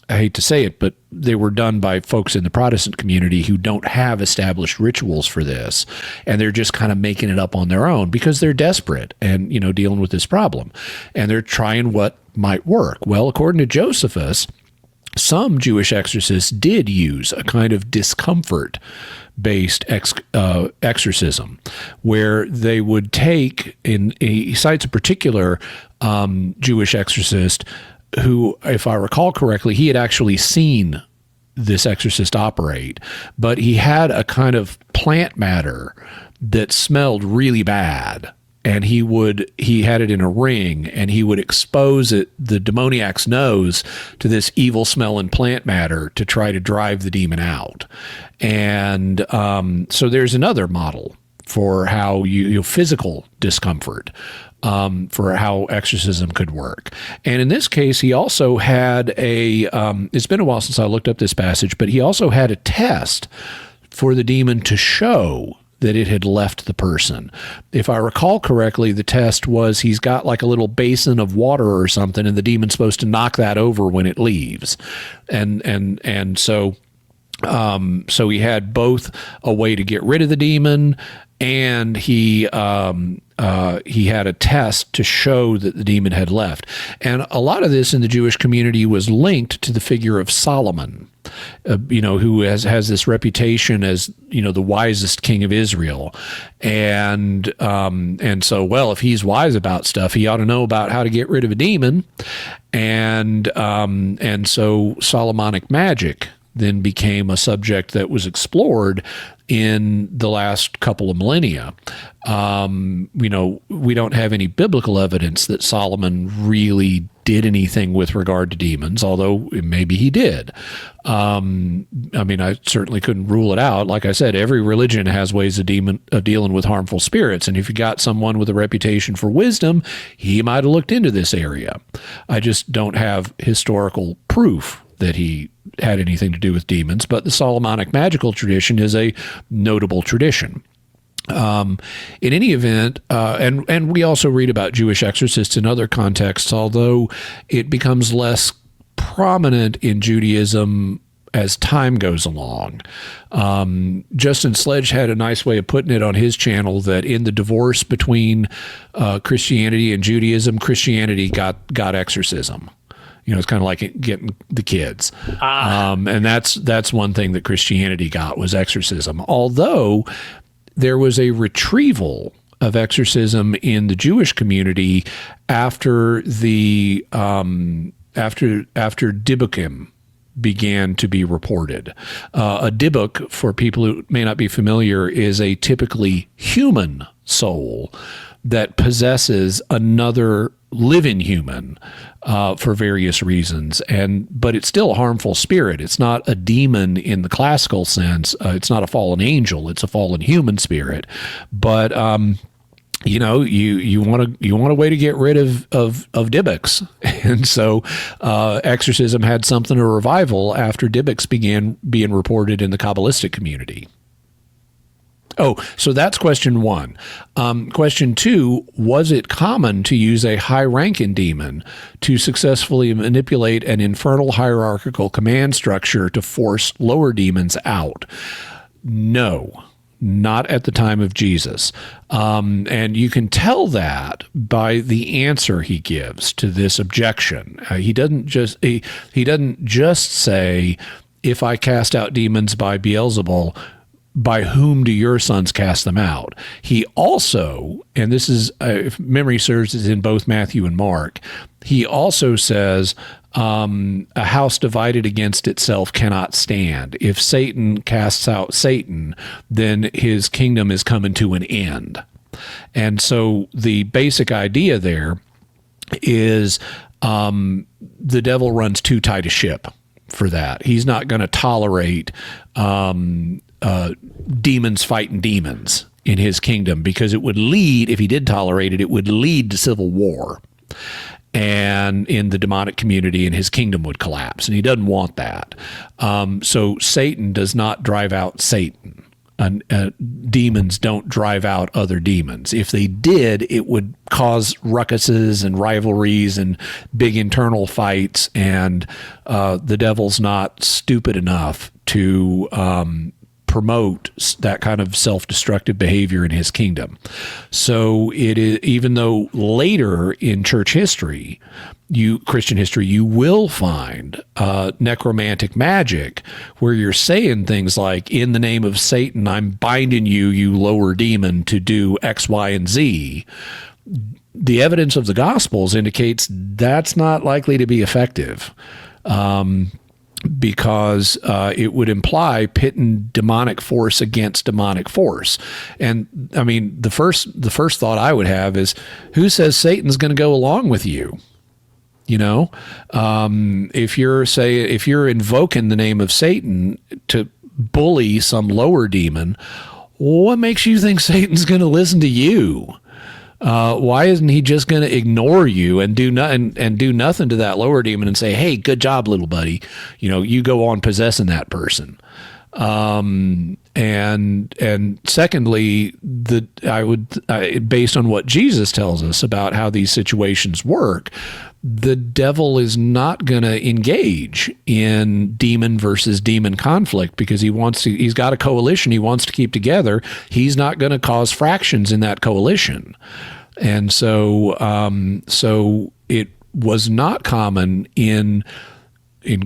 I hate to say it, but they were done by folks in the Protestant community who don't have established rituals for this. And they're just kind of making it up on their own because they're desperate and, dealing with this problem. And they're trying what might work. Well, according to Josephus, some Jewish exorcists did use a kind of discomfort-based exorcism, where they would take, he cites a particular Jewish exorcist who, if I recall correctly, he had actually seen this exorcist operate, but he had a kind of plant matter that smelled really bad. And he had it in a ring, and he would expose the demoniac's nose to this evil smelling plant matter to try to drive the demon out. And so there's another model for how physical discomfort, for how exorcism could work. And in this case, he also had it's been a while since I looked up this passage, but he also had a test for the demon to show that it had left the person. If I recall correctly, the test was he's got like a little basin of water or something, and the demon's supposed to knock that over when it leaves. And so he had both a way to get rid of the demon, and he had a test to show that the demon had left. And a lot of this in the Jewish community was linked to the figure of Solomon, who has this reputation as, the wisest king of Israel. And so, well, if he's wise about stuff, he ought to know about how to get rid of a demon. And so Solomonic magic then became a subject that was explored in the last couple of millennia. We don't have any biblical evidence that Solomon really did anything with regard to demons, although maybe he did. I certainly couldn't rule it out. Like I said, every religion has ways of dealing with harmful spirits. And if you got someone with a reputation for wisdom, he might have looked into this area. I just don't have historical proof that he had anything to do with demons, but the Solomonic magical tradition is a notable tradition. In any event, and we also read about Jewish exorcists in other contexts, although it becomes less prominent in Judaism as time goes along. Justin Sledge had a nice way of putting it on his channel that in the divorce between Christianity and Judaism, Christianity got exorcism. It's kind of like getting the kids. And that's one thing that Christianity got was exorcism. Although there was a retrieval of exorcism in the Jewish community after the after Dibbukim began to be reported. A Dibbuk, for people who may not be familiar, is a typically human soul that possesses another living human for various reasons, but it's still a harmful spirit. It's not a demon in the classical sense. It's not a fallen angel. It's a fallen human spirit. But you want a way to get rid of Dibbuks, and so exorcism had something of a revival after Dibbuks began being reported in the Kabbalistic community. Oh, so that's question one. Question two, was it common to use a high-ranking demon to successfully manipulate an infernal hierarchical command structure to force lower demons out? No, not at the time of Jesus. And you can tell that by the answer he gives to this objection. He doesn't just say, if I cast out demons by Beelzebub, by whom do your sons cast them out? He also, and this is, if memory serves, is in both Matthew and Mark, he also says, a house divided against itself cannot stand. If Satan casts out Satan, then his kingdom is coming to an end. And so the basic idea there is the devil runs too tight a ship for that. He's not going to tolerate demons fighting demons in his kingdom, because it would lead, if he did tolerate it, it would lead to civil war and in the demonic community, and his kingdom would collapse, and he doesn't want that. So Satan does not drive out Satan. Demons don't drive out other demons. If they did, it would cause ruckuses and rivalries and big internal fights, and the devil's not stupid enough to promote that kind of self-destructive behavior in his kingdom. So it is, even though later in church history, Christian history, you will find necromantic magic where you're saying things like, in the name of Satan, I'm binding you, you lower demon, to do X, Y, and Z. The evidence of the Gospels indicates that's not likely to be effective. Because it would imply pitting demonic force against demonic force. And I mean, the first thought I would have is, who says Satan's going to go along with you? If you're invoking the name of Satan to bully some lower demon, what makes you think Satan's going to listen to you? Why isn't he just going to ignore you and do nothing to that lower demon and say, "Hey, good job, little buddy. You go on possessing that person." And secondly, based on what Jesus tells us about how these situations work, the devil is not going to engage in demon versus demon conflict because he's got a coalition he wants to keep together. He's not going to cause fractions in that coalition. And so it was not common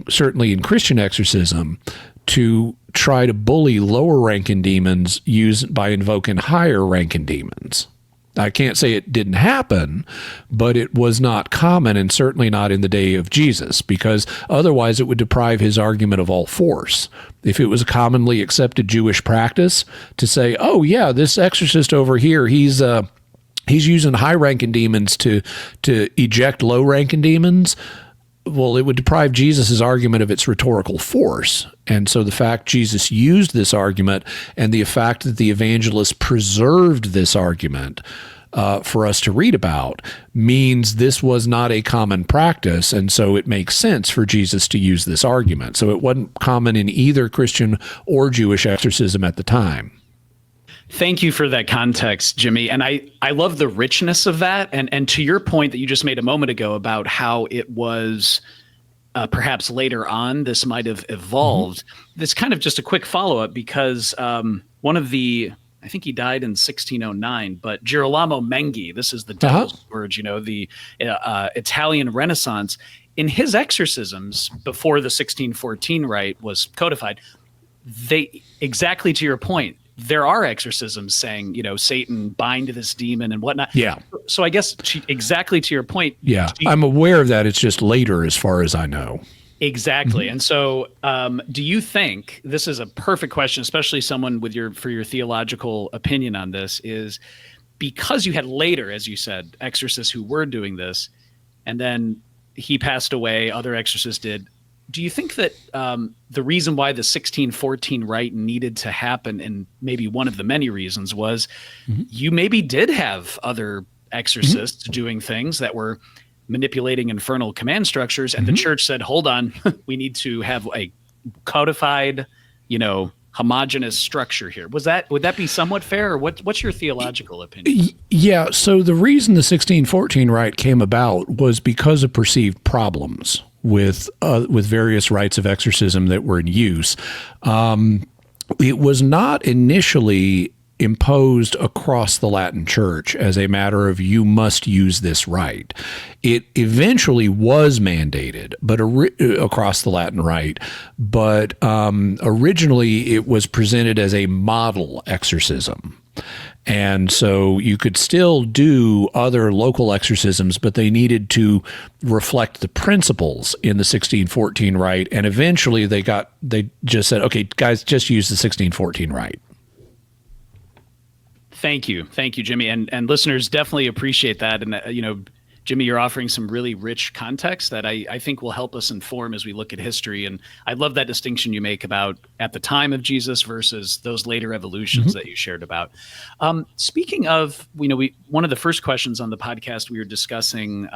certainly in Christian exorcism to try to bully lower ranking demons by invoking higher ranking demons. I can't say it didn't happen, but it was not common, and certainly not in the day of Jesus, because otherwise it would deprive his argument of all force. If it was a commonly accepted Jewish practice to say, oh yeah, this exorcist over here, he's using high-ranking demons to eject low-ranking demons, well, it would deprive Jesus' argument of its rhetorical force. And so the fact Jesus used this argument and the fact that the evangelist preserved this argument for us to read about means this was not a common practice, and so it makes sense for Jesus to use this argument. So it wasn't common in either Christian or Jewish exorcism at the time. Thank you for that context, Jimmy. And I love the richness of that. And to your point that you just made a moment ago about how it was perhaps later on, this might have evolved. This kind of just a quick follow-up because one of the, I think he died in 1609, but Girolamo Menghi, this is the devil's word, the Italian Renaissance, in his exorcisms before the 1614 rite was codified, exactly to your point, there are exorcisms saying, Satan bind this demon and whatnot. Yeah. So I guess exactly to your point. Yeah, I'm aware of that. It's just later as far as I know. Exactly. And so do you think, this is a perfect question, especially someone for your theological opinion on this, is because you had later, as you said, exorcists who were doing this, and then he passed away, other exorcists did. Do you think that the reason why the 1614 rite needed to happen, and maybe one of the many reasons, was you maybe did have other exorcists doing things that were manipulating infernal command structures, and the church said, hold on, we need to have a codified, homogeneous structure here. Would that be somewhat fair, or what's your theological opinion? Yeah, so the reason the 1614 rite came about was because of perceived problems with various rites of exorcism that were in use. It was not initially imposed across the Latin Church as a matter of you must use this rite. It eventually was mandated, but across the Latin Rite, but originally it was presented as a model exorcism. And so you could still do other local exorcisms, but they needed to reflect the principles in the 1614 rite. And eventually they just said, okay, guys, just use the 1614 rite. Thank you, Jimmy, and listeners definitely appreciate that. And Jimmy, you're offering some really rich context that I think will help us inform as we look at history. And I love that distinction you make about at the time of Jesus versus those later evolutions that you shared about. Speaking of, one of the first questions on the podcast, we were discussing,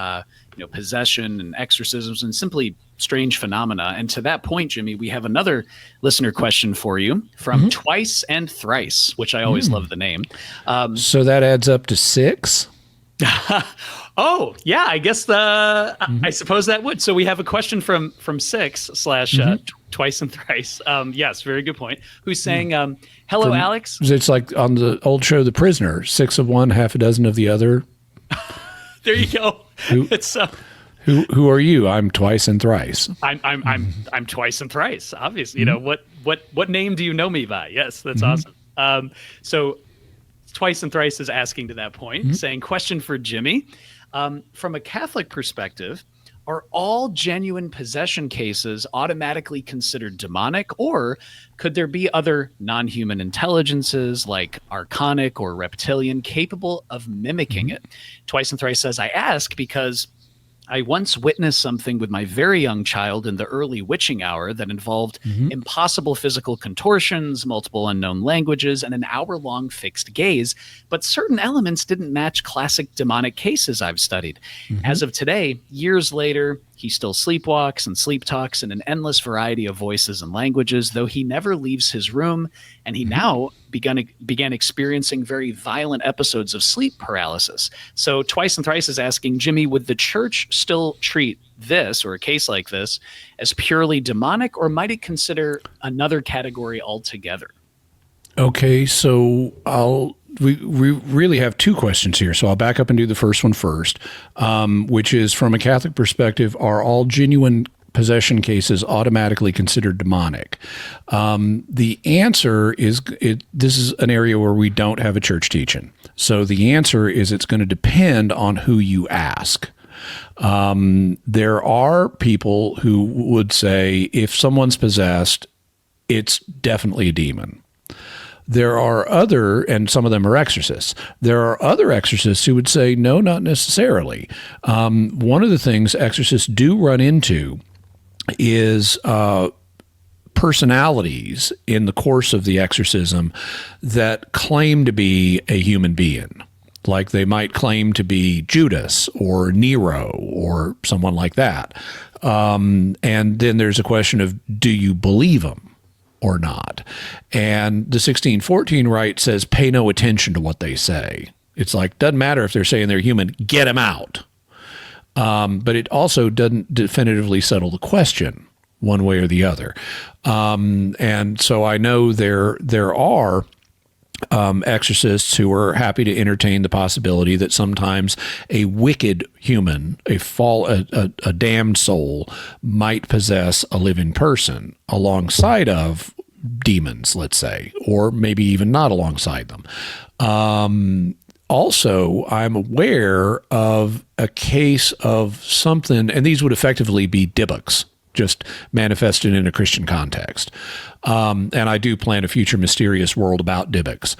possession and exorcisms and simply strange phenomena. And to that point, Jimmy, we have another listener question for you from Twice and Thrice, which I always love the name. So that adds up to 6? Oh, yeah, I guess I suppose that would. So we have a question from 6 / Twice and Thrice. Yes, very good point. Who's saying, hello, Alex. It's like on the old show, The Prisoner, 6 of one, half a dozen of the other. There you go. Who are you? I'm Twice and Thrice. I'm Twice and Thrice. Obviously, what name do you know me by? Yes, that's awesome. So Twice and Thrice is asking to that point, saying, question for Jimmy. From a Catholic perspective, are all genuine possession cases automatically considered demonic, or could there be other non-human intelligences like archonic or reptilian capable of mimicking it? Twice and Thrice says, I ask because I once witnessed something with my very young child in the early witching hour that involved impossible physical contortions, multiple unknown languages, and an hour-long fixed gaze, but certain elements didn't match classic demonic cases I've studied. As of today, years later, He still sleepwalks and sleep talks in an endless variety of voices and languages, though he never leaves his room, and he now began experiencing very violent episodes of sleep paralysis. So Twice and Thrice is asking, Jimmy, would the church still treat this, or a case like this, as purely demonic, or might it consider another category altogether? Okay, so we really have two questions here. So I'll back up and do the first one first, which is, from a Catholic perspective, are all genuine possession cases automatically considered demonic? The answer is, this is an area where we don't have a church teaching. So the answer is it's going to depend on who you ask. There are people who would say if someone's possessed, it's definitely a demon. There are other, and some of them are exorcists. There are other exorcists who would say, no, not necessarily. One of the things exorcists do run into is personalities in the course of the exorcism that claim to be a human being. Like they might claim to be Judas or Nero or someone like that. And then there's a question of, do you believe them or not? And the 1614 rite says, pay no attention to what they say. It's like, doesn't matter if they're saying they're human, get them out. But it also doesn't definitively settle the question one way or the other. And so I know there are exorcists who are happy to entertain the possibility that sometimes a wicked human, a damned soul, might possess a living person alongside of demons, let's say, or maybe even not alongside them. Also, I'm aware of a case of something, and these would effectively be dybbuks, just manifested in a Christian context. And I do plan a future mysterious world about dybbuks.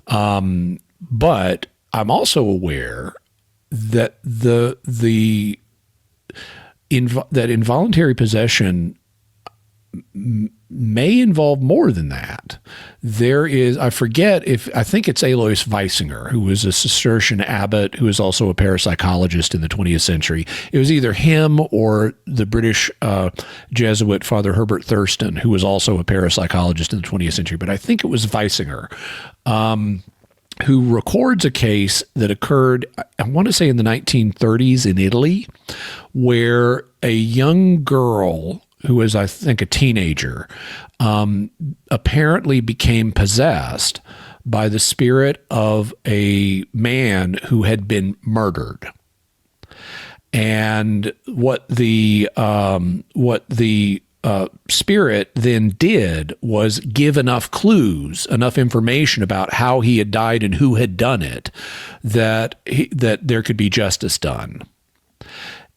But I'm also aware that that involuntary possession may involve more than that. There is, I think it's Alois Weisinger, who was a Cistercian abbot who was also a parapsychologist in the 20th century. It was either him or the British Jesuit Father Herbert Thurston, who was also a parapsychologist in the 20th century. But I think it was Weisinger, who records a case that occurred, I want to say in the 1930s in Italy, where a young girl who was, I think, a teenager, apparently became possessed by the spirit of a man who had been murdered. And what the spirit then did was give enough clues, enough information about how he had died and who had done it, that there could be justice done.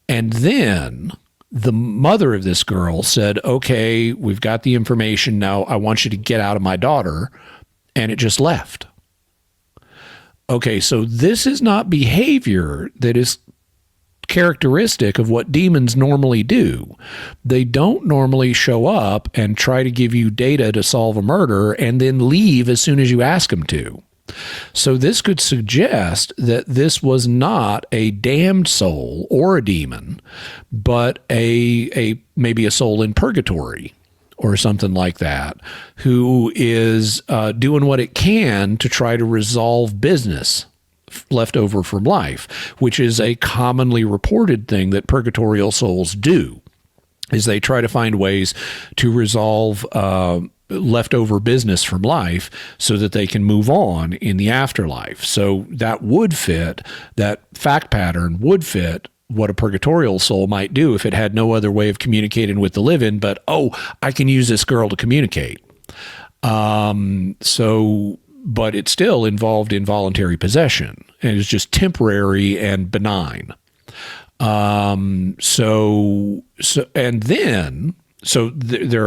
And then the mother of this girl said, okay, we've got the information now. I want you to get out of my daughter. And it just left. Okay, so this is not behavior that is characteristic of what demons normally do. They don't normally show up and try to give you data to solve a murder and then leave as soon as you ask them to. So this could suggest that this was not a damned soul or a demon, but maybe a soul in purgatory or something like that, who is doing what it can to try to resolve business left over from life, which is a commonly reported thing that purgatorial souls do, is they try to find ways to resolve leftover business from life so that they can move on in the afterlife. So that fact pattern would fit what a purgatorial soul might do if it had no other way of communicating with the living, but, I can use this girl to communicate. But it still involved involuntary possession, and it was just temporary and benign. There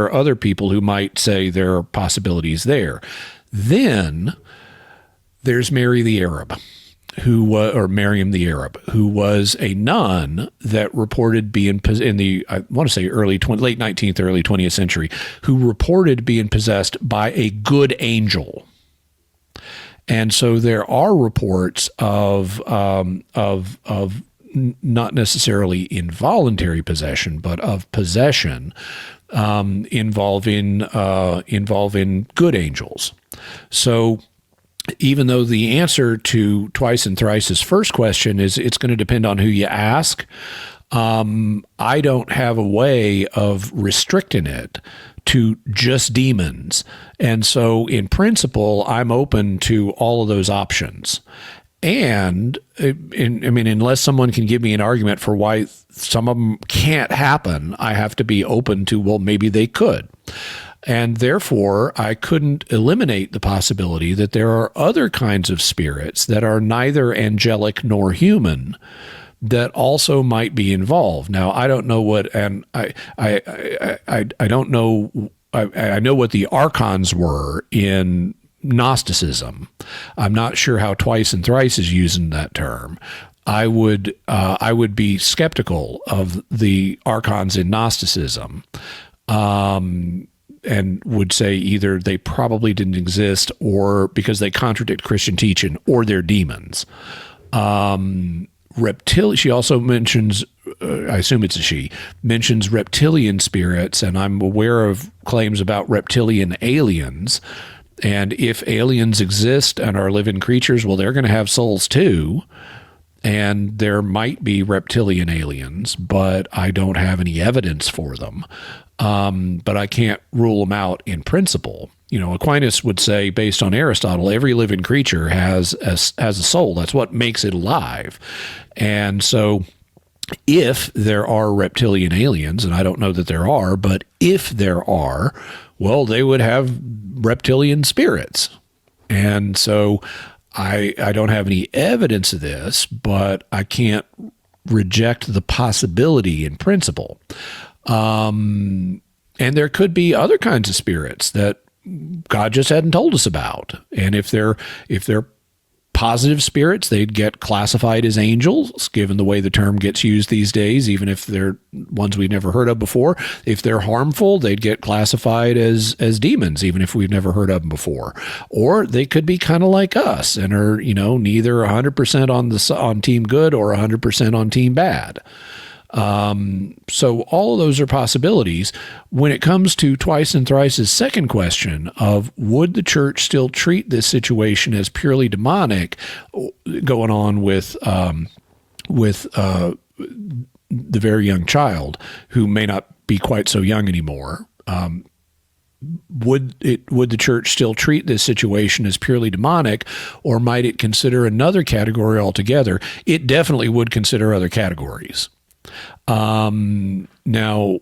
are other people who might say there are possibilities there. Then there's Mary the Arab, or Miriam the Arab, who was a nun that reported being in the, I want to say late 19th, early 20th century, who reported being possessed by a good angel. And so there are reports of not necessarily involuntary possession, but of possession involving good angels. So even though the answer to Twice and Thrice's first question is it's going to depend on who you ask, I don't have a way of restricting it to just demons. And so in principle, I'm open to all of those options. And unless someone can give me an argument for why some of them can't happen, I have to be open to, well, maybe they could. And therefore, I couldn't eliminate the possibility that there are other kinds of spirits that are neither angelic nor human that also might be involved. Now, I don't know what, and I don't know. I know what the archons were in Gnosticism. I'm not sure how Twice and Thrice is using that term. I would be skeptical of the archons in Gnosticism, and would say either they probably didn't exist, or because they contradict Christian teaching, or they're demons. She also mentions, I assume it's a she, mentions reptilian spirits, and I'm aware of claims about reptilian aliens. And if aliens exist and are living creatures, well, they're going to have souls too. And there might be reptilian aliens, but I don't have any evidence for them. But I can't rule them out in principle. Aquinas would say, based on Aristotle, every living creature has a soul. That's what makes it alive. And so if there are reptilian aliens, and I don't know that there are, but if there are, well, they would have reptilian spirits. And so I don't have any evidence of this, but I can't reject the possibility in principle. And there could be other kinds of spirits that God just hadn't told us about. And if they're positive spirits, they'd get classified as angels, given the way the term gets used these days, even if they're ones we've never heard of before. If they're harmful, they'd get classified as demons, even if we've never heard of them before. Or they could be kind of like us and are, neither 100% on team good or 100% on team bad. So all of those are possibilities. When it comes to Twice and Thrice's second question of would the church still treat this situation as purely demonic going on with the very young child who may not be quite so young anymore, would the church still treat this situation as purely demonic, or might it consider another category altogether? It definitely would consider other categories. Now,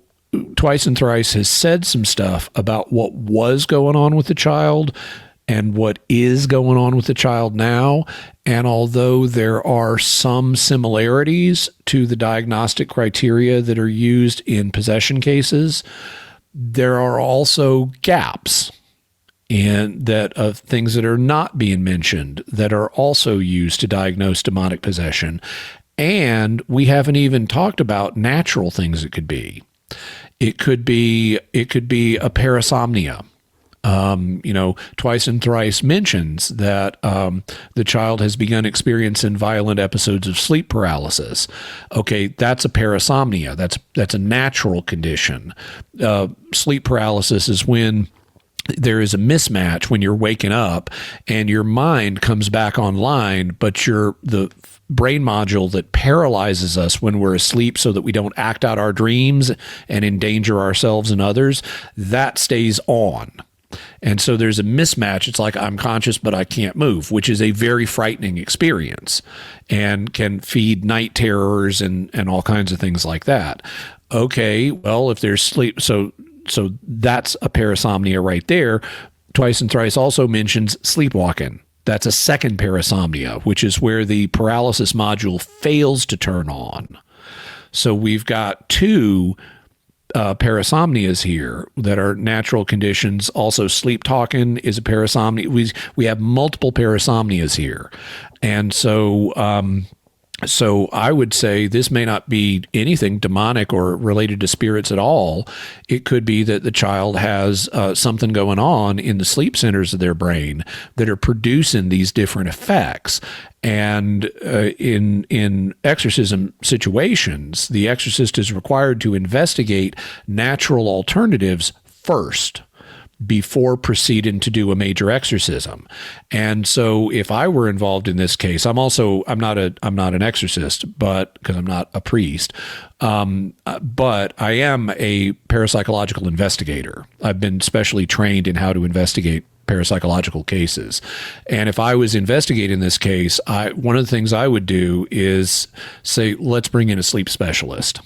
Twice and Thrice has said some stuff about what was going on with the child and what is going on with the child now. And although there are some similarities to the diagnostic criteria that are used in possession cases, there are also gaps in that of things that are not being mentioned that are also used to diagnose demonic possession. And we haven't even talked about natural things it could be. It could be a parasomnia. Twice and Thrice mentions that the child has begun experiencing violent episodes of sleep paralysis. Okay, that's a parasomnia. That's a natural condition. Sleep paralysis is when there is a mismatch when you're waking up and your mind comes back online, but the brain module that paralyzes us when we're asleep so that we don't act out our dreams and endanger ourselves and others, that stays on. And so there's a mismatch. It's like I'm conscious, but I can't move, which is a very frightening experience and can feed night terrors and all kinds of things like that. Okay, well, if there's sleep, so that's a parasomnia right there. Twice and Thrice also mentions sleepwalking. That's a second parasomnia, which is where the paralysis module fails to turn on. So we've got two parasomnias here that are natural conditions. Also, sleep talking is a parasomnia. We have multiple parasomnias here. And so So I would say this may not be anything demonic or related to spirits at all. It could be that the child has something going on in the sleep centers of their brain that are producing these different effects. And in exorcism situations, the exorcist is required to investigate natural alternatives first before proceeding to do a major exorcism. And so if I were involved in this case, I'm not an exorcist, but because I'm not a priest, but I am a parapsychological investigator. I've been specially trained in how to investigate parapsychological cases. And if I was investigating this case, one of the things I would do is say, let's bring in a sleep specialist.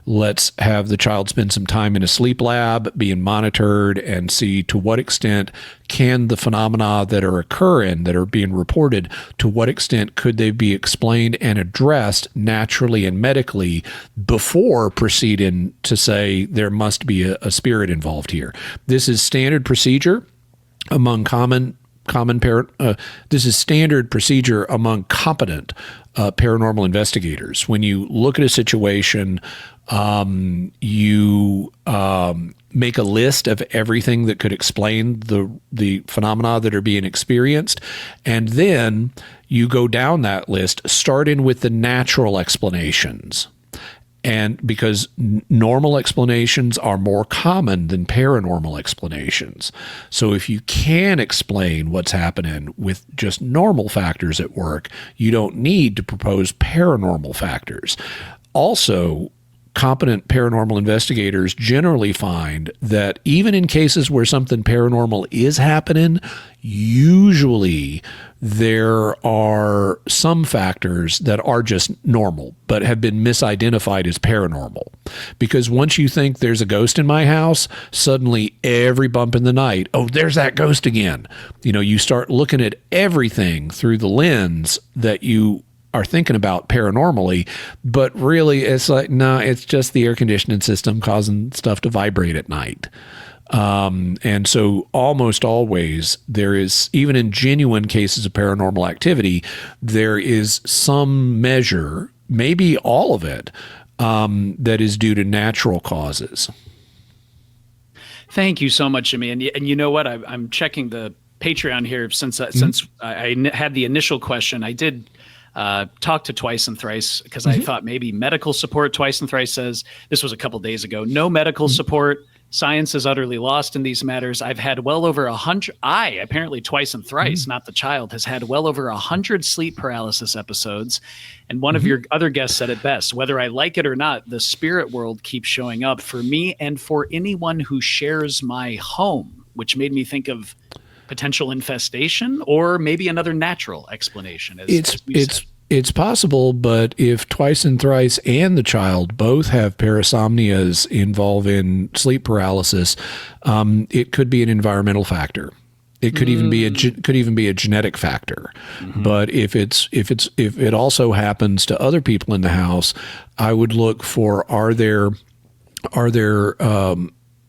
Let's have the child spend some time in a sleep lab, being monitored, and see to what extent can the phenomena that are occurring, that are being reported, to what extent could they be explained and addressed naturally and medically before proceeding to say there must be a spirit involved here. This is standard procedure among this is standard procedure among competent paranormal investigators. When you look at a situation, you make a list of everything that could explain the phenomena that are being experienced, and then you go down that list, starting with the natural explanations. And because normal explanations are more common than paranormal explanations. So if you can explain what's happening with just normal factors at work, you don't need to propose paranormal factors. Also, competent paranormal investigators generally find that even in cases where something paranormal is happening, usually there are some factors that are just normal but have been misidentified as paranormal. Because once you think there's a ghost in my house, suddenly every bump in the night, oh, there's that ghost again. You start looking at everything through the lens that you are thinking about paranormally, but really it's like, no, it's just the air conditioning system causing stuff to vibrate at night. And so almost always there is, even in genuine cases of paranormal activity, there is some measure, maybe all of it, that is due to natural causes. Thank you so much, Jimmy. And you know what? I'm checking the Patreon here since I had the initial question. I did talk to Twice and Thrice because I thought maybe medical support. Twice and Thrice says, this was a couple days ago, no medical support. Science is utterly lost in these matters. I've had well over 100. Apparently Twice and Thrice, not the child, has had well over 100 sleep paralysis episodes. And one of your other guests said it best: whether I like it or not, the spirit world keeps showing up for me and for anyone who shares my home, which made me think of potential infestation or maybe another natural explanation. It's possible, but if Twice and Thrice and the child both have parasomnias involving sleep paralysis, it could be an environmental factor. It could even be a genetic factor. But if it also happens to other people in the house, I would look for are there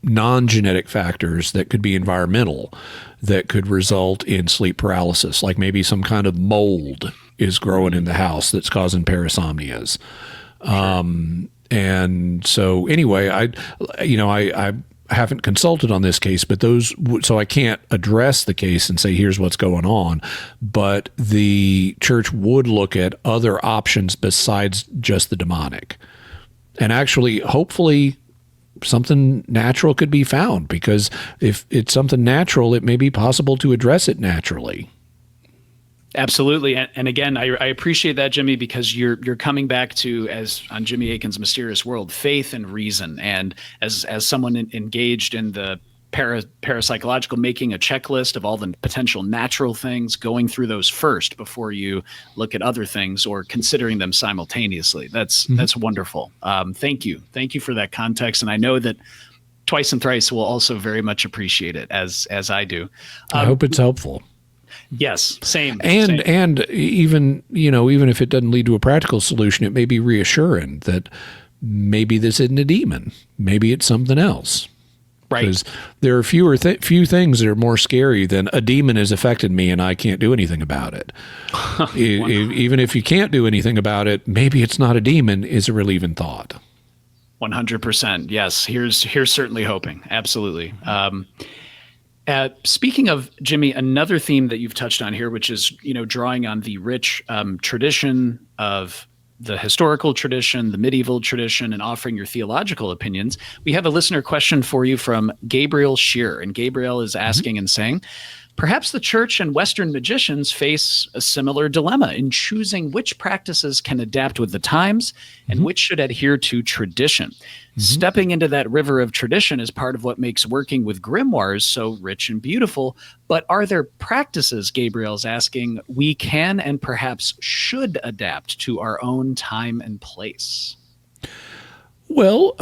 non-genetic factors that could be environmental that could result in sleep paralysis, like maybe some kind of mold is growing in the house that's causing parasomnias. And so anyway, I haven't consulted on this case, but so I can't address the case and say, here's what's going on. But the church would look at other options besides just the demonic. And actually, hopefully, something natural could be found, because if it's something natural, it may be possible to address it naturally. Absolutely. And again, I appreciate that, Jimmy, because you're coming back to, as on Jimmy Akin's Mysterious World, faith and reason. And as someone engaged in the parapsychological, making a checklist of all the potential natural things, going through those first before you look at other things or considering them simultaneously. That's wonderful. Thank you. Thank you for that context. And I know that Twice and Thrice will also very much appreciate it, as I do. I hope it's helpful. Yes, same. And even if it doesn't lead to a practical solution, it may be reassuring that maybe this isn't a demon. Maybe it's something else. Right. Because there are few things that are more scary than a demon has affected me and I can't do anything about it. Even if you can't do anything about it, maybe it's not a demon is a relieving thought. 100%. Yes. Here's certainly hoping. Absolutely. Speaking of, Jimmy, another theme that you've touched on here, which is, drawing on the rich tradition of the historical tradition, the medieval tradition, and offering your theological opinions. We have a listener question for you from Gabriel Shear. And Gabriel is asking and saying, perhaps the church and Western magicians face a similar dilemma in choosing which practices can adapt with the times and which should adhere to tradition. Stepping into that river of tradition is part of what makes working with grimoires so rich and beautiful. But are there practices, Gabriel's asking, we can and perhaps should adapt to our own time and place? Well,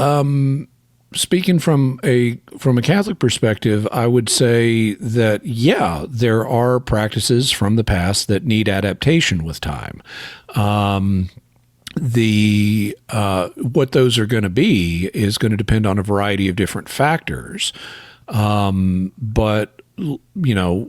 speaking from a Catholic perspective, I would say that, yeah, there are practices from the past that need adaptation with time. What those are going to be is going to depend on a variety of different factors. But this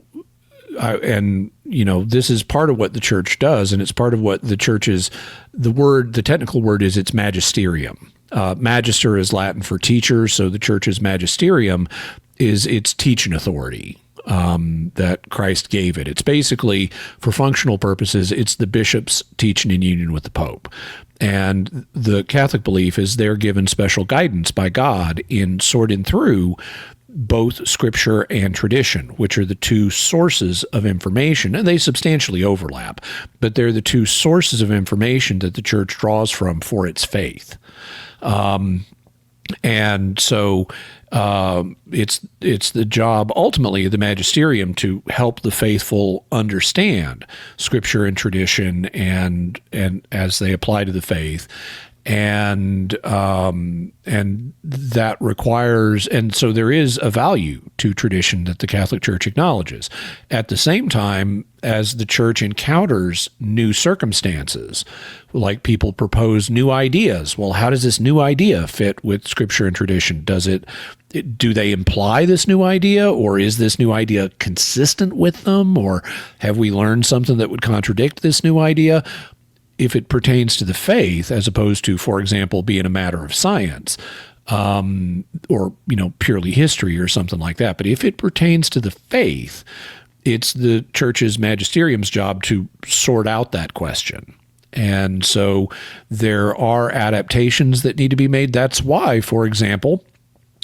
is part of what the church does, and it's part of what the church's, the technical word is its magisterium. Magister is Latin for teacher, so the church's magisterium is its teaching authority that Christ gave it. It's basically, for functional purposes, it's the bishop's teaching in union with the Pope. And the Catholic belief is they're given special guidance by God in sorting through both scripture and tradition, which are the two sources of information, and they substantially overlap, but they're the two sources of information that the church draws from for its faith. And so it's the job ultimately of the magisterium to help the faithful understand scripture and tradition and as they apply to the faith. And that requires, and so there is a value to tradition that the Catholic Church acknowledges. At the same time, as the church encounters new circumstances, like people propose new ideas, well, how does this new idea fit with scripture and tradition? Do they imply this new idea, or is this new idea consistent with them, or have we learned something that would contradict this new idea? If it pertains to the faith, as opposed to, for example, being a matter of science, or purely history or something like that. But if it pertains to the faith, it's the church's magisterium's job to sort out that question. And so there are adaptations that need to be made. That's why, for example,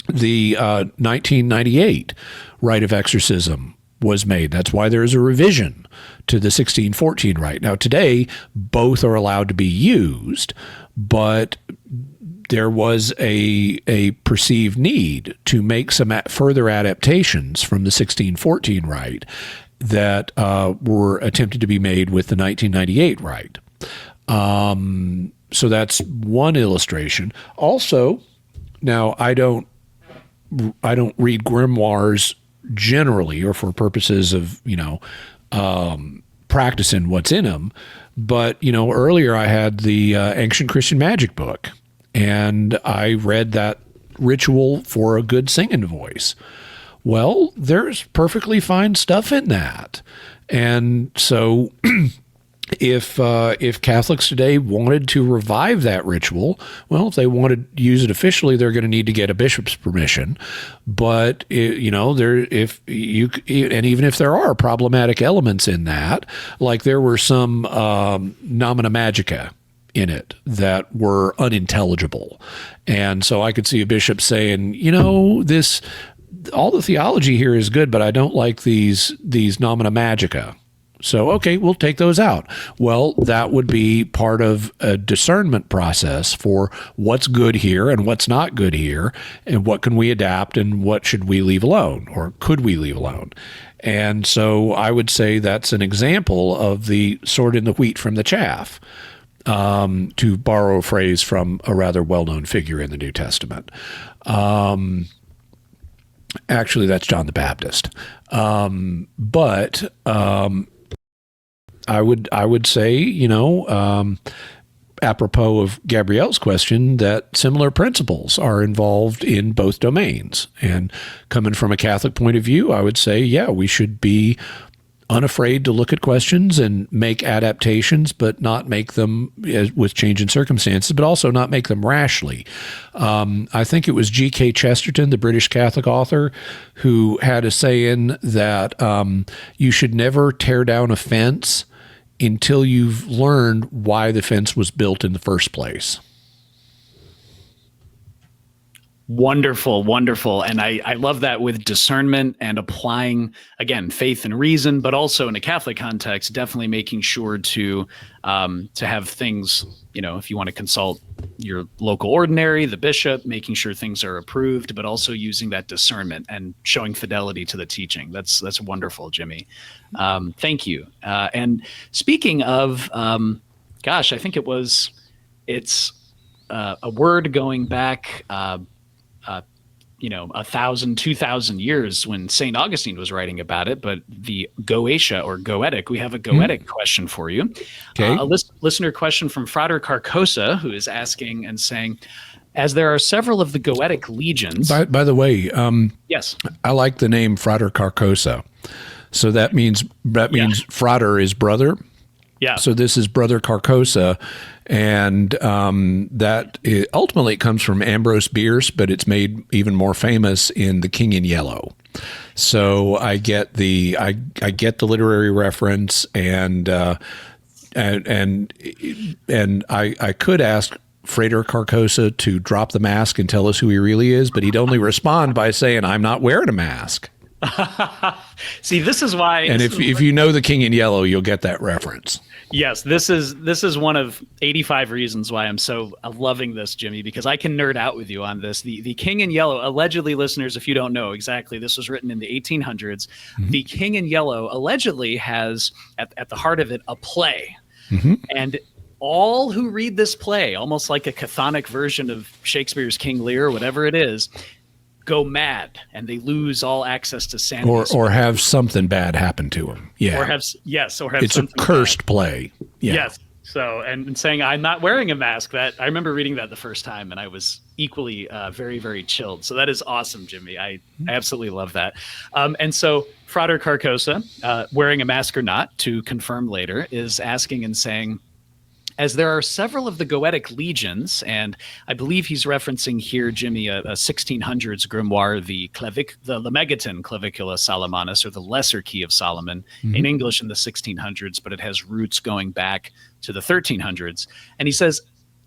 the 1998 rite of exorcism was made. That's why there is a revision to the 1614 rite. Now, today, both are allowed to be used, but there was a perceived need to make some further adaptations from the 1614 rite that were attempted to be made with the 1998 rite. So that's one illustration. Also, now I don't read grimoires generally or for purposes of practicing what's in them, but earlier I had the Ancient Christian Magic book, and I read that ritual for a good singing voice. Well, there's perfectly fine stuff in that, and so if Catholics today wanted to revive that ritual, well, if they wanted to use it officially, they're going to need to get a bishop's permission. But even if there are problematic elements in that, like there were some nomina magica in it that were unintelligible, and so I could see a bishop saying, this, all the theology here is good, but I don't like these nomina magica. So, okay, we'll take those out. Well, that would be part of a discernment process for what's good here and what's not good here, and what can we adapt and what should we leave alone, or could we leave alone? And so I would say that's an example of the sorting the wheat from the chaff, to borrow a phrase from a rather well-known figure in the New Testament. Actually, that's John the Baptist. But I would say, apropos of Gabrielle's question, that similar principles are involved in both domains. And coming from a Catholic point of view, I would say, yeah, we should be unafraid to look at questions and make adaptations, but not make them with changing circumstances, but also not make them rashly. I think it was G.K. Chesterton, the British Catholic author, who had a saying that you should never tear down a fence until you've learned why the fence was built in the first place. Wonderful, wonderful. And I love that with discernment and applying, again, faith and reason, but also in a Catholic context, definitely making sure to have things, if you want to consult your local ordinary, the bishop, making sure things are approved, but also using that discernment and showing fidelity to the teaching. That's wonderful, Jimmy. Thank you. And speaking of, I think it's a word going back, 1,000, 2,000 years when St. Augustine was writing about it, but the Goetia or Goetic, we have a Goetic question for you. Okay. A listener question from Frater Carcosa, who is asking and saying, as there are several of the Goetic legions. By the way, yes, I like the name Frater Carcosa. So that means frater is brother. Yeah. So this is Brother Carcosa, and ultimately it comes from Ambrose Bierce, but it's made even more famous in The King in Yellow. So I get the literary reference, and I could ask Frater Carcosa to drop the mask and tell us who he really is, but he'd only respond by saying, "I'm not wearing a mask." See, this is why. And if you know The King in Yellow, you'll get that reference. Yes, this is one of 85 reasons why I'm so loving this, Jimmy, because I can nerd out with you on this. The King in Yellow, allegedly, listeners, if you don't know exactly, this was written in the 1800s. Mm-hmm. The King in Yellow allegedly has at the heart of it a play, mm-hmm. and all who read this play, almost like a chthonic version of Shakespeare's King Lear, or whatever it is, go mad and they lose all access to sanity, or have something bad happen to them. Yeah, or have it's a cursed play. Yeah. Yes. So and saying I'm not wearing a mask. That I remember reading that the first time, and I was equally very, very chilled. So that is awesome, Jimmy. I absolutely love that. And so Frater Carcosa, wearing a mask or not, to confirm later, is asking and saying, as there are several of the Goetic legions, and I believe he's referencing here, Jimmy, a 1600s grimoire, the Lemegeton Clavicula Salomonis, or the Lesser Key of Solomon, mm-hmm. in English in the 1600s, but it has roots going back to the 1300s. And he says,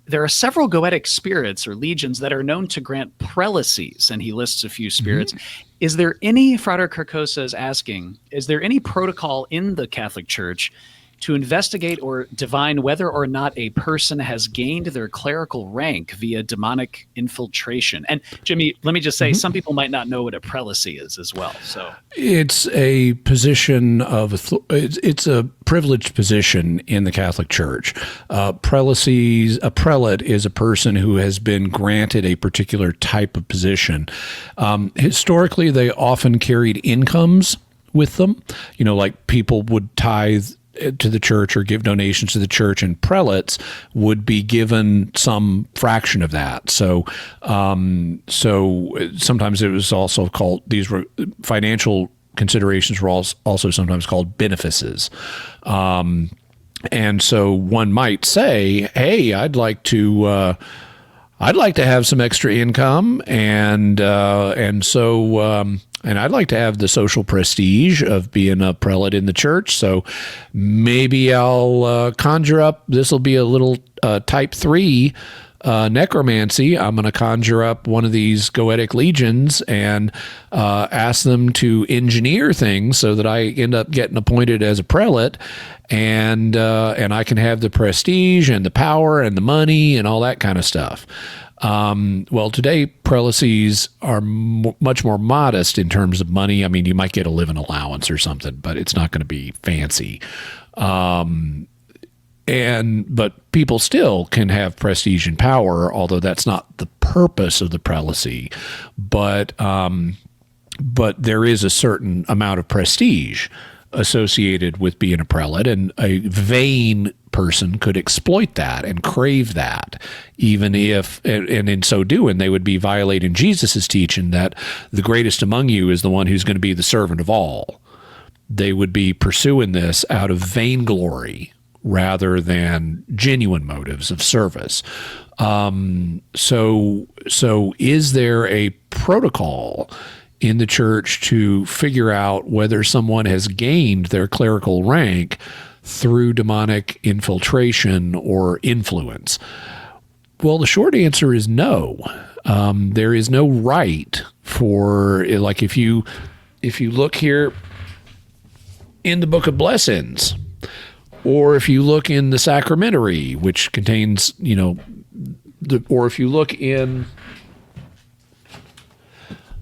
there are several Goetic spirits or legions that are known to grant prelacies, and he lists a few spirits. Mm-hmm. Is there any, Frater Carcosa is asking, is there any protocol in the Catholic Church to investigate or divine whether or not a person has gained their clerical rank via demonic infiltration? And Jimmy, let me just say, mm-hmm. some people might not know what a prelacy is as well. So it's a position it's a privileged position in the Catholic Church. A prelate is a person who has been granted a particular type of position. Historically, they often carried incomes with them. Like people would tithe to the church or give donations to the church, and prelates would be given some fraction of that. So sometimes it was also called, these were financial considerations were also sometimes called benefices. And so one might say, hey, I'd like to have some extra income, and I'd like to have the social prestige of being a prelate in the church. So maybe I'll conjure up, this will be a little type 3 necromancy. I'm going to conjure up one of these Goetic legions and ask them to engineer things so that I end up getting appointed as a prelate, and I can have the prestige and the power and the money and all that kind of stuff. Well, today prelacies are much more modest in terms of money. I mean, you might get a living allowance or something, but it's not going to be fancy. But people still can have prestige and power, although that's not the purpose of the prelacy. But there is a certain amount of prestige associated with being a prelate, and a vain person could exploit that and crave that, even if, and in so doing, they would be violating Jesus's teaching that the greatest among you is the one who's going to be the servant of all. They would be pursuing this out of vainglory rather than genuine motives of service. So is there a protocol in the church to figure out whether someone has gained their clerical rank through demonic infiltration or influence? Well, the short answer is no. There is no right for, like, if you look here in the Book of Blessings, or if you look in the Sacramentary, which contains, or if you look in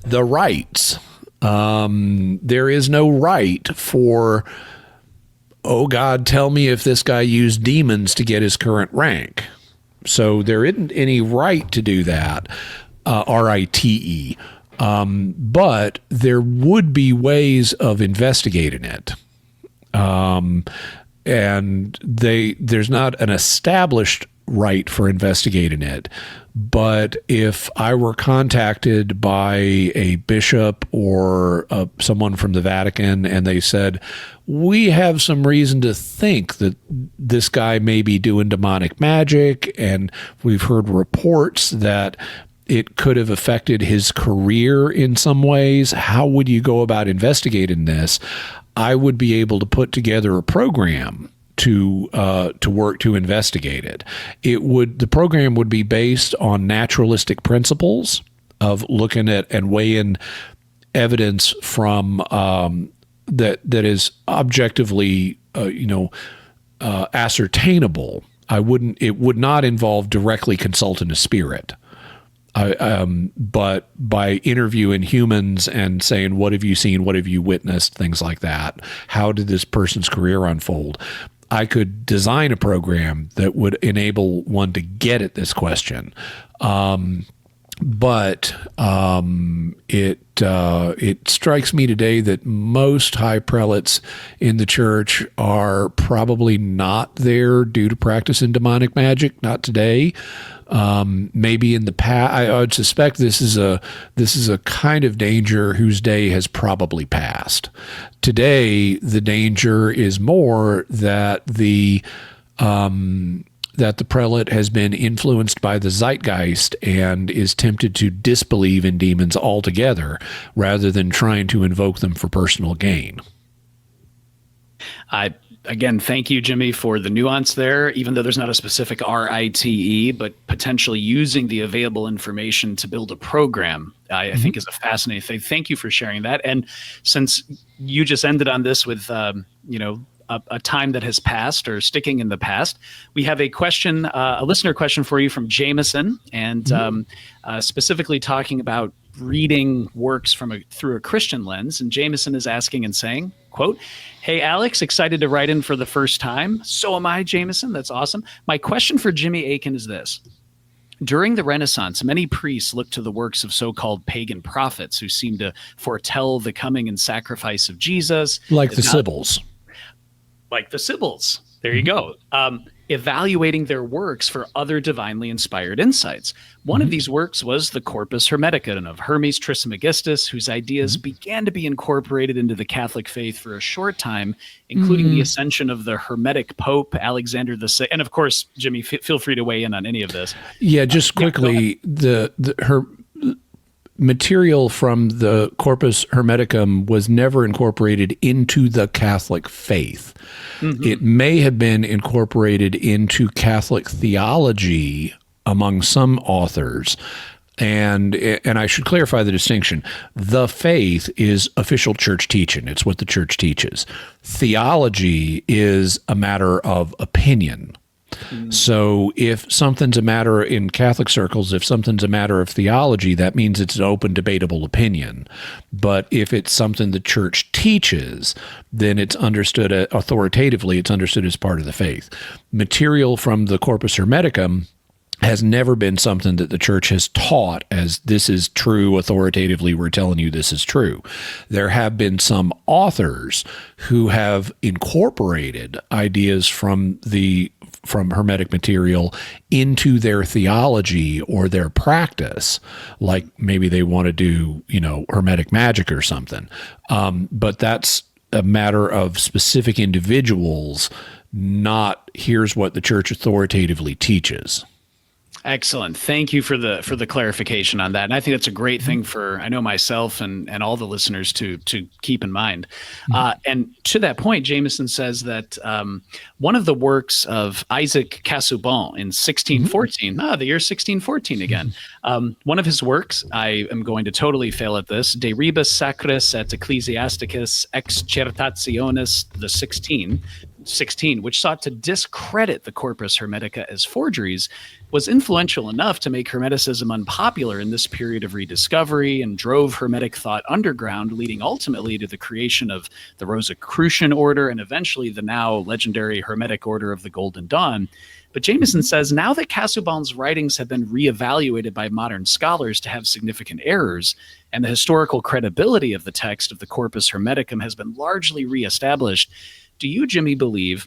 the rites, there is no right for, oh God, tell me if this guy used demons to get his current rank. So there isn't any right to do that, R-I-T-E. But there would be ways of investigating it. And there's not an established right for investigating it. But if I were contacted by a bishop or someone from the Vatican and they said, we have some reason to think that this guy may be doing demonic magic, and we've heard reports that it could have affected his career in some ways, how would you go about investigating this? I would be able to put together a program to work to investigate it. The program would be based on naturalistic principles of looking at and weighing evidence from that is objectively ascertainable. It would not involve directly consulting a spirit. But by interviewing humans and saying, what have you seen? What have you witnessed? Things like that. How did this person's career unfold? I could design a program that would enable one to get at this question. But it strikes me today that most high prelates in the church are probably not there due to practicing demonic magic. Not today. Maybe in the past. I would suspect this is a kind of danger whose day has probably passed. Today, the danger is more that the prelate has been influenced by the zeitgeist and is tempted to disbelieve in demons altogether rather than trying to invoke them for personal gain. Again, thank you, Jimmy, for the nuance there, even though there's not a specific RITE, but potentially using the available information to build a program, I think is a fascinating thing. Thank you for sharing that. And since you just ended on this with, a time that has passed or sticking in the past, we have a question, a listener question for you from Jameson, and specifically talking about reading works through a Christian lens. And Jameson is asking and saying, quote, "Hey, Alex, excited to write in for the first time. So am I, Jameson. That's awesome. My question for Jimmy Akin is this. During the Renaissance, many priests looked to the works of so-called pagan prophets who seemed to foretell the coming and sacrifice of Jesus. Like the Sibyls. Like the Sibyls. There you go. Evaluating their works for other divinely inspired insights. One of these works was the Corpus Hermeticum of Hermes Trismegistus, whose ideas began to be incorporated into the Catholic faith for a short time, including the ascension of the Hermetic Pope, Alexander VI. And of course, Jimmy, feel free to weigh in on any of this. Yeah, just quickly, her material from the Corpus Hermeticum was never incorporated into the Catholic faith. It may have been incorporated into Catholic theology among some authors. And I should clarify the distinction. The faith is official church teaching. It's what the church teaches. Theology is a matter of opinion. So if something's a matter in Catholic circles, if something's a matter of theology, that means it's an open, debatable opinion. But if it's something the church teaches, then it's understood authoritatively, it's understood as part of the faith. Material from the Corpus Hermeticum has never been something that the church has taught as this is true authoritatively. We're telling you this is true. There have been some authors who have incorporated ideas from the from Hermetic material into their theology or their practice, like maybe they want to do, Hermetic magic or something. But that's a matter of specific individuals, not here's what the church authoritatively teaches. Excellent. Thank you for the clarification on that. And I think that's a great thing for, I know, myself and all the listeners to keep in mind. And to that point, Jameson says that one of the works of Isaac Casaubon in 1614, the year 1614 again, one of his works, I am going to totally fail at this, De Rebus Sacris et Ecclesiasticus Excertationis, the 16, which sought to discredit the Corpus Hermetica as forgeries, was influential enough to make Hermeticism unpopular in this period of rediscovery and drove Hermetic thought underground, leading ultimately to the creation of the Rosicrucian order and eventually the now legendary Hermetic Order of the Golden Dawn. But Jameson says now that Casaubon's writings have been reevaluated by modern scholars to have significant errors, and the historical credibility of the text of the Corpus Hermeticum has been largely reestablished, do you, Jimmy, believe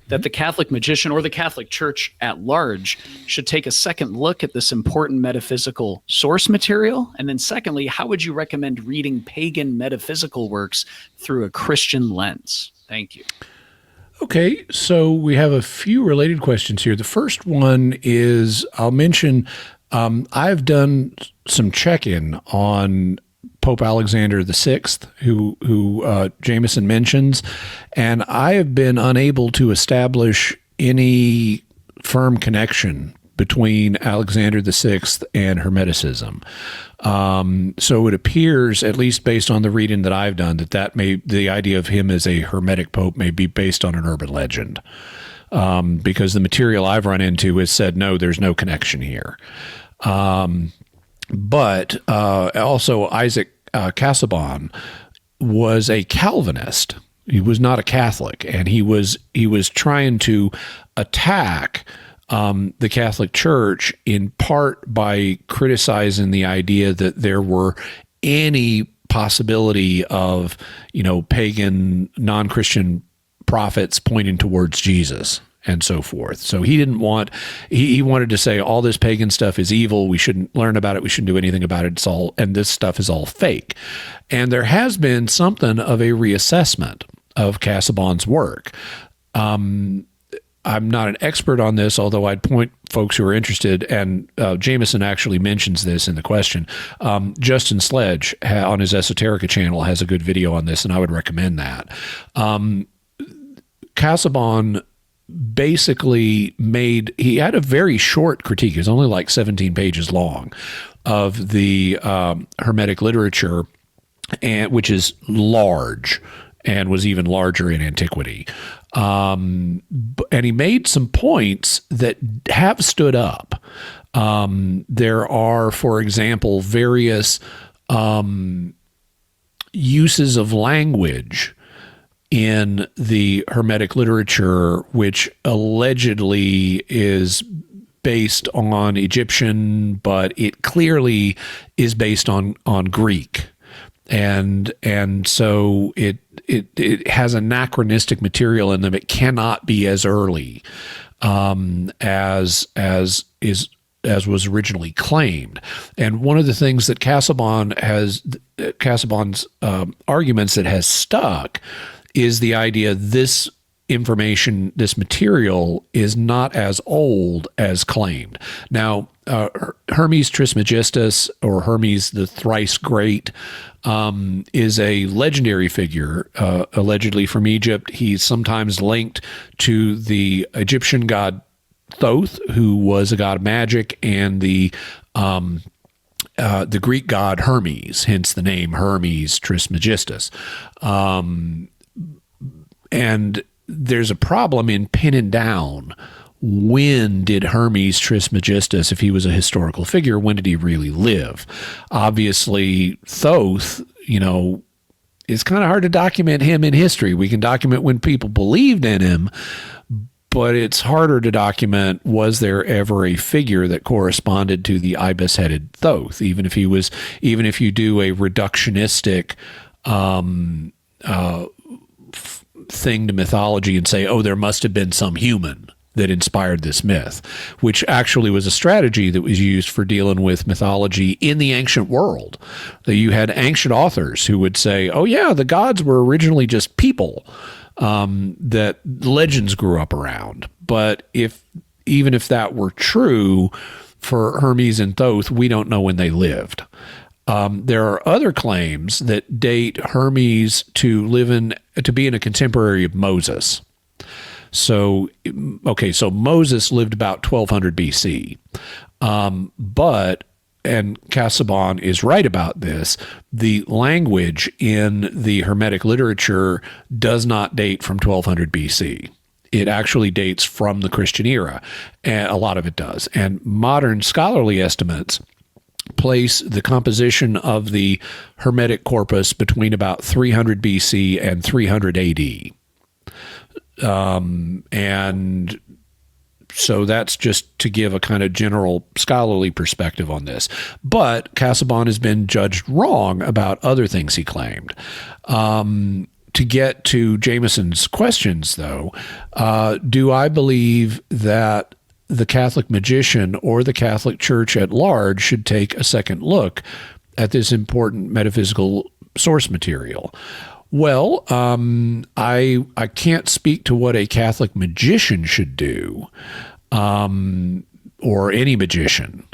that the Catholic magician or the Catholic Church at large should take a second look at this important metaphysical source material? And then secondly, how would you recommend reading pagan metaphysical works through a Christian lens? Thank you. Okay, so we have a few related questions here. The first one is, I'll mention, I've done some check-in on Pope Alexander VI, who Jameson mentions, and I have been unable to establish any firm connection between Alexander VI and Hermeticism. So it appears, at least based on the reading that I've done, the idea of him as a Hermetic Pope may be based on an urban legend, because the material I've run into has said, no, there's no connection here. But also Isaac Casaubon was a Calvinist. He was not a Catholic, and he was trying to attack the Catholic Church in part by criticizing the idea that there were any possibility of, pagan, non-Christian prophets pointing towards Jesus and so forth. So he didn't want, he wanted to say all this pagan stuff is evil. We shouldn't learn about it. We shouldn't do anything about it. And this stuff is all fake. And there has been something of a reassessment of Casaubon's work. I'm not an expert on this, although I'd point folks who are interested, and Jameson actually mentions this in the question. Justin Sledge on his Esoterica channel has a good video on this, and I would recommend that. Casaubon basically he had a very short critique, it's only like 17 pages long, of the Hermetic literature, which is large and was even larger in antiquity. And he made some points that have stood up. There are, for example, various uses of language in the Hermetic literature, which allegedly is based on Egyptian, but it clearly is based on Greek. And so it has anachronistic material in them. It cannot be as early as was originally claimed. And one of the things that Casaubon's arguments that has stuck is the idea this information, this material, is not as old as claimed. Now, Hermes Trismegistus, or Hermes the Thrice Great, is a legendary figure, allegedly from Egypt. He's sometimes linked to the Egyptian god Thoth, who was a god of magic, and the Greek god Hermes, hence the name Hermes Trismegistus. And there's a problem in pinning down when did Hermes Trismegistus, if he was a historical figure, when did he really live? Obviously, Thoth, it's kind of hard to document him in history. We can document when people believed in him, but it's harder to document, was there ever a figure that corresponded to the ibis-headed Thoth, even if you do a reductionistic thing to mythology and say, oh, there must have been some human that inspired this myth, which actually was a strategy that was used for dealing with mythology in the ancient world. That you had ancient authors who would say, oh yeah, the gods were originally just people that legends grew up around. But even if that were true for Hermes and Thoth, we don't know when they lived. There are other claims that date Hermes to be in a contemporary of Moses. So Moses lived about 1200 BC. And Casaubon is right about this, the language in the Hermetic literature does not date from 1200 BC. It actually dates from the Christian era, and a lot of it does. And modern scholarly estimates place the composition of the Hermetic corpus between about 300 BC and 300 AD. And so that's just to give a kind of general scholarly perspective on this. But Casaubon has been judged wrong about other things he claimed. To get to Jameson's questions, though, do I believe that the Catholic magician or the Catholic Church at large should take a second look at this important metaphysical source material? Well, I can't speak to what a Catholic magician should do, or any magician.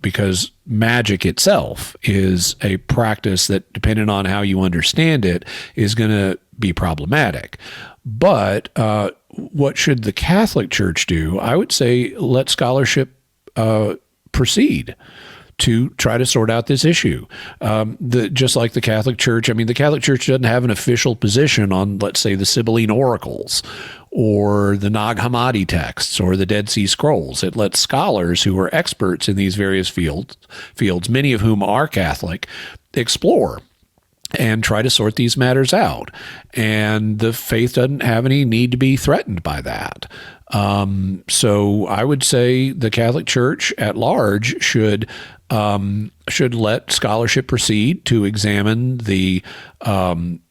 Because magic itself is a practice that, depending on how you understand it, is going to be problematic. But what should the Catholic Church do? I would say let scholarship proceed to try to sort out this issue. Just like the Catholic Church, the Catholic Church doesn't have an official position on, let's say, the Sibylline oracles or the Nag Hammadi texts or the Dead Sea Scrolls. It lets scholars who are experts in these various fields, many of whom are Catholic, explore and try to sort these matters out. And the faith doesn't have any need to be threatened by that. So I would say the Catholic Church at large should let scholarship proceed to examine the Corpus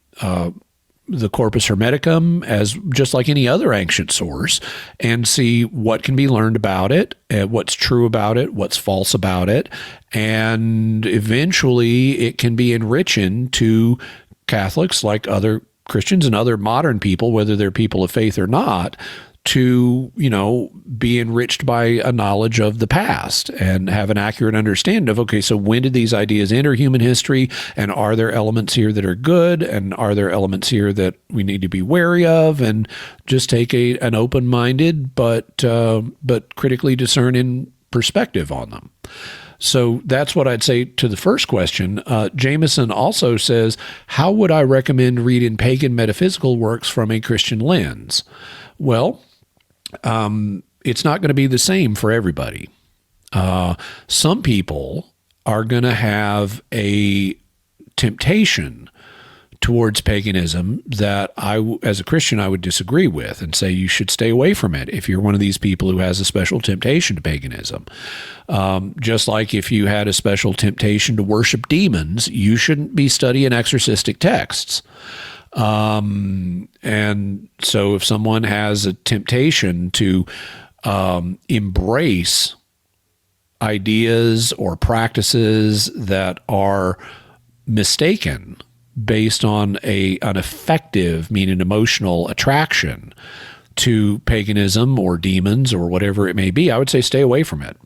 Hermeticum as just like any other ancient source, and see what can be learned about it, what's true about it, what's false about it, and eventually it can be enriching to Catholics like other Christians and other modern people, whether they're people of faith or not, to, be enriched by a knowledge of the past and have an accurate understanding of, okay, so when did these ideas enter human history, and are there elements here that are good, and are there elements here that we need to be wary of, and just take an open-minded but critically discerning perspective on them. So that's what I'd say to the first question. Jameson also says, how would I recommend reading pagan metaphysical works from a Christian lens? Well, it's not going to be the same for everybody. Some people are going to have a temptation towards paganism that as a Christian, I would disagree with and say you should stay away from it if you're one of these people who has a special temptation to paganism. Just like if you had a special temptation to worship demons, you shouldn't be studying exorcistic texts. And so if someone has a temptation to embrace ideas or practices that are mistaken based on an affective, meaning emotional attraction to paganism or demons or whatever it may be, I would say stay away from it.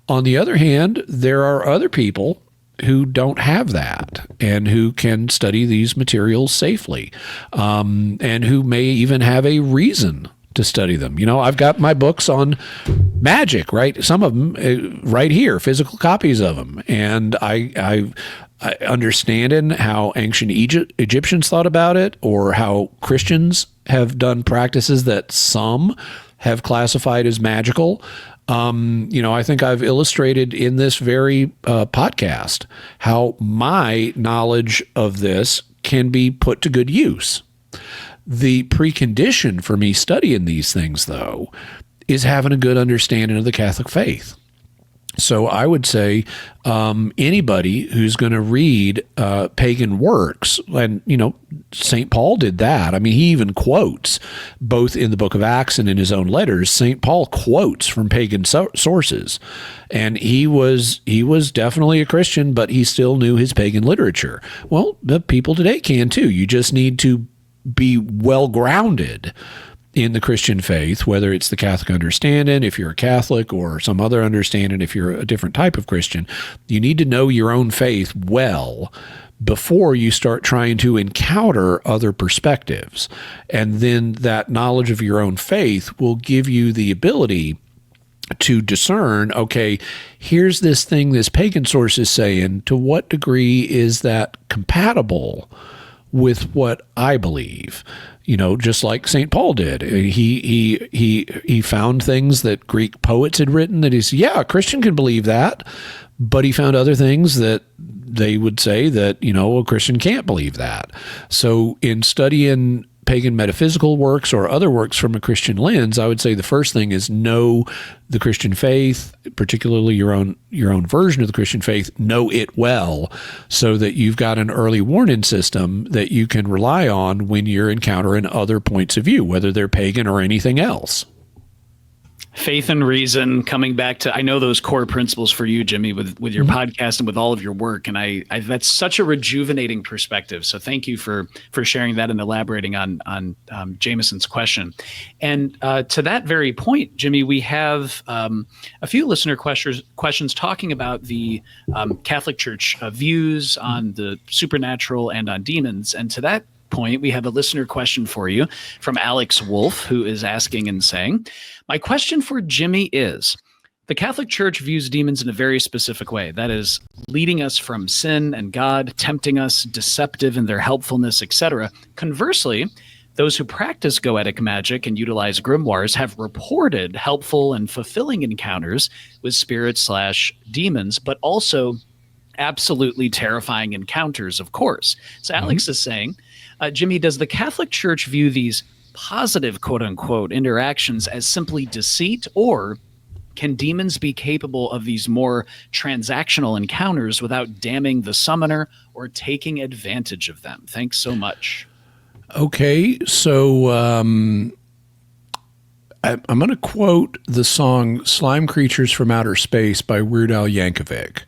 On the other hand, there are other people who don't have that and who can study these materials safely, and who may even have a reason to study them. I've got my books on magic, right? Some of them right here, physical copies of them. And I understanding how ancient Egyptians thought about it, or how Christians have done practices that some have classified as magical. I think I've illustrated in this very podcast how my knowledge of this can be put to good use. The precondition for me studying these things, though, is having a good understanding of the Catholic faith. So I would say anybody who's going to read pagan works, and St. Paul did that. I mean, he even quotes both in the book of Acts and in his own letters. St. Paul quotes from pagan sources, and he was definitely a Christian, but he still knew his pagan literature. Well, the people today can too. You just need to be well grounded in the Christian faith, whether it's the Catholic understanding, if you're a Catholic, or some other understanding, if you're a different type of Christian. You need to know your own faith well before you start trying to encounter other perspectives. And then that knowledge of your own faith will give you the ability to discern, okay, here's this thing this pagan source is saying. To what degree is that compatible with what I believe? Just like St. Paul did. He found things that Greek poets had written that a Christian can believe that, but he found other things that they would say that, a Christian can't believe that. So in studying pagan metaphysical works or other works from a Christian lens, I would say the first thing is know the Christian faith, particularly your own version of the Christian faith, know it well, so that you've got an early warning system that you can rely on when you're encountering other points of view, whether they're pagan or anything else. Faith and reason, coming back to, I know those core principles for you, Jimmy, with your podcast and with all of your work. And I that's such a rejuvenating perspective. So thank you for sharing that and elaborating on Jameson's question. And to that very point, Jimmy, we have a few listener questions talking about the Catholic Church views on the supernatural and on demons. And to that point, we have a listener question for you from Alex Wolf, who is asking and saying, my question for Jimmy is, the Catholic Church views demons in a very specific way. That is, leading us from sin and God, tempting us, deceptive in their helpfulness, etc. Conversely, those who practice goetic magic and utilize grimoires have reported helpful and fulfilling encounters with spirits/demons, but also absolutely terrifying encounters, of course. So Alex is saying, Jimmy, does the Catholic Church view these positive, quote unquote, interactions as simply deceit, or can demons be capable of these more transactional encounters without damning the summoner or taking advantage of them? Thanks so much. Okay, so I'm going to quote the song Slime Creatures from Outer Space by Weird Al Yankovic.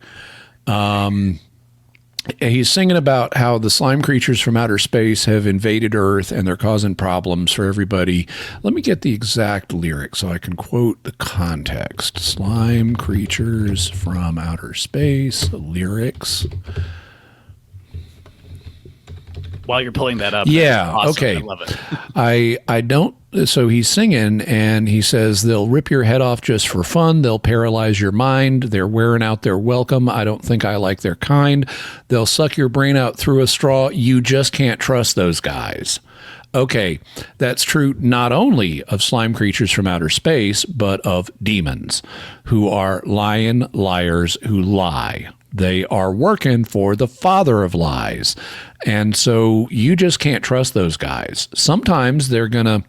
He's singing about how the slime creatures from outer space have invaded Earth and they're causing problems for everybody. Let me get the exact lyrics so I can quote the context. Slime creatures from outer space, lyrics. While you're pulling that up. Yeah, awesome. okay. I love it. I don't, so he's singing and he says, they'll rip your head off just for fun. They'll paralyze your mind. They're wearing out their welcome. I don't think I like their kind. They'll suck your brain out through a straw. You just can't trust those guys. Okay, that's true not only of slime creatures from outer space, but of demons who are lying liars who lie. They are working for the father of lies. And so you just can't trust those guys. Sometimes they're going to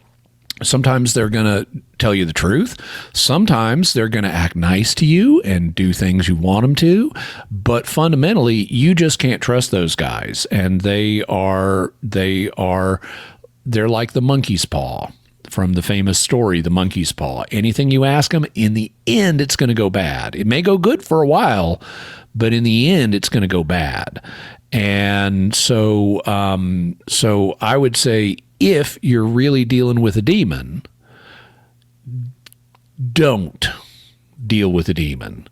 tell you the truth. Sometimes they're going to act nice to you and do things you want them to. But fundamentally, you just can't trust those guys. And they're like the monkey's paw from the famous story, The Monkey's Paw. Anything you ask them, in the end, it's going to go bad. It may go good for a while, but in the end, it's going to go bad. And so I would say, if you're really dealing with a demon, don't deal with a demon.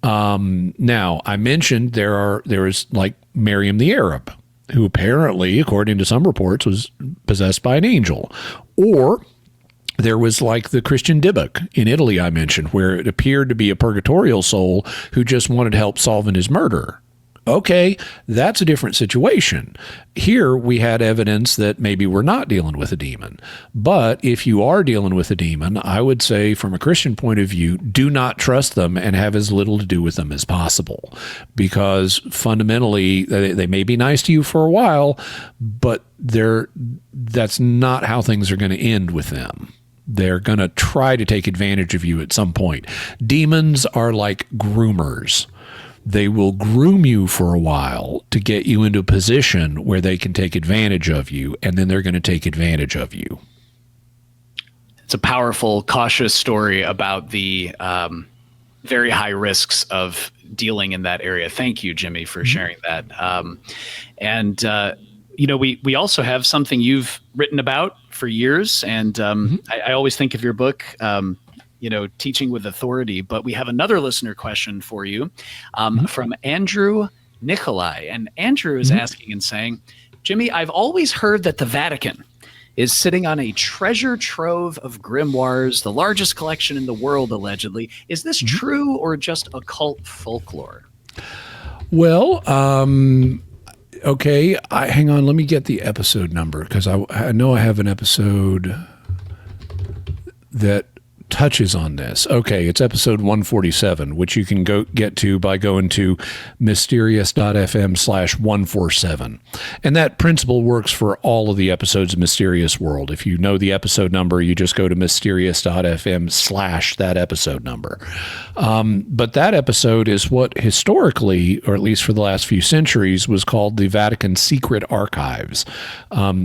Now, I mentioned there is like Miriam the Arab, who apparently, according to some reports, was possessed by an angel. Or there was like the Christian Dybbuk in Italy I mentioned, where it appeared to be a purgatorial soul who just wanted help solving his murder. Okay, that's a different situation. Here we had evidence that maybe we're not dealing with a demon. But if you are dealing with a demon, I would say from a Christian point of view, do not trust them and have as little to do with them as possible. Because fundamentally, they may be nice to you for a while, but that's not how things are going to end with them. They're going to try to take advantage of you at some point. Demons are like groomers. They will groom you for a while to get you into a position where they can take advantage of you, and then they're going to take advantage of you. It's a powerful, cautious story about the very high risks of dealing in that area. Thank you, Jimmy, for sharing that. We also have something you've written about for years, and I always think of your book, Teaching with Authority, but we have another listener question for you from Andrew Nikolai. And Andrew is asking and saying, Jimmy, I've always heard that the Vatican is sitting on a treasure trove of grimoires, the largest collection in the world, allegedly. Is this true or just occult folklore? Well, okay. Hang on. Let me get the episode number, because I know I have an episode that touches on this. Okay, it's episode 147, which you can go get to by going to mysterious.fm/147. And that principle works for all of the episodes of Mysterious World. If you know the episode number, you just go to mysterious.fm/that episode number. But that episode is what historically, or at least for the last few centuries, was called the Vatican Secret Archives.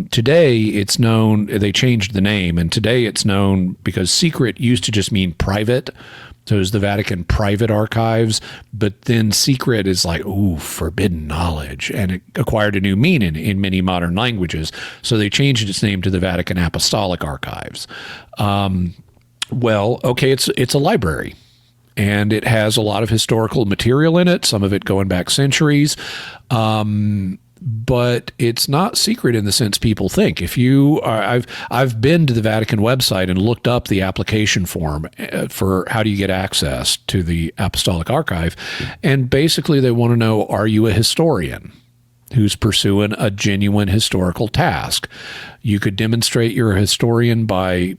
Today, it's known, they changed the name, and today it's known because secret used to just mean private. So it was the Vatican Private Archives, but then secret is like, ooh, forbidden knowledge, and it acquired a new meaning in many modern languages. So they changed its name to the Vatican Apostolic Archives. It's a library, and it has a lot of historical material in it, some of it going back centuries. But it's not secret in the sense people think. If you are, I've been to the Vatican website and looked up the application form for how do you get access to the Apostolic Archive, and basically they want to know, are you a historian who's pursuing a genuine historical task? You could demonstrate you're a historian by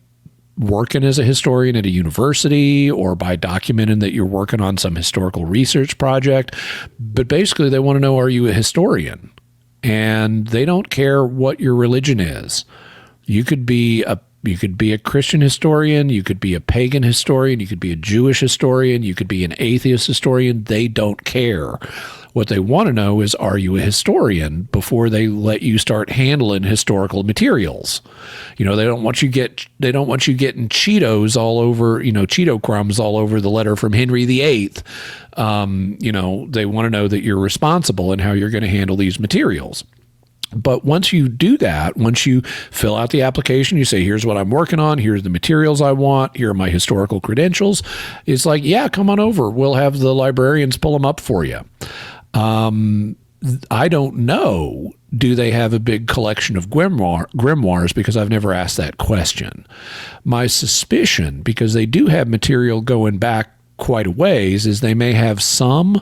working as a historian at a university or by documenting that you're working on some historical research project. But basically they want to know, are you a historian? And they don't care what your religion is. You could be a Christian historian, you could be a pagan historian, you could be a Jewish historian, you could be an atheist historian. They don't care. What they want to know is, are you a historian, before they let you start handling historical materials. They don't want you getting Cheetos all over, Cheeto crumbs all over the letter from Henry VIII. They want to know that you're responsible and how you're going to handle these materials. But once you do that, once you fill out the application, you say, here's what I'm working on, here's the materials I want, here are my historical credentials. It's like, yeah, come on over. We'll have the librarians pull them up for you. I don't know, do they have a big collection of grimoires, because I've never asked that question. My suspicion, because they do have material going back quite a ways, is they may have some,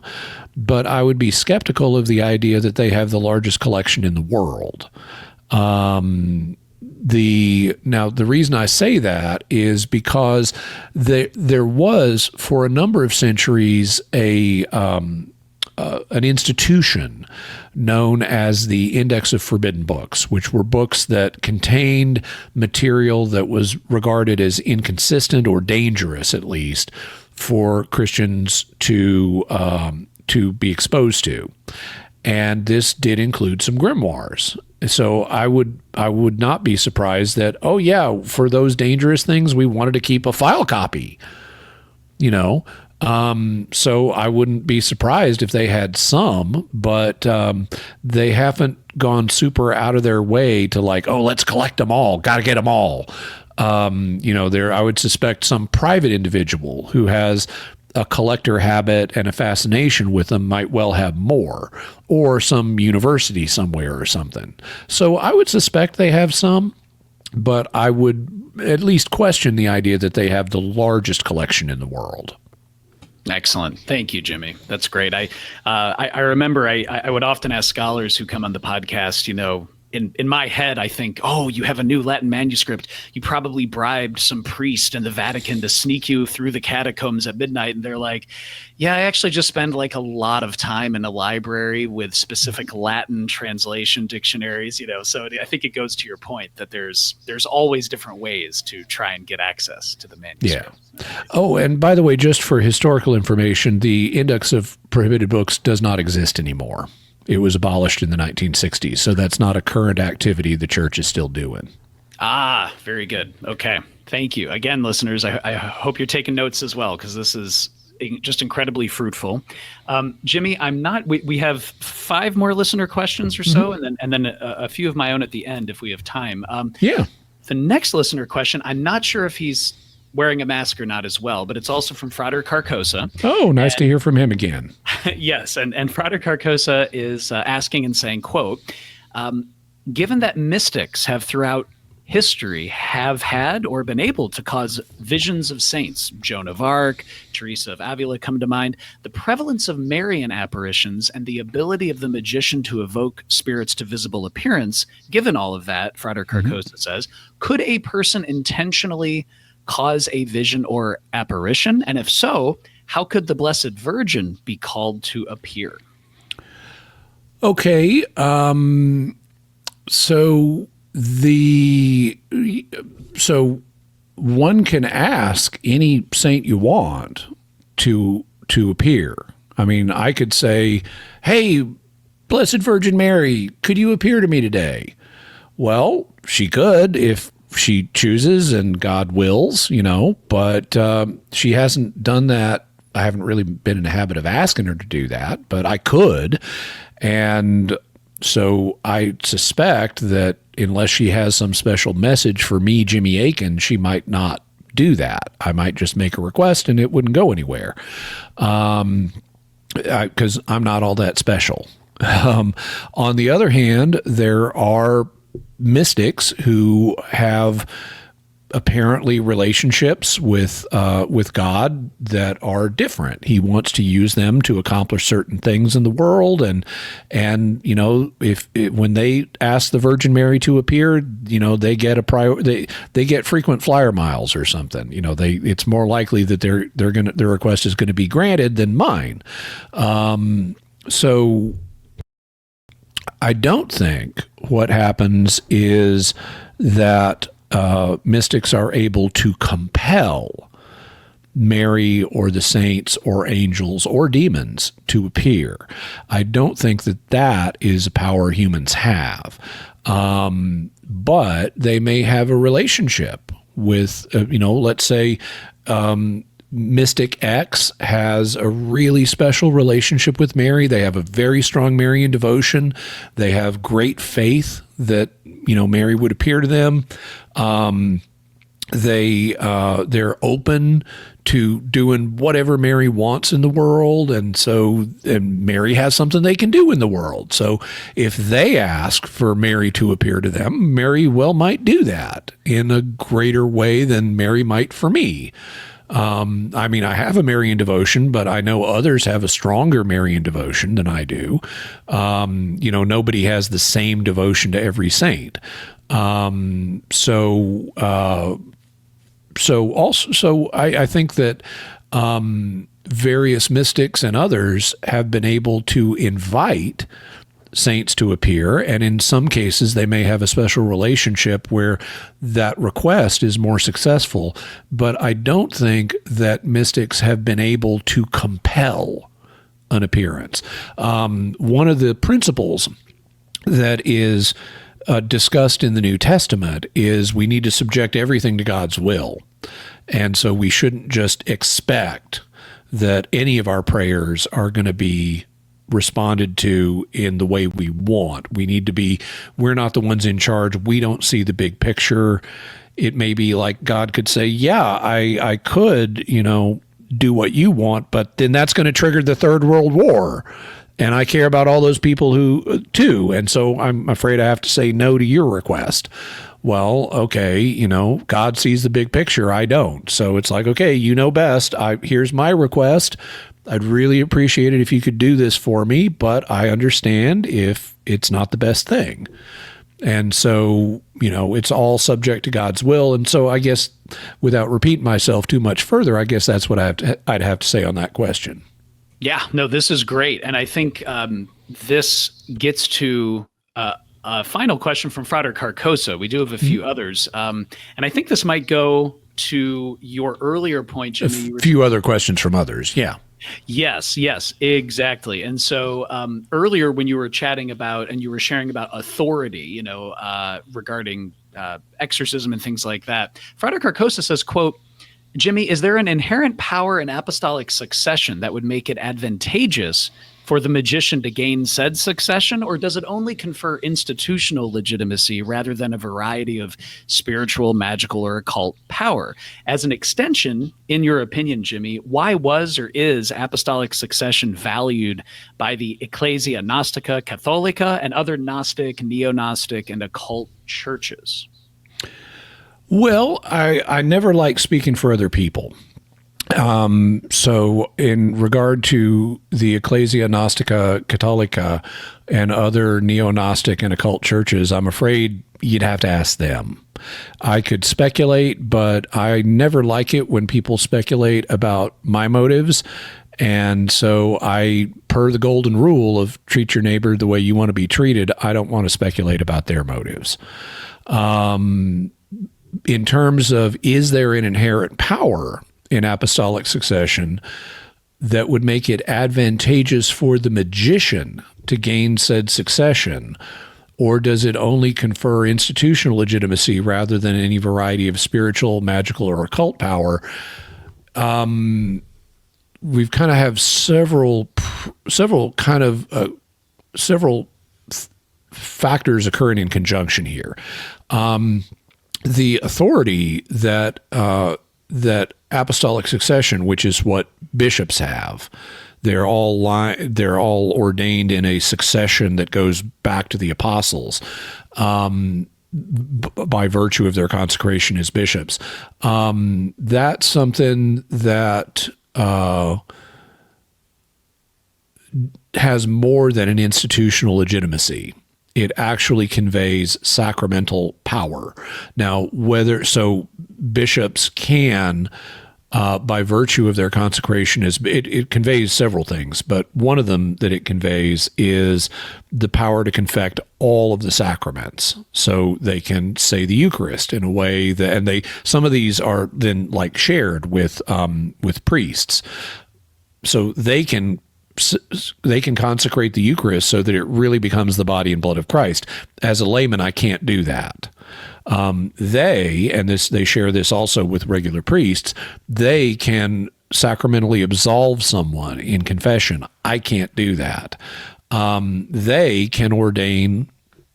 but I would be skeptical of the idea that they have the largest collection in the world. The reason I say that is because there was, for a number of centuries, an institution known as the Index of Forbidden Books, which were books that contained material that was regarded as inconsistent or dangerous, at least, for Christians to be exposed to. And this did include some grimoires. So I would not be surprised that, oh yeah, for those dangerous things, we wanted to keep a file copy, So I wouldn't be surprised if they had some, but they haven't gone super out of their way to like, oh, let's collect them all. Got to get them all. I would suspect some private individual who has a collector habit and a fascination with them might well have more, or some university somewhere or something. So I would suspect they have some, but I would at least question the idea that they have the largest collection in the world. Excellent. Thank you, Jimmy. That's great. I remember I would often ask scholars who come on the podcast, in my head, I think, oh, you have a new Latin manuscript. You probably bribed some priest in the Vatican to sneak you through the catacombs at midnight. And they're like, yeah, I actually just spend like a lot of time in a library with specific Latin translation dictionaries, So I think it goes to your point that there's always different ways to try and get access to the manuscript. Yeah. Oh, and by the way, just for historical information, the Index of Prohibited Books does not exist anymore. It was abolished in the 1960s, so that's not a current activity the church is still doing. Ah, very good. Okay. Thank you. Again, listeners, I hope you're taking notes as well, because this is just incredibly fruitful. Jimmy, we have 5 more listener questions or so, and then a few of my own at the end if we have time. Yeah. The next listener question, I'm not sure if he's wearing a mask or not as well, but it's also from Frater Carcosa. Oh, nice to hear from him again. Yes, and Frater Carcosa is asking and saying, quote, given that mystics have throughout history have had or been able to cause visions of saints, Joan of Arc, Teresa of Avila come to mind, the prevalence of Marian apparitions and the ability of the magician to evoke spirits to visible appearance, given all of that, Frater Carcosa says, could a person intentionally cause a vision or apparition? And if so, how could the Blessed Virgin be called to appear? Okay. So one can ask any saint you want to appear. I mean, I could say, hey, Blessed Virgin Mary, could you appear to me today? Well, she could if she chooses and God wills, but she hasn't done that. I haven't really been in the habit of asking her to do that, but I could. And so I suspect that unless she has some special message for me, Jimmy Akin, she might not do that. I might just make a request and it wouldn't go anywhere because I'm not all that special. On the other hand, there are mystics who have apparently relationships with God that are different. He wants to use them to accomplish certain things in the world, and when they ask the Virgin Mary to appear, they get they get frequent flyer miles or something. It's more likely that their request is going to be granted than mine. So I don't think what happens is that mystics are able to compel Mary or the saints or angels or demons to appear. I don't think that is a power humans have. But they may have a relationship with, let's say, Mystic X has a really special relationship with Mary. They have a very strong Marian devotion. They have great faith that, Mary would appear to them. They're open to doing whatever Mary wants in the world. And Mary has something they can do in the world. So if they ask for Mary to appear to them, Mary might do that in a greater way than Mary might for me. I have a Marian devotion, but I know others have a stronger Marian devotion than I do. Nobody has the same devotion to every saint. I think that various mystics and others have been able to invite saints to appear, and in some cases they may have a special relationship where that request is more successful, but I don't think that mystics have been able to compel an appearance. One of the principles that is discussed in the New Testament is we need to subject everything to God's will, and so we shouldn't just expect that any of our prayers are going to be responded to in the way we want. We're not the ones in charge. We don't see the big picture. It may be like God could say, yeah, I could, do what you want, but then that's going to trigger the Third World War. And I care about all those people who too. And so I'm afraid I have to say no to your request. Well, okay, God sees the big picture. I don't. So it's like, okay, you know best. Here's my request. I'd really appreciate it if you could do this for me, but I understand if it's not the best thing. And so, it's all subject to God's will. And so I guess without repeating myself too much further, I guess that's what I'd have to say on that question. Yeah, no, this is great. And I think this gets to a final question from Frater Carcosa. We do have a few others. And I think this might go to your earlier point, Jimmy. A few other questions from others. Yeah. Yes, exactly. And so earlier when you were chatting about and you were sharing about authority, regarding exorcism and things like that, Frater Carcosa says, quote, Jimmy, is there an inherent power in apostolic succession that would make it advantageous for the magician to gain said succession, or does it only confer institutional legitimacy rather than a variety of spiritual, magical, or occult power? As an extension, in your opinion, Jimmy, why was or is apostolic succession valued by the Ecclesia Gnostica Catholica and other Gnostic, neo-Gnostic, and occult churches? Well, I never like speaking for other people. So in regard to the Ecclesia Gnostica Catholica and other neo-Gnostic and occult churches, I'm afraid you'd have to ask them. I could speculate, but I never like it when people speculate about my motives. And so per the golden rule of treat your neighbor the way you want to be treated, I don't want to speculate about their motives. In terms of, is there an inherent power in apostolic succession that would make it advantageous for the magician to gain said succession, or does it only confer institutional legitimacy rather than any variety of spiritual, magical, or occult power? We've kind of have several factors occurring in conjunction here. The authority that apostolic succession, which is what bishops have, they're all ordained in a succession that goes back to the apostles by virtue of their consecration as bishops. That's something that has more than an institutional legitimacy. It actually conveys sacramental power. Now, bishops can, by virtue of their consecration, it conveys several things, but one of them that it conveys is the power to confect all of the sacraments. So they can say the Eucharist in a way that, and some of these are then shared with priests. So they can consecrate the Eucharist so that it really becomes the body and blood of Christ. As a layman, I can't do that. They share this also with regular priests, they can sacramentally absolve someone in confession. I can't do that. They can ordain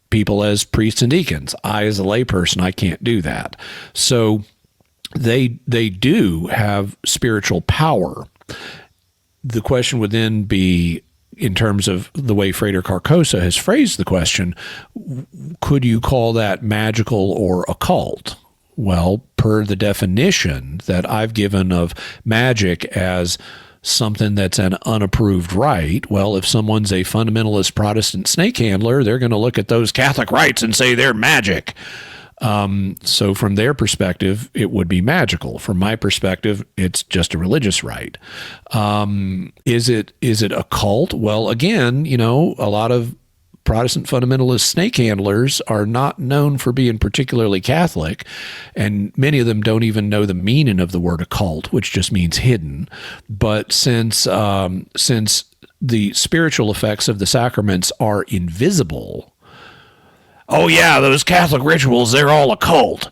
people as priests and deacons. I, as a layperson, I can't do that. So they do have spiritual power. The question would then be, in terms of the way Frater Carcosa has phrased the question, could you call that magical or occult? Well, per the definition that I've given of magic as something that's an unapproved rite, well, if someone's a fundamentalist Protestant snake handler, they're going to look at those Catholic rites and say they're magic. So from their perspective, it would be magical. From my perspective, it's just a religious rite. Is it occult? Well, again, a lot of Protestant fundamentalist snake handlers are not known for being particularly Catholic, and many of them don't even know the meaning of the word occult, which just means hidden. But since the spiritual effects of the sacraments are invisible, oh yeah, those Catholic rituals, they're all occult.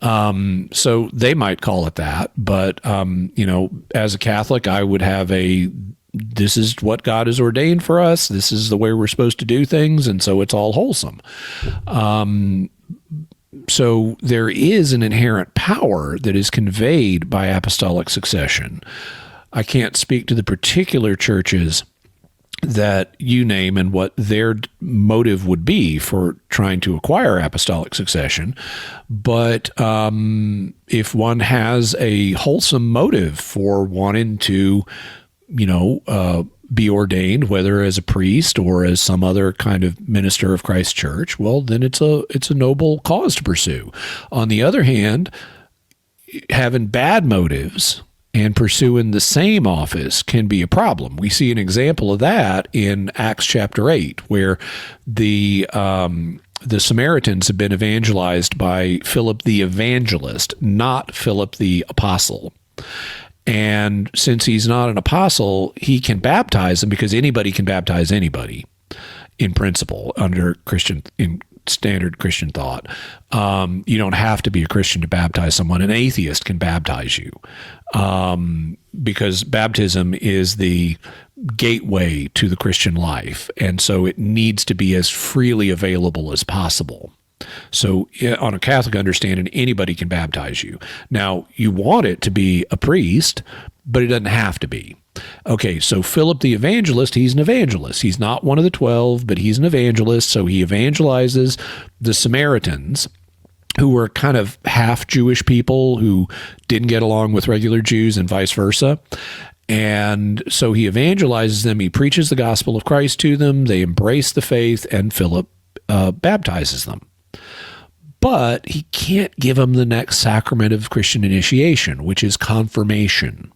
So they might call it that. But, as a Catholic, I would have this is what God has ordained for us. This is the way we're supposed to do things. And so it's all wholesome. So there is an inherent power that is conveyed by apostolic succession. I can't speak to the particular churches that you name and what their motive would be for trying to acquire apostolic succession. But if one has a wholesome motive for wanting to, be ordained, whether as a priest or as some other kind of minister of Christ's church, well, then it's a noble cause to pursue. On the other hand, having bad motives and pursuing the same office can be a problem. We see an example of that in Acts chapter 8, where the Samaritans have been evangelized by Philip the evangelist, not Philip the apostle. And since he's not an apostle, he can baptize them because anybody can baptize anybody in principle under standard Christian thought. You don't have to be a Christian to baptize someone. An atheist can baptize you because baptism is the gateway to the Christian life. And so it needs to be as freely available as possible. So on a Catholic understanding, anybody can baptize you. Now, you want it to be a priest, but it doesn't have to be. Okay, so Philip the evangelist, he's an evangelist. He's not one of the 12, but he's an evangelist. So he evangelizes the Samaritans, who were kind of half Jewish people who didn't get along with regular Jews and vice versa. And so he evangelizes them. He preaches the gospel of Christ to them. They embrace the faith, and Philip baptizes them. But he can't give them the next sacrament of Christian initiation, which is confirmation.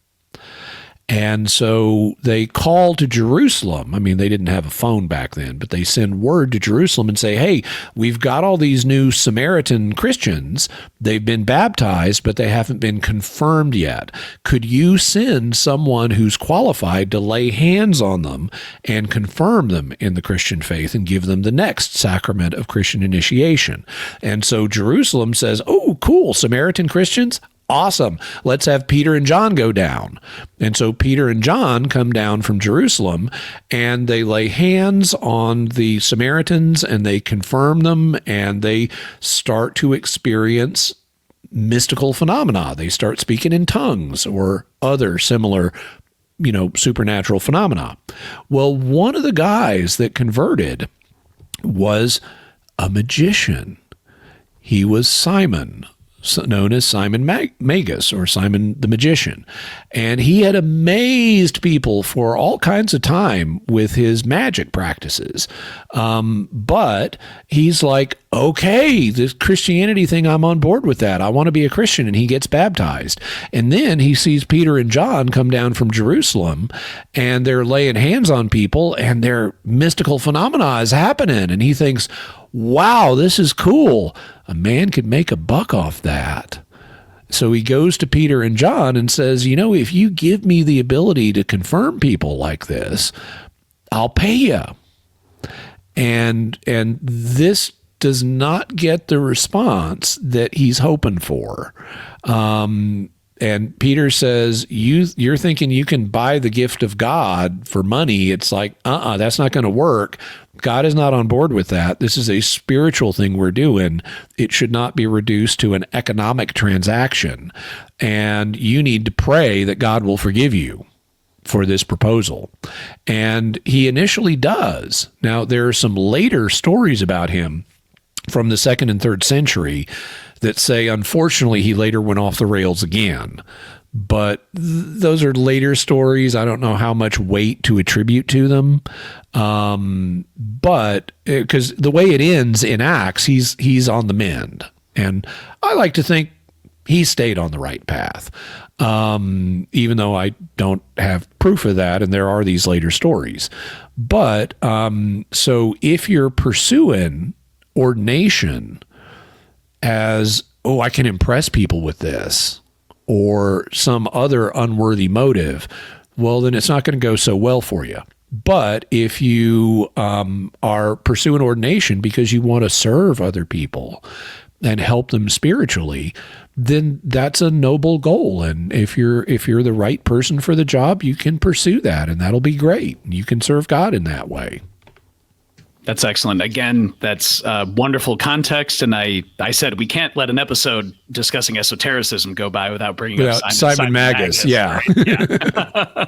And so they call to Jerusalem. I mean, they didn't have a phone back then, but they send word to Jerusalem and say, hey, we've got all these new Samaritan Christians. They've been baptized, but they haven't been confirmed yet. Could you send someone who's qualified to lay hands on them and confirm them in the Christian faith and give them the next sacrament of Christian initiation? And so Jerusalem says, oh, cool, Samaritan Christians? Awesome. Let's have Peter and John go down. And so Peter and John come down from Jerusalem, and they lay hands on the Samaritans, and they confirm them, and they start to experience mystical phenomena. They start speaking in tongues or other similar, supernatural phenomena. Well, one of the guys that converted was a magician. He was Simon, known as Simon Magus, or Simon the Magician. And he had amazed people for all kinds of time with his magic practices. But he's like, okay, this Christianity thing, I'm on board with that. I want to be a Christian. And he gets baptized. And then he sees Peter and John come down from Jerusalem, and they're laying hands on people, and their mystical phenomena is happening. And he thinks, wow, this is cool. A man could make a buck off that. So he goes to Peter and John and says, if you give me the ability to confirm people like this, I'll pay you. And this does not get the response that he's hoping for. And Peter says, you're thinking you can buy the gift of God for money. It's like, that's not going to work. God is not on board with that. This is a spiritual thing we're doing. It should not be reduced to an economic transaction. And you need to pray that God will forgive you for this proposal. And he initially does. Now, there are some later stories about him from the 2nd and 3rd century that say, unfortunately, he later went off the rails again. But those are later stories. I don't know how much weight to attribute to them. But because the way it ends in Acts, he's on the mend. And I like to think he stayed on the right path, even though I don't have proof of that. And there are these later stories. But so if you're pursuing ordination as, I can impress people with this, or some other unworthy motive, well, then it's not going to go so well for you. But if you are pursuing ordination because you want to serve other people and help them spiritually, then that's a noble goal. And if you're the right person for the job, you can pursue that, and that'll be great. You can serve God in that way. That's excellent. Again, that's wonderful context. And I said we can't let an episode discussing esotericism go by without bringing up Simon Magus. Yeah. Right? Yeah.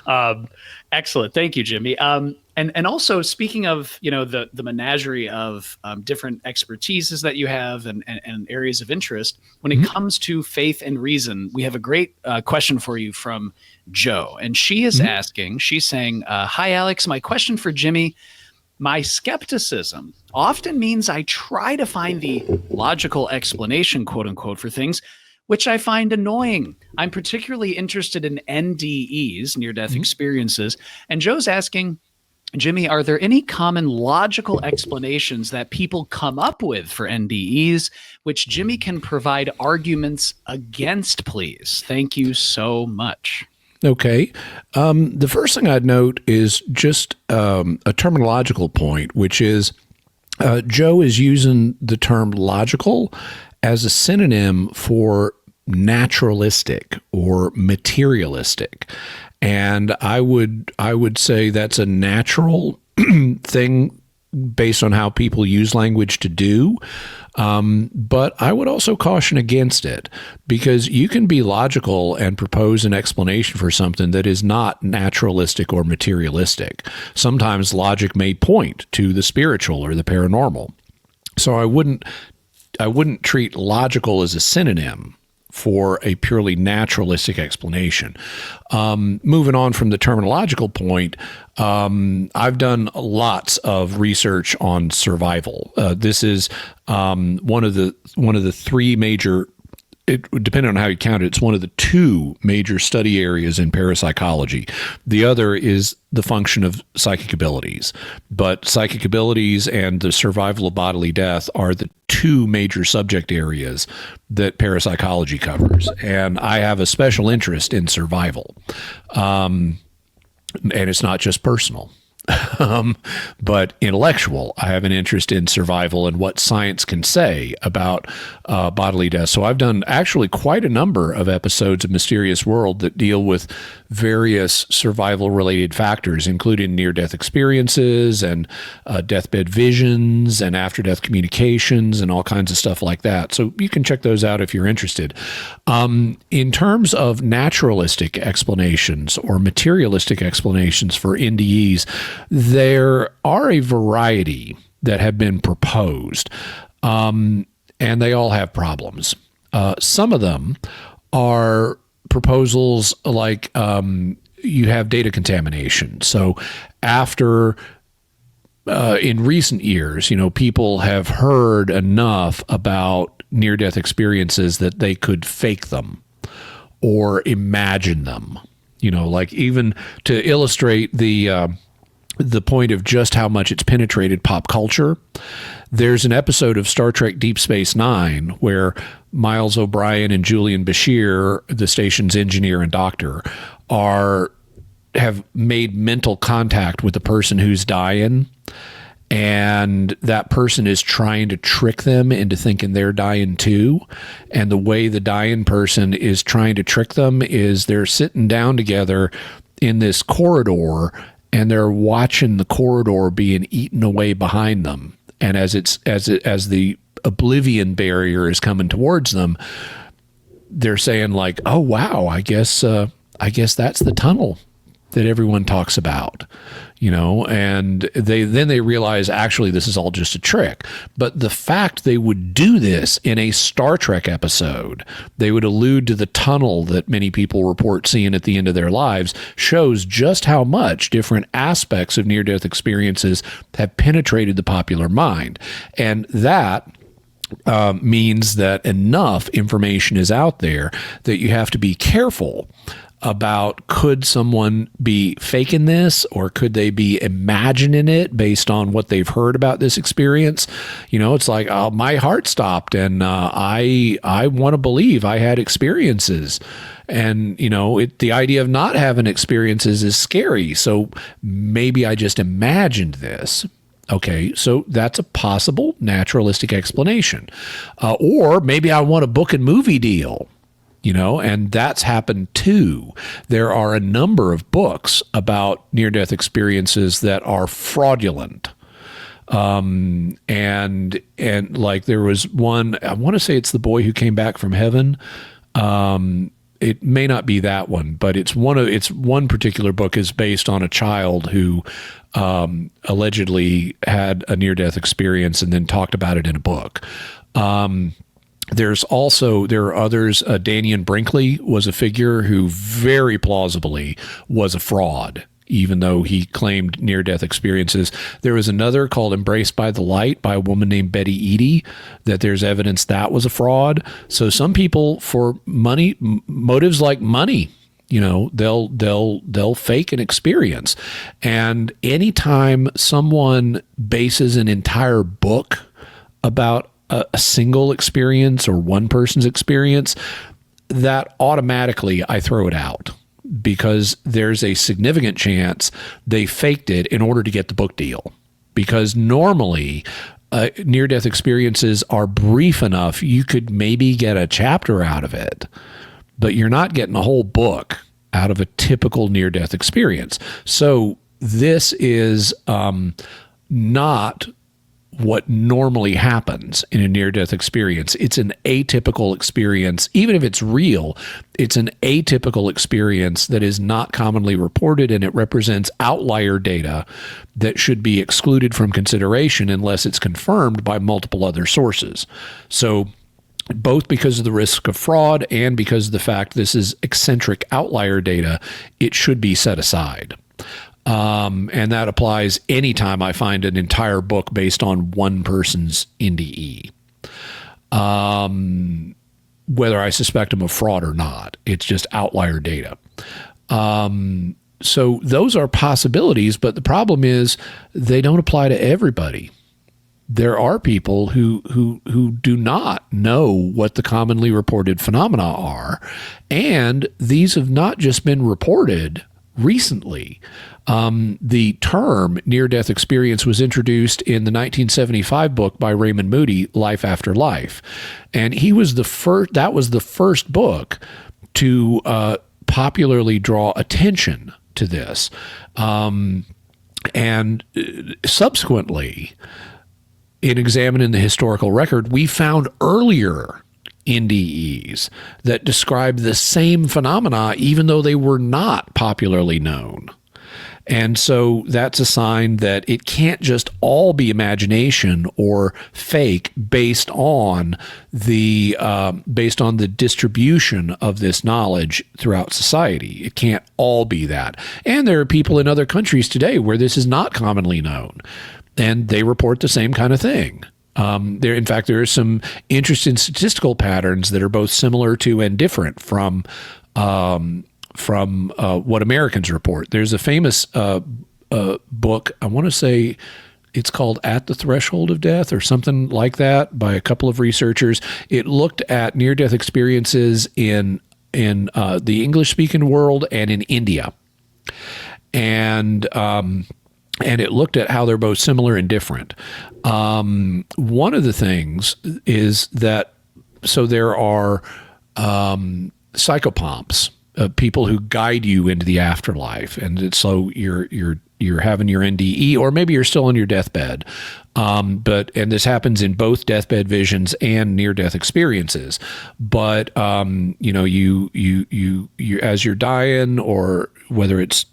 Excellent. Thank you, Jimmy. And also speaking of, the menagerie of different expertises that you have and areas of interest, when it comes to faith and reason, we have a great question for you from Joe. And she is she's saying, hi, Alex, my question for Jimmy. My skepticism often means I try to find the logical explanation, quote unquote, for things, which I find annoying. I'm particularly interested in NDEs, near-death experiences. And Joe's asking, Jimmy, are there any common logical explanations that people come up with for NDEs, which Jimmy can provide arguments against, please? Thank you so much. Okay. The first thing I'd note is just a terminological point, which is Joe is using the term logical as a synonym for naturalistic or materialistic. And I would say that's a natural thing based on how people use language to do. But I would also caution against it, because you can be logical and propose an explanation for something that is not naturalistic or materialistic. Sometimes logic may point to the spiritual or the paranormal. So I wouldn't treat logical as a synonym for a purely naturalistic explanation. Moving on from the terminological point, I've done lots of research on survival. This is one of the three major. Depending on how you count it, it's one of the two major study areas in parapsychology. The other is the function of psychic abilities. But psychic abilities and the survival of bodily death are the two major subject areas that parapsychology covers. And I have a special interest in survival. And it's not just personal. But intellectual. I have an interest in survival and what science can say about bodily death. So I've done actually quite a number of episodes of Mysterious World that deal with various survival-related factors, including near-death experiences and deathbed visions and after-death communications and all kinds of stuff like that. So you can check those out if you're interested. In terms of naturalistic explanations or materialistic explanations for NDEs, there are a variety that have been proposed, and they all have problems. Some of them are proposals like you have data contamination. So after in recent years, people have heard enough about near-death experiences that they could fake them or imagine them. Like even to illustrate the point of just how much it's penetrated pop culture, there's an episode of Star Trek Deep Space Nine where Miles O'Brien and Julian Bashir, the station's engineer and doctor, have made mental contact with the person who's dying, and that person is trying to trick them into thinking they're dying too. And the way the dying person is trying to trick them is they're sitting down together in this corridor, and they're watching the corridor being eaten away behind them. And as the oblivion barrier is coming towards them, they're saying like, "Oh wow, I guess that's the tunnel that everyone talks about," and they realize actually this is all just a trick. But the fact they would do this in a Star Trek episode, they would allude to the tunnel that many people report seeing at the end of their lives, shows just how much different aspects of near-death experiences have penetrated the popular mind. And that means that enough information is out there that you have to be careful about, could someone be faking this, or could they be imagining it based on what they've heard about this experience? It's like, oh, my heart stopped and I want to believe I had experiences. And, the idea of not having experiences is scary. So maybe I just imagined this. Okay, so that's a possible naturalistic explanation. Or maybe I want a book and movie deal. And that's happened too. There are a number of books about near-death experiences that are fraudulent. And like there was one, I want to say it's The Boy Who Came Back from Heaven. it may not be that one, but it's one particular book is based on a child who allegedly had a near-death experience and then talked about it in a book. There are others. Daniel Brinkley was a figure who very plausibly was a fraud, even though he claimed near-death experiences. There was another called Embraced by the Light by a woman named Betty Eady, that there's evidence that was a fraud. So some people, for money, motives like money, they'll fake an experience. And anytime someone bases an entire book about a single experience or one person's experience, that automatically I throw it out, because there's a significant chance they faked it in order to get the book deal. Because normally near-death experiences are brief enough, you could maybe get a chapter out of it, but you're not getting a whole book out of a typical near-death experience. So this is not what normally happens in a near-death experience. It's an atypical experience. Even if it's real, it's an atypical experience that is not commonly reported, and it represents outlier data that should be excluded from consideration unless it's confirmed by multiple other sources. So both because of the risk of fraud and because of the fact this is eccentric outlier data, it should be set aside. And that applies anytime I find an entire book based on one person's NDE. Whether I suspect them of fraud or not, it's just outlier data. So those are possibilities, but the problem is they don't apply to everybody. There are people who do not know what the commonly reported phenomena are, and these have not just been reported recently. The term near-death experience was introduced in the 1975 book by Raymond Moody, Life After Life. And he was that was the first book to popularly draw attention to this. And subsequently, in examining the historical record, we found earlier NDEs that describe the same phenomena, even though they were not popularly known. And so that's a sign that it can't just all be imagination or fake based on the distribution of this knowledge throughout society. It can't all be that. And there are people in other countries today where this is not commonly known, and they report the same kind of thing. In fact, there are some interesting statistical patterns that are both similar to and different from what Americans report. There's a famous book, I want to say it's called At the Threshold of Death or something like that, by a couple of researchers. It looked at near-death experiences in the English-speaking world and in India. And it looked at how they're both similar and different. One of the things is that, so there are psychopomps, people who guide you into the afterlife, and so you're having your NDE, or maybe you're still on your deathbed. And this happens in both deathbed visions and near-death experiences. But you as you're dying, or whether it's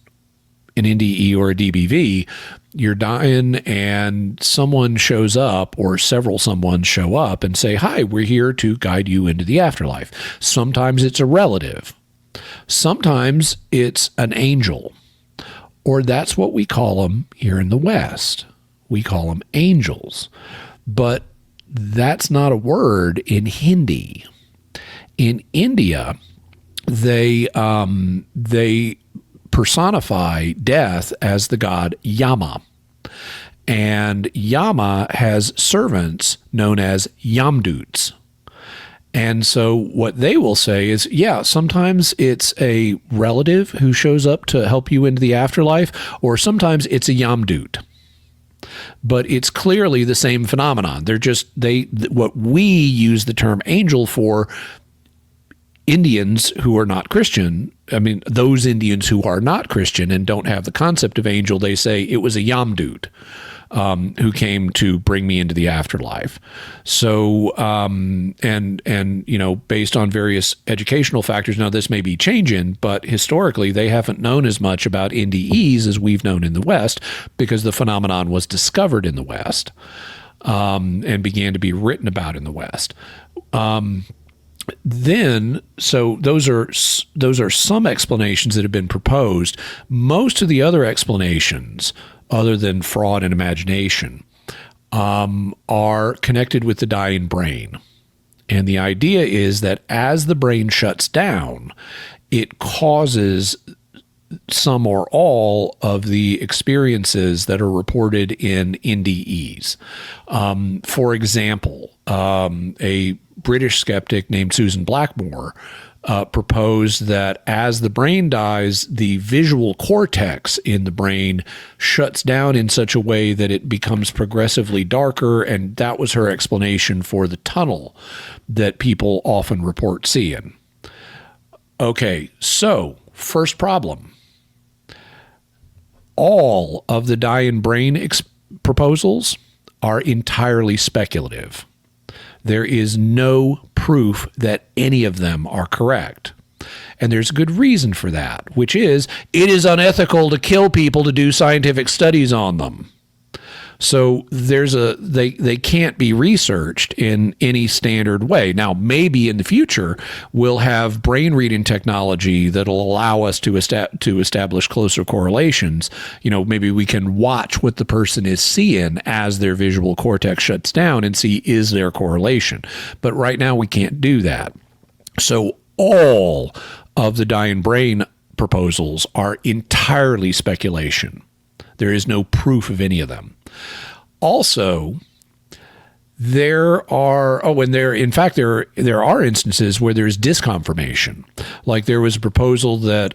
an NDE or a DBV, you're dying and someone shows up, or several someones show up and say, "Hi, we're here to guide you into the afterlife." Sometimes it's a relative. Sometimes it's an angel, or that's what we call them here in the West. We call them angels, but that's not a word in Hindi. In India, they personify death as the god Yama. And Yama has servants known as Yamduts. And so what they will say is, yeah, sometimes it's a relative who shows up to help you into the afterlife, or sometimes it's a Yamdut. But it's clearly the same phenomenon. What we use the term angel for, Indians who are not Christian, those Indians who are not Christian and don't have the concept of angel, they say it was a Yamdut. who came to bring me into the afterlife. So, based on various educational factors, now this may be changing, but historically they haven't known as much about NDEs as we've known in the West, because the phenomenon was discovered in the West and began to be written about in the West. So those are some explanations that have been proposed. Most of the other explanations, other than fraud and imagination, are connected with the dying brain. And the idea is that as the brain shuts down, it causes some or all of the experiences that are reported in NDEs. For example, a British skeptic named Susan Blackmore proposed that as the brain dies, the visual cortex in the brain shuts down in such a way that it becomes progressively darker, and that was her explanation for the tunnel that people often report seeing. Okay, so first problem. All of the dying brain proposals are entirely speculative. There is no proof that any of them are correct. And there's a good reason for that, which is it is unethical to kill people to do scientific studies on them. So they can't be researched in any standard way. Now, maybe in the future we'll have brain reading technology that'll allow us to establish closer correlations. Maybe we can watch what the person is seeing as their visual cortex shuts down and see, is there correlation? But right now we can't do that. So all of the dying brain proposals are entirely speculation. There is no proof of any of them. Also, there are instances where there's disconfirmation. Like there was a proposal that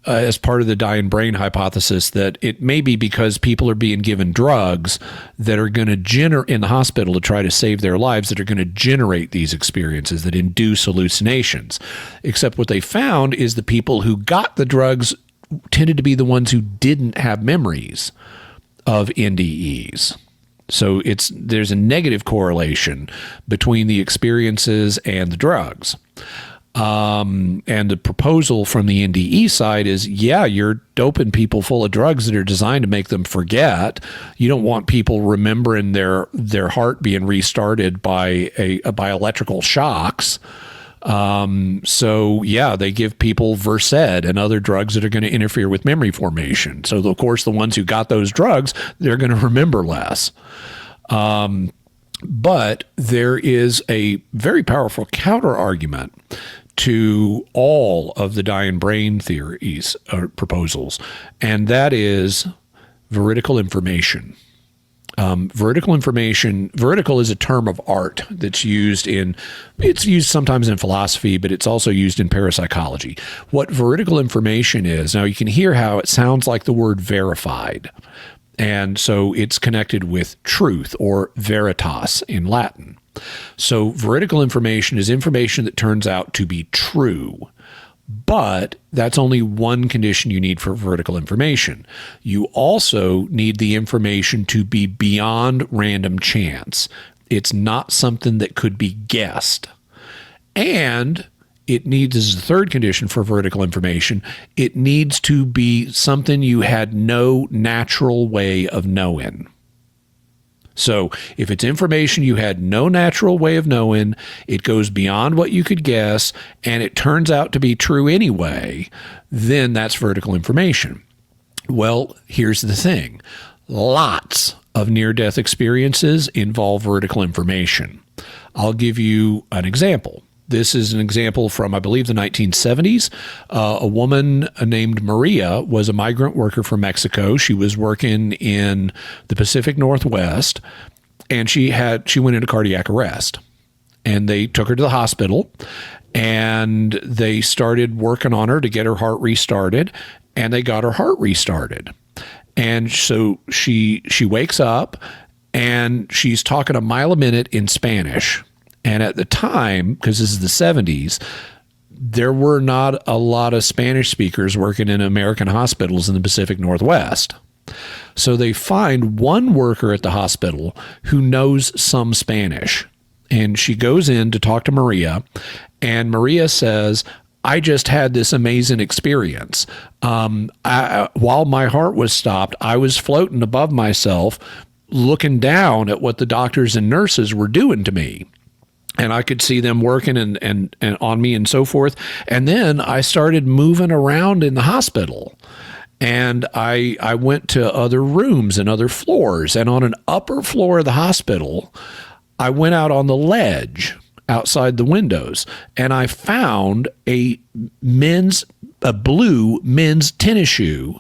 as part of the dying brain hypothesis that it may be because people are being given drugs that are going to generate in the hospital to try to save their lives, that are going to generate these experiences that induce hallucinations. Except what they found is the people who got the drugs tended to be the ones who didn't have memories of NDEs. So there's a negative correlation between the experiences and the drugs. And the proposal from the NDE side is, you're doping people full of drugs that are designed to make them forget. You don't want people remembering their heart being restarted by electrical shocks. They give people Versed and other drugs that are going to interfere with memory formation. So, of course, the ones who got those drugs, they're going to remember less. But there is a very powerful counter argument to all of the dying brain theories or proposals, and that is veridical information. Veridical is a term of art that's used sometimes in philosophy, but it's also used in parapsychology. What veridical information is, now you can hear how it sounds like the word verified. And so it's connected with truth, or veritas in Latin. So veridical information is information that turns out to be true. But that's only one condition you need for veridical information. You also need the information to be beyond random chance. It's not something that could be guessed. And it needs, as the third condition for veridical information, it needs to be something you had no natural way of knowing. So if it's information you had no natural way of knowing, it goes beyond what you could guess, and it turns out to be true anyway, then that's veridical information. Well, here's the thing. Lots of near-death experiences involve veridical information. I'll give you an example. This is an example from, I believe, the 1970s. A woman named Maria was a migrant worker from Mexico. She was working in the Pacific Northwest, and she went into cardiac arrest. And they took her to the hospital, and they started working on her to get her heart restarted, and they got her heart restarted. And so she wakes up, and she's talking a mile a minute in Spanish. And at the time, because this is the 70s, there were not a lot of Spanish speakers working in American hospitals in the Pacific Northwest. So they find one worker at the hospital who knows some Spanish. And she goes in to talk to Maria, and Maria says, I just had this amazing experience. While my heart was stopped, I was floating above myself, looking down at what the doctors and nurses were doing to me. And I could see them working and on me and so forth. And then I started moving around in the hospital. And I went to other rooms and other floors. And on an upper floor of the hospital, I went out on the ledge outside the windows, and I found a blue men's tennis shoe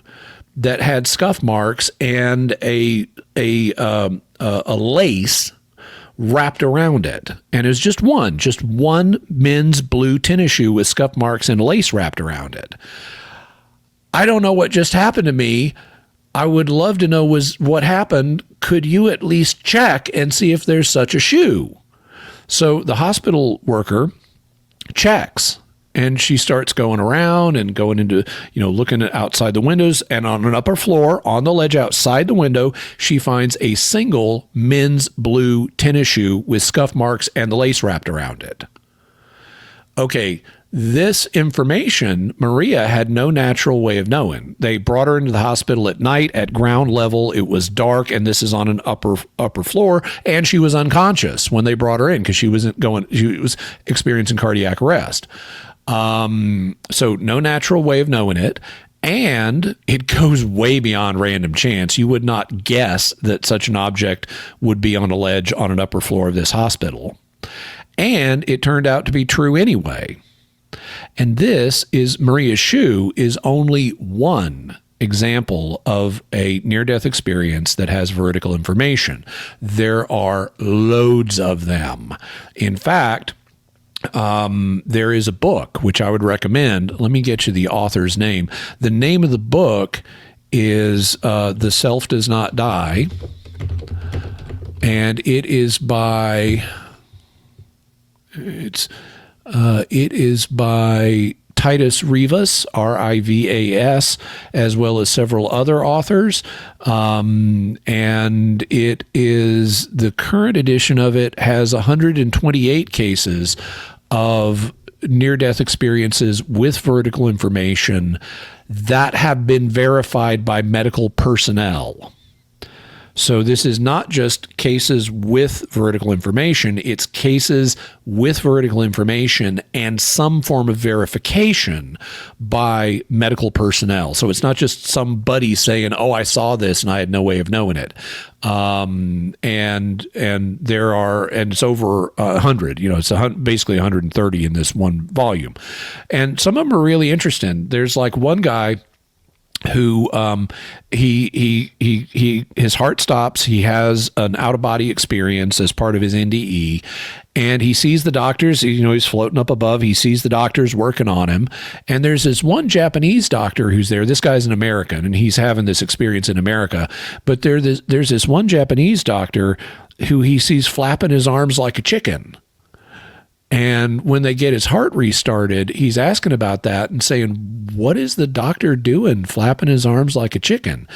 that had scuff marks and a lace wrapped around it. And it was just one men's blue tennis shoe with scuff marks and lace wrapped around it. I don't know what just happened to me. I would love to know what happened. Could you at least check and see if there's such a shoe? So the hospital worker checks, and she starts going around and going into, looking at outside the windows. And on an upper floor, on the ledge outside the window, she finds a single men's blue tennis shoe with scuff marks and the lace wrapped around it. Okay, this information, Maria had no natural way of knowing. They brought her into the hospital at night at ground level. It was dark, and this is on an upper floor, and she was unconscious when they brought her in because she was experiencing cardiac arrest. So no natural way of knowing it. And it goes way beyond random chance. You would not guess that such an object would be on a ledge on an upper floor of this hospital. And it turned out to be true anyway. And Maria's shoe is only one example of a near-death experience that has vertical information. There are loads of them. In fact, there is a book which I would recommend. Let me get you the author's name. The name of the book is The Self Does Not Die, and it is by Titus Rivas, Rivas, as well as several other authors. And it is, the current edition of it has 128 cases of near-death experiences with vertical information that have been verified by medical personnel. So this is not just cases with vertical information, it's cases with vertical information and some form of verification by medical personnel. So it's not just somebody saying, oh, I saw this and I had no way of knowing it. And it's over 100, it's basically 130 in this one volume. And some of them are really interesting. There's like one guy who his heart stops. He has an out-of-body experience as part of his NDE, and he sees the doctors. He's floating up above. He sees the doctors working on him, and there's this one Japanese doctor who's there. This guy's an American, and he's having this experience in America. But there's this one Japanese doctor who he sees flapping his arms like a chicken. And when they get his heart restarted, he's asking about that and saying, what is the doctor doing flapping his arms like a chicken?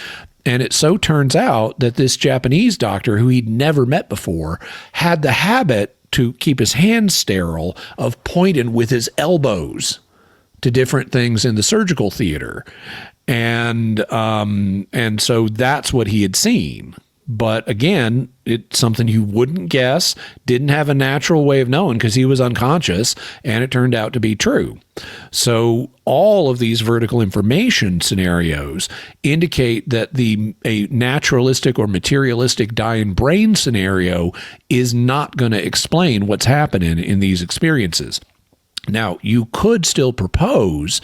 And it so turns out that this Japanese doctor, who he'd never met before, had the habit to keep his hands sterile of pointing with his elbows to different things in the surgical theater. And so that's what he had seen. But again, it's something you wouldn't guess, didn't have a natural way of knowing because he was unconscious, and it turned out to be true. So all of these vertical information scenarios indicate that a naturalistic or materialistic dying brain scenario is not going to explain what's happening in these experiences. Now, you could still propose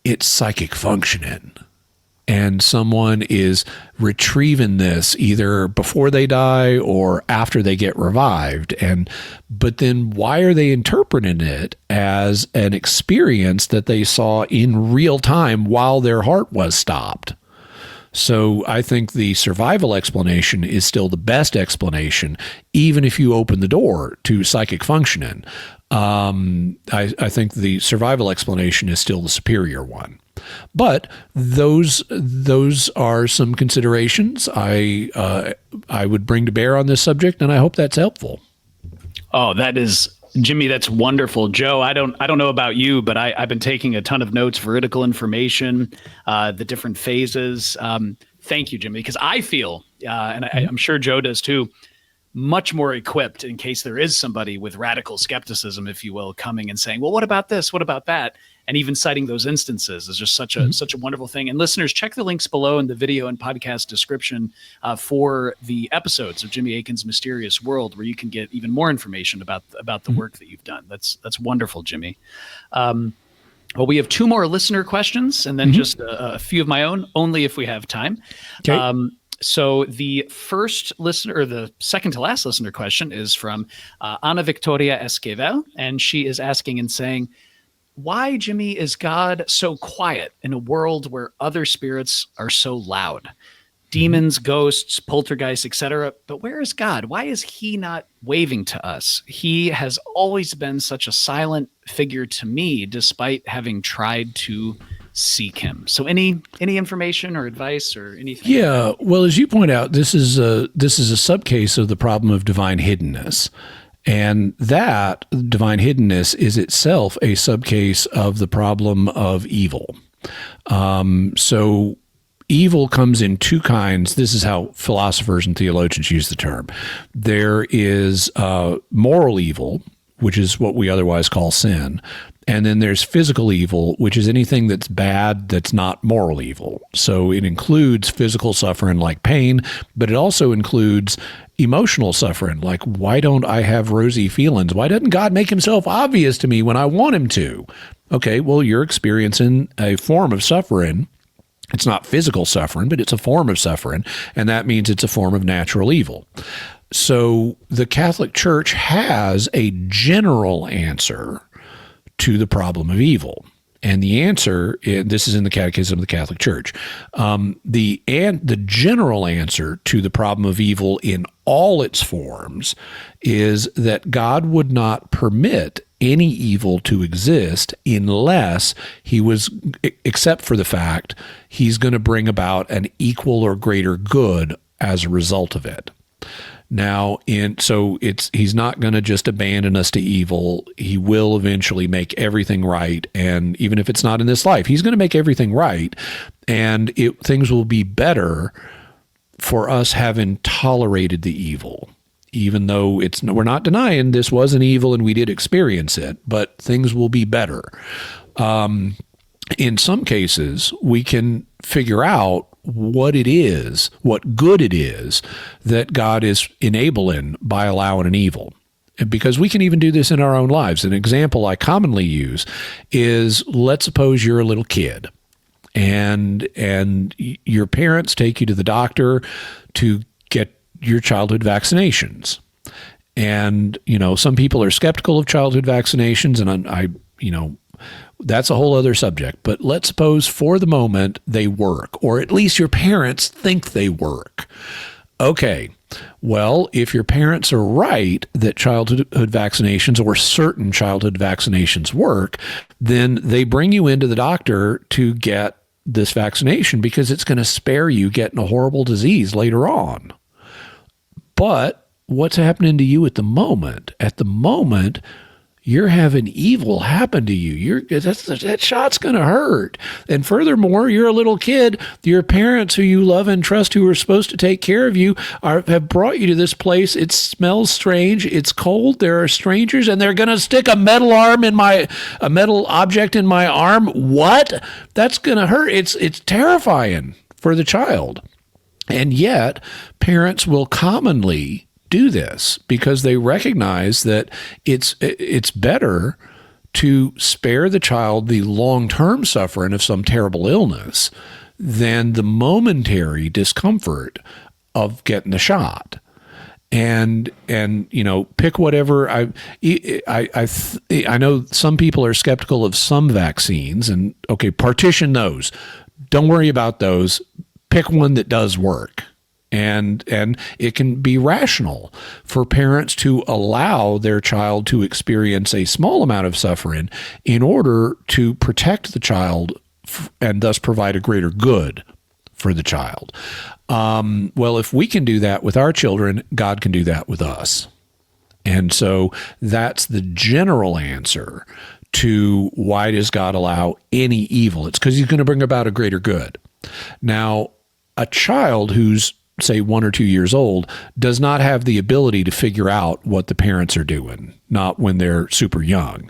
it's psychic functioning. And someone is retrieving this either before they die or after they get revived. But then why are they interpreting it as an experience that they saw in real time while their heart was stopped? So I think the survival explanation is still the best explanation, even if you open the door to psychic functioning. I think the survival explanation is still the superior one. But those are some considerations I would bring to bear on this subject, and I hope that's helpful. Oh, that is, Jimmy, that's wonderful. Joe, I don't know about you, but I've been taking a ton of notes, veridical information, the different phases. Thank you, Jimmy, because I feel, and I'm sure Joe does too, much more equipped in case there is somebody with radical skepticism, if you will, coming and saying, well, what about this? What about that? And even citing those instances is just such a wonderful thing. And listeners, check the links below in the video and podcast description for the episodes of Jimmy Akin's Mysterious World, where you can get even more information about the work that you've done. That's wonderful, Jimmy. Well, we have 2 more listener questions, and then just a few of my own, only if we have time. Okay. So the first listener, or the second to last listener question, is from Ana Victoria Esquivel, and she is asking and saying, why, Jimmy, is God so quiet in a world where other spirits are so loud? Demons, ghosts, poltergeists, etc. But where is God? Why is he not waving to us? He has always been such a silent figure to me, despite having tried to seek him. So any information or advice or anything? Yeah, well, as you point out, this is a subcase of the problem of divine hiddenness. And that divine hiddenness is itself a subcase of the problem of evil. So evil comes in 2 kinds. This is how philosophers and theologians use the term. There is moral evil, which is what we otherwise call sin. And then there's physical evil, which is anything that's bad that's not moral evil. So it includes physical suffering like pain, but it also includes emotional suffering, like, why don't I have rosy feelings? Why doesn't God make himself obvious to me when I want him to? Okay, well, you're experiencing a form of suffering. It's not physical suffering, but it's a form of suffering, and that means it's a form of natural evil. So the Catholic Church has a general answer to the problem of evil. And the answer, this is in the Catechism of the Catholic Church, the general answer to the problem of evil in all its forms is that God would not permit any evil to exist unless he was, except for the fact he's going to bring about an equal or greater good as a result of it. Now, he's not going to just abandon us to evil. He will eventually make everything right. And even if it's not in this life, he's going to make everything right. And things will be better for us having tolerated the evil, even though we're not denying this was an evil and we did experience it, but things will be better. In some cases, we can figure out what it is, what good it is that God is enabling by allowing an evil. Because we can even do this in our own lives. An example I commonly use is, let's suppose you're a little kid and your parents take you to the doctor to get your childhood vaccinations. And, some people are skeptical of childhood vaccinations, and that's a whole other subject. But let's suppose for the moment they work, or at least your parents think they work. Okay, well, if your parents are right that childhood vaccinations or certain childhood vaccinations work, then they bring you into the doctor to get this vaccination because it's going to spare you getting a horrible disease later on. But what's happening to you at the moment? At the moment, you're having evil happen to you. That shot's going to hurt. And furthermore, you're a little kid. Your parents who you love and trust, who are supposed to take care of you, have brought you to this place. It smells strange. It's cold. There are strangers, and they're going to stick a metal object in my arm. What? That's going to hurt. It's terrifying for the child. And yet, parents will commonly do this because they recognize that it's better to spare the child the long-term suffering of some terrible illness than the momentary discomfort of getting the shot. And pick whatever. I know some people are skeptical of some vaccines, and okay, partition those. Don't worry about those. Pick one that does work. And it can be rational for parents to allow their child to experience a small amount of suffering in order to protect the child and thus provide a greater good for the child. Well, if we can do that with our children, God can do that with us. And so that's the general answer to why does God allow any evil? It's because he's going to bring about a greater good. Now, a child who's, say, 1 or 2 years old does not have the ability to figure out what the parents are doing, not when they're super young.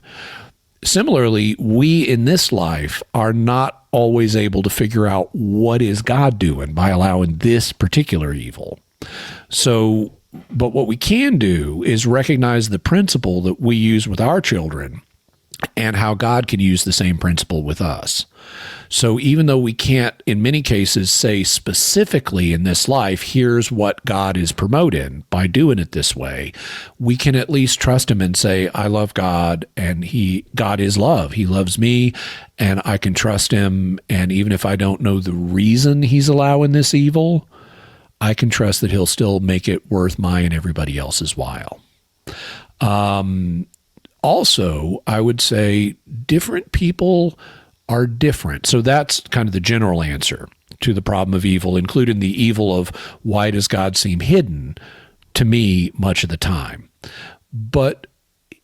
Similarly, we in this life are not always able to figure out what is God doing by allowing this particular evil. So, but what we can do is recognize the principle that we use with our children and how God can use the same principle with us. So even though we can't, in many cases, say specifically in this life, here's what God is promoting by doing it this way, we can at least trust him and say, I love God, and God is love. He loves me, and I can trust him. And even if I don't know the reason he's allowing this evil, I can trust that he'll still make it worth my and everybody else's while. Also, I would say different people are different. So that's kind of the general answer to the problem of evil, including the evil of why does God seem hidden to me much of the time. But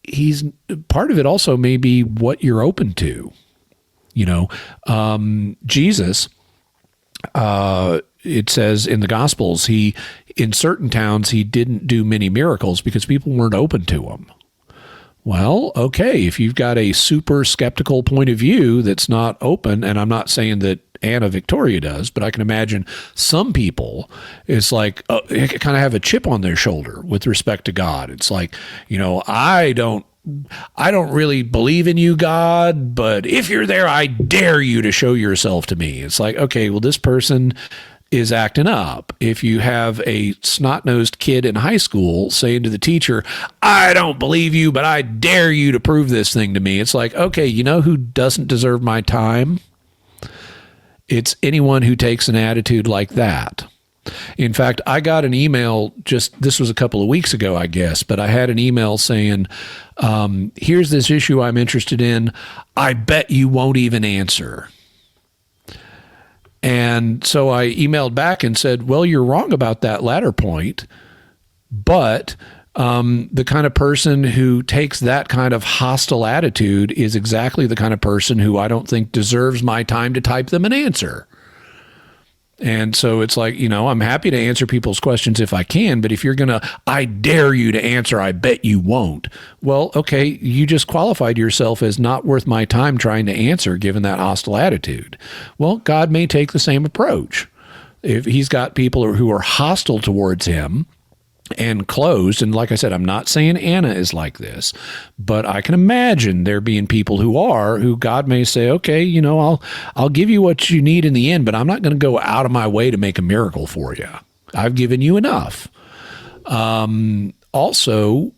he's part of it also may be what you're open to. Jesus, it says in the Gospels, in certain towns, he didn't do many miracles because people weren't open to him. Well, okay, if you've got a super skeptical point of view that's not open, and I'm not saying that Anna Victoria does, but I can imagine some people, it's like, kind of have a chip on their shoulder with respect to God. It's like, I don't really believe in you, God, but if you're there, I dare you to show yourself to me. It's like, okay, well, this person is acting up. If you have a snot-nosed kid in high school saying to the teacher, I don't believe you, but I dare you to prove this thing to me. It's like, okay, you know who doesn't deserve my time? It's anyone who takes an attitude like that. In fact, I got an email this was a couple of weeks ago, I guess, but I had an email saying, here's this issue I'm interested in. I bet you won't even answer. And so I emailed back and said, well, you're wrong about that latter point, but the kind of person who takes that kind of hostile attitude is exactly the kind of person who I don't think deserves my time to type them an answer. And so it's like, I'm happy to answer people's questions if I can, but if you're going to, I dare you to answer, I bet you won't. Well, okay, you just qualified yourself as not worth my time trying to answer given that hostile attitude. Well, God may take the same approach. If he's got people who are hostile towards him and closed, and like I said, I'm not saying Anna is like this, but I can imagine there being people who God may say, okay, I'll give you what you need in the end, but I'm not going to go out of my way to make a miracle for you. I've given you enough. Also,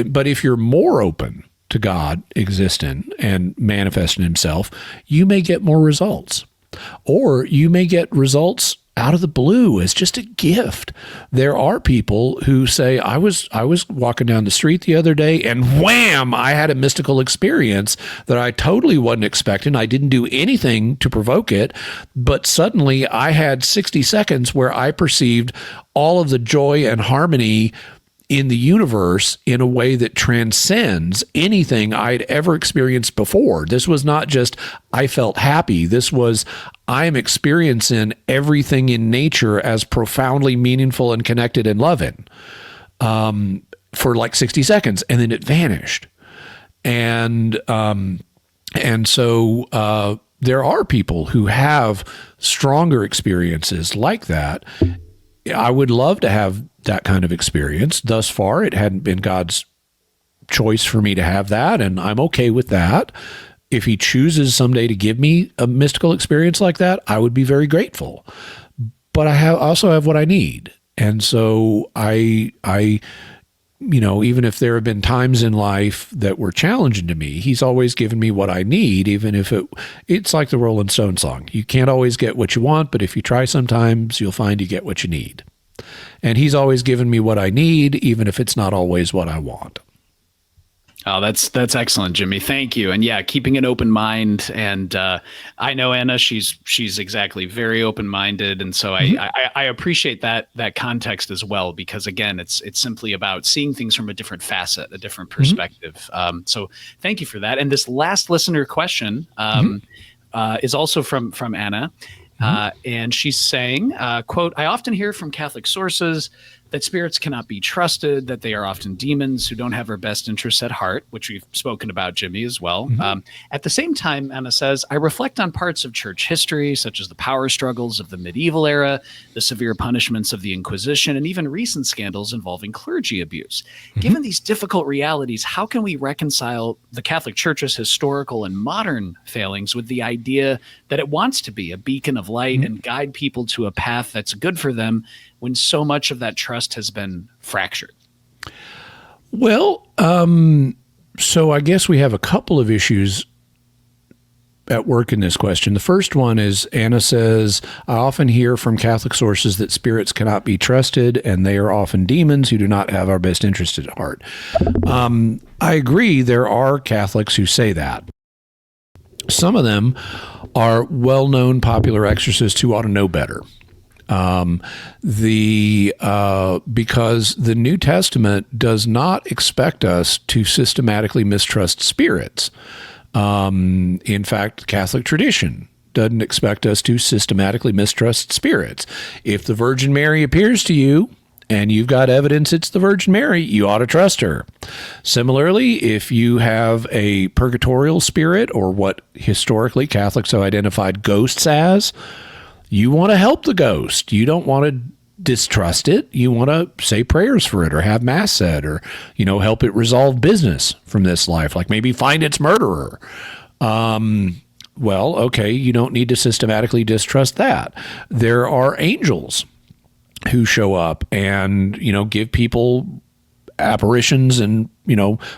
but if you're more open to God existing and manifesting himself, you may get more results, or you may get results out of the blue as just a gift. There are people who say, I was walking down the street the other day and wham, I had a mystical experience that I totally wasn't expecting. I didn't do anything to provoke it, but suddenly I had 60 seconds where I perceived all of the joy and harmony in the universe in a way that transcends anything I'd ever experienced before. This was not just, I felt happy. This was, I'm experiencing everything in nature as profoundly meaningful and connected and loving for like 60 seconds, and then it vanished. And so there are people who have stronger experiences like that. I would love to have that kind of experience. Thus far, it hadn't been God's choice for me to have that, and I'm okay with that. If he chooses someday to give me a mystical experience like that, I would be very grateful. But I also have what I need. And so I even if there have been times in life that were challenging to me, he's always given me what I need, even if it's like the Rolling Stone song. You can't always get what you want, but if you try sometimes, you'll find you get what you need. And he's always given me what I need, even if it's not always what I want. Oh, that's excellent, Jimmy. Thank you. And yeah, keeping an open mind. And I know Anna, she's exactly very open-minded. And so I appreciate that context as well, because again, it's simply about seeing things from a different facet, a different perspective. So thank you for that. And this last listener question is also from Anna. And she's saying, quote, "I often hear from Catholic sources that spirits cannot be trusted, that they are often demons who don't have our best interests at heart," which we've spoken about, Jimmy, as well. At the same time, Anna says, "I reflect on parts of church history, such as the power struggles of the medieval era, the severe punishments of the Inquisition, and even recent scandals involving clergy abuse. Given these difficult realities, how can we reconcile the Catholic Church's historical and modern failings with the idea that it wants to be a beacon of light and guide people to a path that's good for them, when so much of that trust has been fractured?" Well, so I guess we have a couple of issues at work in this question. The first one is, Anna says, "I often hear from Catholic sources that spirits cannot be trusted, and they are often demons who do not have our best interest at heart." I agree, there are Catholics who say that. Some of them are well-known popular exorcists who ought to know better. Because the New Testament does not expect us to systematically mistrust spirits. In fact, Catholic tradition doesn't expect us to systematically mistrust spirits. If the Virgin Mary appears to you and you've got evidence it's the Virgin Mary, you ought to trust her. Similarly, if you have a purgatorial spirit, or what historically Catholics have identified ghosts as, you want to help the ghost. You don't want to distrust it. You want to say prayers for it, or have mass said, or, help it resolve business from this life, like maybe find its murderer. Well, okay, you don't need to systematically distrust that. There are angels who show up and, give people apparitions and,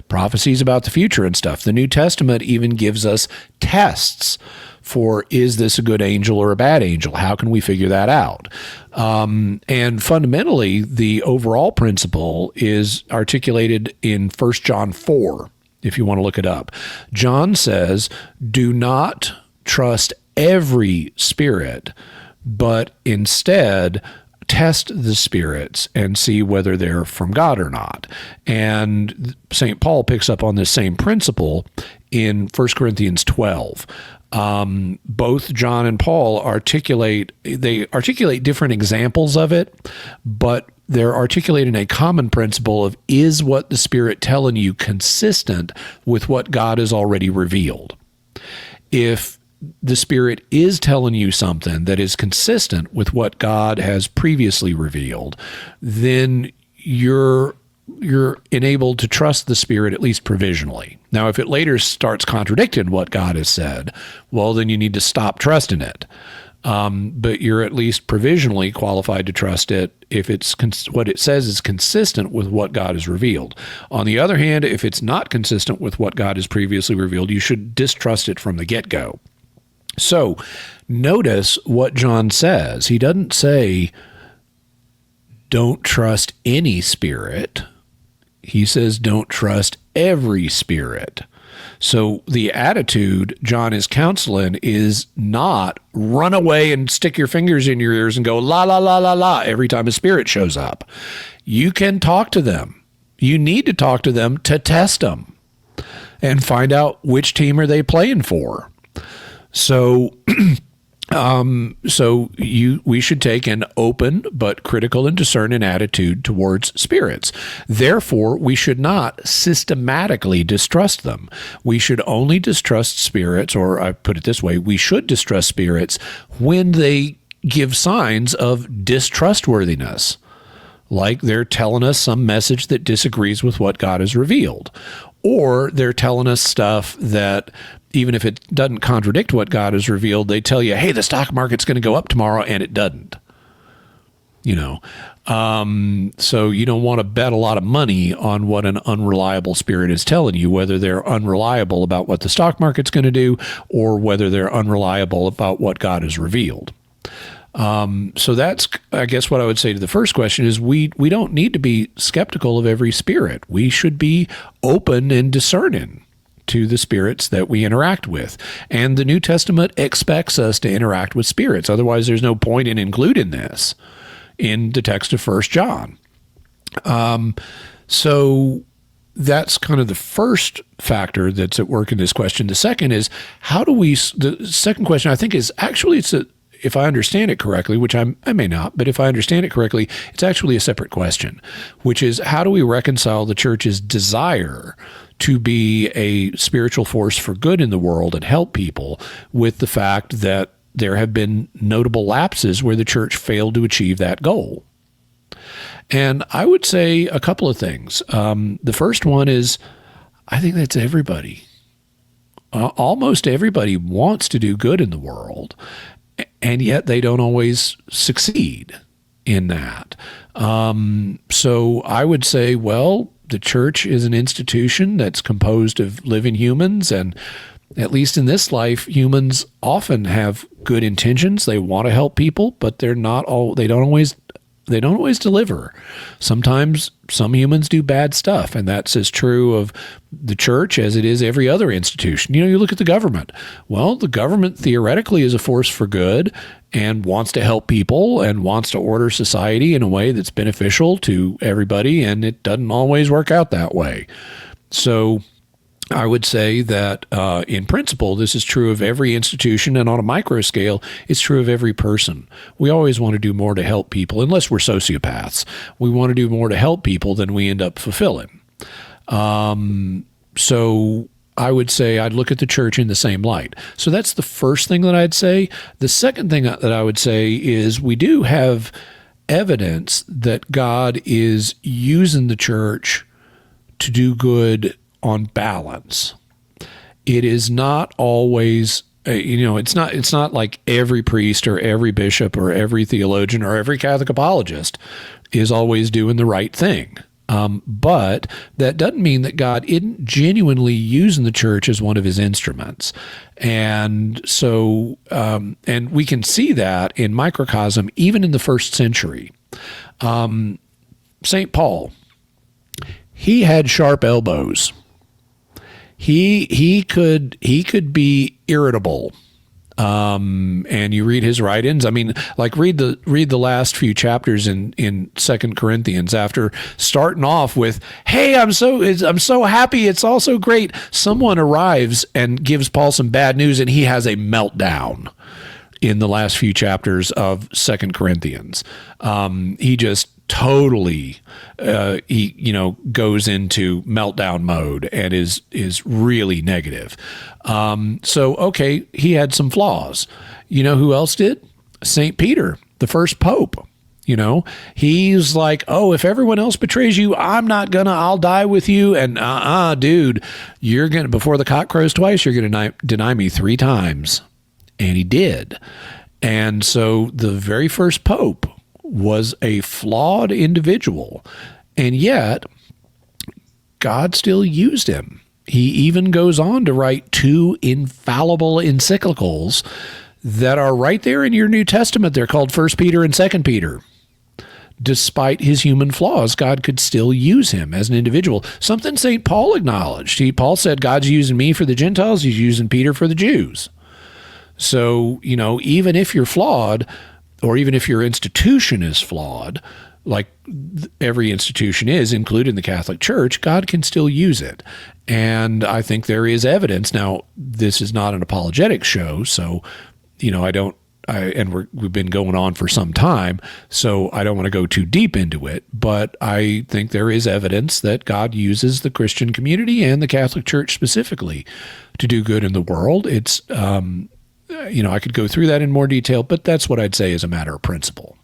prophecies about the future and stuff. The New Testament even gives us tests for, is this a good angel or a bad angel? How can we figure that out? And fundamentally, the overall principle is articulated in 1 John 4, if you want to look it up. John says, "Do not trust every spirit, but instead test the spirits and see whether they're from God or not." And St. Paul picks up on this same principle in 1 Corinthians 12. Both John and Paul articulate different examples of it, but they're articulating a common principle of, is what the Spirit telling you consistent with what God has already revealed? If the Spirit is telling you something that is consistent with what God has previously revealed, then you're enabled to trust the Spirit, at least provisionally. Now, if it later starts contradicting what God has said, well, then you need to stop trusting it. But you're at least provisionally qualified to trust it if it's what it says is consistent with what God has revealed. On the other hand, if it's not consistent with what God has previously revealed, you should distrust it from the get-go. So notice what John says. He doesn't say, don't trust any spirit. He says, don't trust every spirit. So the attitude John is counseling is not run away and stick your fingers in your ears and go, la, la, la, la, la, every time a spirit shows up. You can talk to them. You need to talk to them to test them and find out which team are they playing for. So we should take an open but critical and discerning attitude towards spirits. Therefore, we should not systematically distrust them. We should only distrust spirits, or I put it this way, we should distrust spirits when they give signs of distrustworthiness, like they're telling us some message that disagrees with what God has revealed, or they're telling us stuff that, even if it doesn't contradict what God has revealed, they tell you, hey, the stock market's going to go up tomorrow, and it doesn't. So you don't want to bet a lot of money on what an unreliable spirit is telling you, whether they're unreliable about what the stock market's going to do or whether they're unreliable about what God has revealed. So that's, I guess, what I would say to the first question is we don't need to be skeptical of every spirit. We should be open and discerning to the spirits that we interact with. And the New Testament expects us to interact with spirits. Otherwise, there's no point in including this in the text of 1 John. So that's kind of the first factor that's at work in this question. The second is, the second question I think is actually, if I understand it correctly, which I may not, but if I understand it correctly, it's actually a separate question, which is how do we reconcile the church's desire to be a spiritual force for good in the world and help people with the fact that there have been notable lapses where the church failed to achieve that goal? And I would say a couple of things. The first one is, I think that's everybody. Almost everybody wants to do good in the world, and yet they don't always succeed in that. So I would say, well, the church is an institution that's composed of living humans, and at least in this life, humans often have good intentions. They want to help people, but they don't always deliver. Sometimes some humans do bad stuff, and that's as true of the church as it is every other institution. You look at the government. Well, the government theoretically is a force for good and wants to help people and wants to order society in a way that's beneficial to everybody, and it doesn't always work out that way. So I would say that in principle, this is true of every institution, and on a micro scale, it's true of every person. We always want to do more to help people, unless we're sociopaths. We want to do more to help people than we end up fulfilling. So I would say I'd look at the church in the same light. So that's the first thing that I'd say. The second thing that I would say is we do have evidence that God is using the church to do good on balance. It is not always, it's not like every priest or every bishop or every theologian or every Catholic apologist is always doing the right thing. But that doesn't mean that God isn't genuinely using the church as one of his instruments. And so, and we can see that in microcosm, even in the first century. St. Paul, he had sharp elbows. He could be irritable. And you read his writings. I mean, like read the last few chapters in 2 Corinthians. After starting off with, "Hey, I'm so happy, it's all so great," someone arrives and gives Paul some bad news, and he has a meltdown in the last few chapters of 2 Corinthians. He just totally goes into meltdown mode and is really negative. So okay, he had some flaws. You know who else did? St. Peter, the first pope. He's like, "Oh, if everyone else betrays you, I'll die with you." And dude, before the cock crows twice, you're gonna deny me 3 times. And he did. And so the very first pope was a flawed individual, and yet God still used him. He even goes on to write 2 infallible encyclicals that are right there in your New Testament. They're called 1 Peter and 2 Peter. Despite his human flaws, God could still use him as an individual. Something St. Paul acknowledged. Paul said, "God's using me for the Gentiles, he's using Peter for the Jews." So, even if you're flawed, or even if your institution is flawed, like every institution is, including the Catholic Church, God can still use it. And I think there is evidence. Now, this is not an apologetic show, so, we've been going on for some time, so I don't want to go too deep into it, but I think there is evidence that God uses the Christian community and the Catholic Church specifically to do good in the world. It's, I could go through that in more detail, but that's what I'd say as a matter of principle.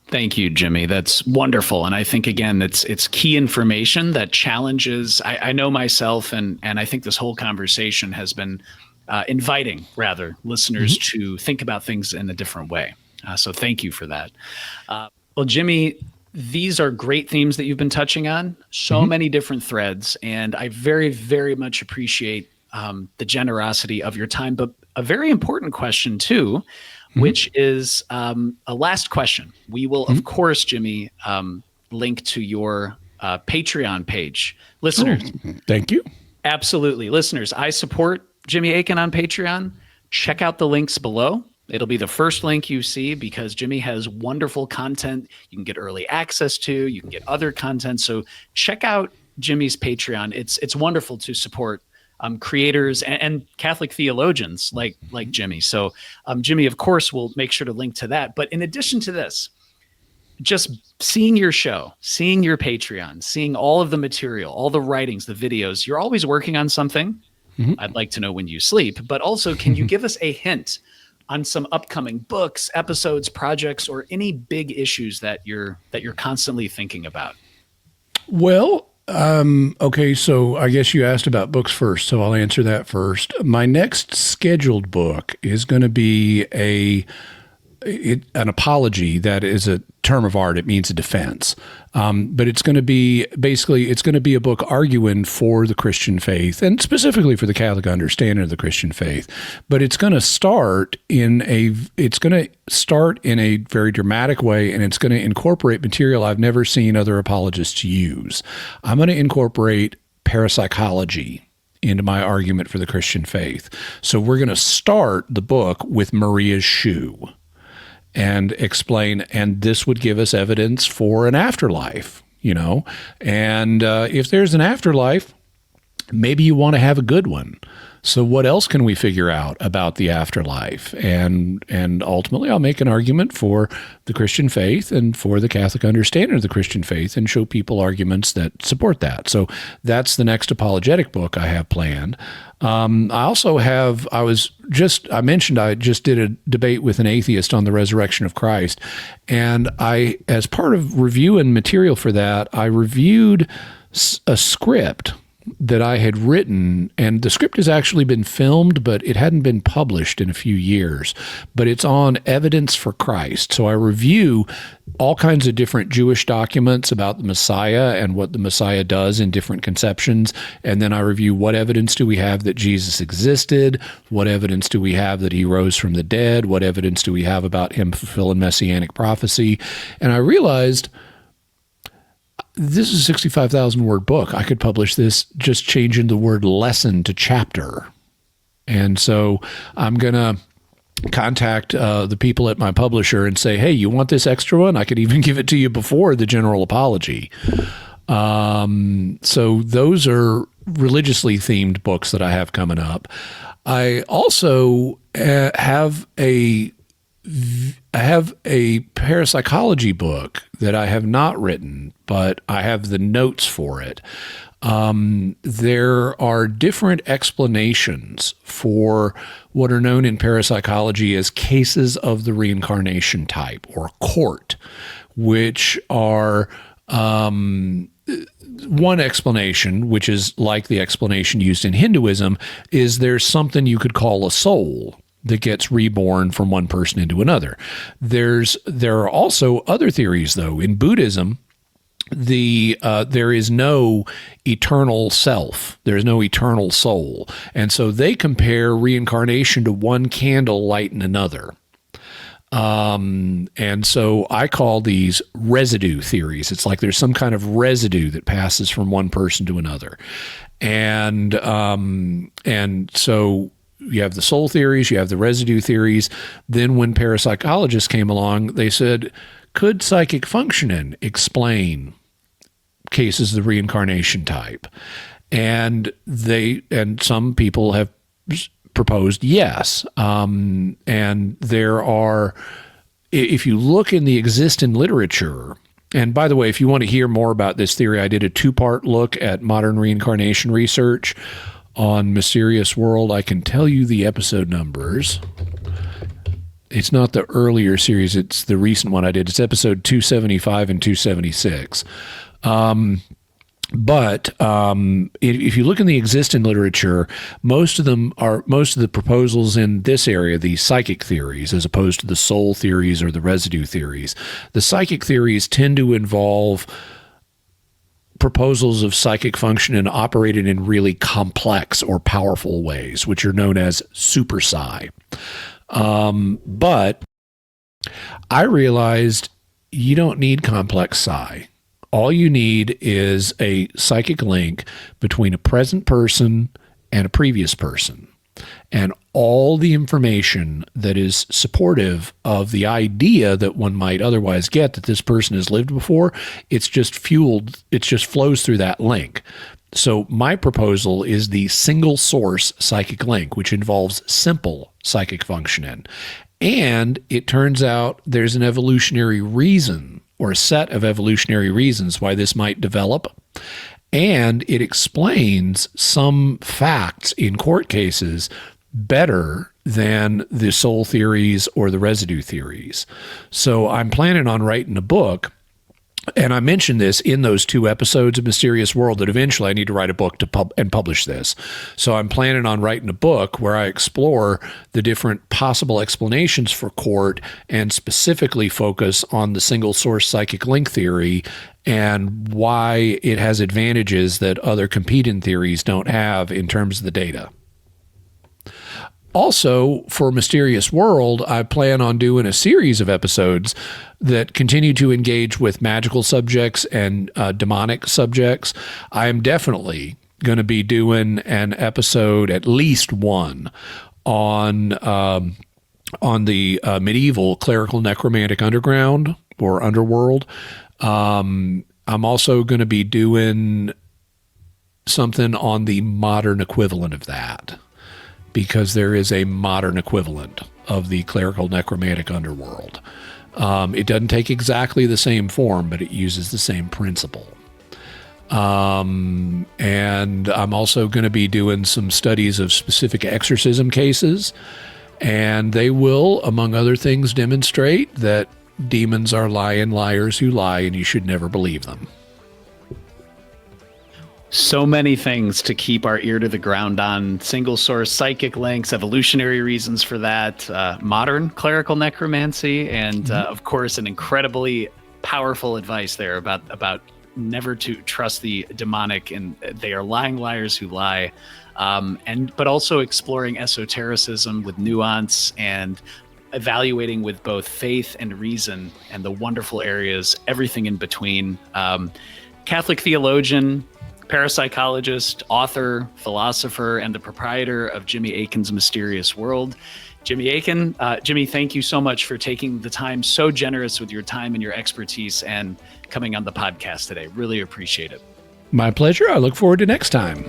Thank you, Jimmy. That's wonderful. And I think, again, it's key information that challenges. I know myself, and I think this whole conversation has been inviting, rather, listeners to think about things in a different way. So thank you for that. Well, Jimmy, these are great themes that you've been touching on, so many different threads, and I very, very much appreciate the generosity of your time. But a very important question too, which is a last question. We will, of course, Jimmy, link to your Patreon page. Listeners. Thank you. Absolutely. Listeners, I support Jimmy Akin on Patreon. Check out the links below. It'll be the first link you see because Jimmy has wonderful content you can get early access to. You can get other content. So check out Jimmy's Patreon. It's wonderful to support creators and Catholic theologians like Jimmy. So Jimmy, of course, will make sure to link to that. But in addition to this, just seeing your show, seeing your Patreon, seeing all of the material, all the writings, the videos, you're always working on something. I'd like to know when you sleep, but also can you give us a hint on some upcoming books, episodes, projects, or any big issues that you're constantly thinking about? Well, okay, so I guess you asked about books first, so I'll answer that first. My next scheduled book is going to be an apology. That is a term of art. It means a defense. But it's going to be a book arguing for the Christian faith and specifically for the Catholic understanding of the Christian faith. But it's going to start in a very dramatic way, and it's going to incorporate material I've never seen other apologists use. I'm going to incorporate parapsychology into my argument for the Christian faith. So we're going to start the book with Maria's shoe and explain, and this would give us evidence for an afterlife, and if there's an afterlife, maybe you want to have a good one. So what else can we figure out about the afterlife? And ultimately, I'll make an argument for the Christian faith and for the Catholic understanding of the Christian faith and show people arguments that support that. So that's the next apologetic book I have planned. I also have, I mentioned I just did a debate with an atheist on the resurrection of Christ. And as part of reviewing material for that, I reviewed a script that I had written, and the script has actually been filmed, but it hadn't been published in a few years. But it's on evidence for Christ. So I review all kinds of different Jewish documents about the Messiah and what the Messiah does in different conceptions. And then I review what evidence do we have that Jesus existed? What evidence do we have that he rose from the dead? What evidence do we have about him fulfilling messianic prophecy? And I realized this is a 65,000 word book. I could publish this just changing the word lesson to chapter. And so I'm going to contact the people at my publisher and say, hey, you want this extra one? I could even give it to you before the general apology. So those are religiously themed books that I have coming up. I also have a parapsychology book that I have not written, but I have the notes for it. There are different explanations for what are known in parapsychology as cases of the reincarnation type, or court, which are one explanation, which is like the explanation used in Hinduism, is there's something you could call a soul that gets reborn from one person into another. There are also other theories, though. In Buddhism, there is no eternal self. There's no eternal soul. And so they compare reincarnation to one candle lighting another. And so I call these residue theories. It's like there's some kind of residue that passes from one person to another. And so you have the soul theories, you have the residue theories. Then when parapsychologists came along, they said, could psychic functioning explain cases of the reincarnation type? And some people have proposed yes. And there are, if you look in the existing literature, and by the way, if you want to hear more about this theory, I did a 2-part look at modern reincarnation research on Mysterious World. I can tell you the episode numbers. It's not the earlier series, it's the recent one I did. It's episode 275 and 276. But if you look in the existing literature, most of the proposals in this area, the psychic theories, as opposed to the soul theories or the residue theories, the psychic theories tend to involve proposals of psychic function and operated in really complex or powerful ways, which are known as super psi. But I realized you don't need complex psi. All you need is a psychic link between a present person and a previous person. And all the information that is supportive of the idea that one might otherwise get that this person has lived before, it just flows through that link. So my proposal is the single source psychic link, which involves simple psychic functioning. And it turns out there's an evolutionary reason, or a set of evolutionary reasons why this might develop. And it explains some facts in court cases better than the soul theories or the residue theories. So I'm planning on writing a book. And I mentioned this in those 2 episodes of Mysterious World, that eventually I need to write a book to publish this. So I'm planning on writing a book where I explore the different possible explanations for court and specifically focus on the single source psychic link theory and why it has advantages that other competing theories don't have in terms of the data. Also, for Mysterious World, I plan on doing a series of episodes that continue to engage with magical subjects and demonic subjects. I am definitely going to be doing an episode, at least one, on the medieval clerical necromantic underground or underworld. I'm also going to be doing something on the modern equivalent of that, because there is a modern equivalent of the clerical necromantic underworld. It doesn't take exactly the same form, but it uses the same principle. And I'm also going to be doing some studies of specific exorcism cases, and they will, among other things, demonstrate that demons are lying liars who lie, and you should never believe them. So many things to keep our ear to the ground on. Single source psychic links, evolutionary reasons for that, modern clerical necromancy, and of course, an incredibly powerful advice there about never to trust the demonic, and they are lying liars who lie. But also exploring esotericism with nuance and evaluating with both faith and reason and the wonderful areas, everything in between. Catholic theologian, parapsychologist, author, philosopher, and the proprietor of Jimmy Akin's Mysterious World. Jimmy Akin, Jimmy, thank you so much for taking the time, so generous with your time and your expertise, and coming on the podcast today. Really appreciate it. My pleasure. I look forward to next time.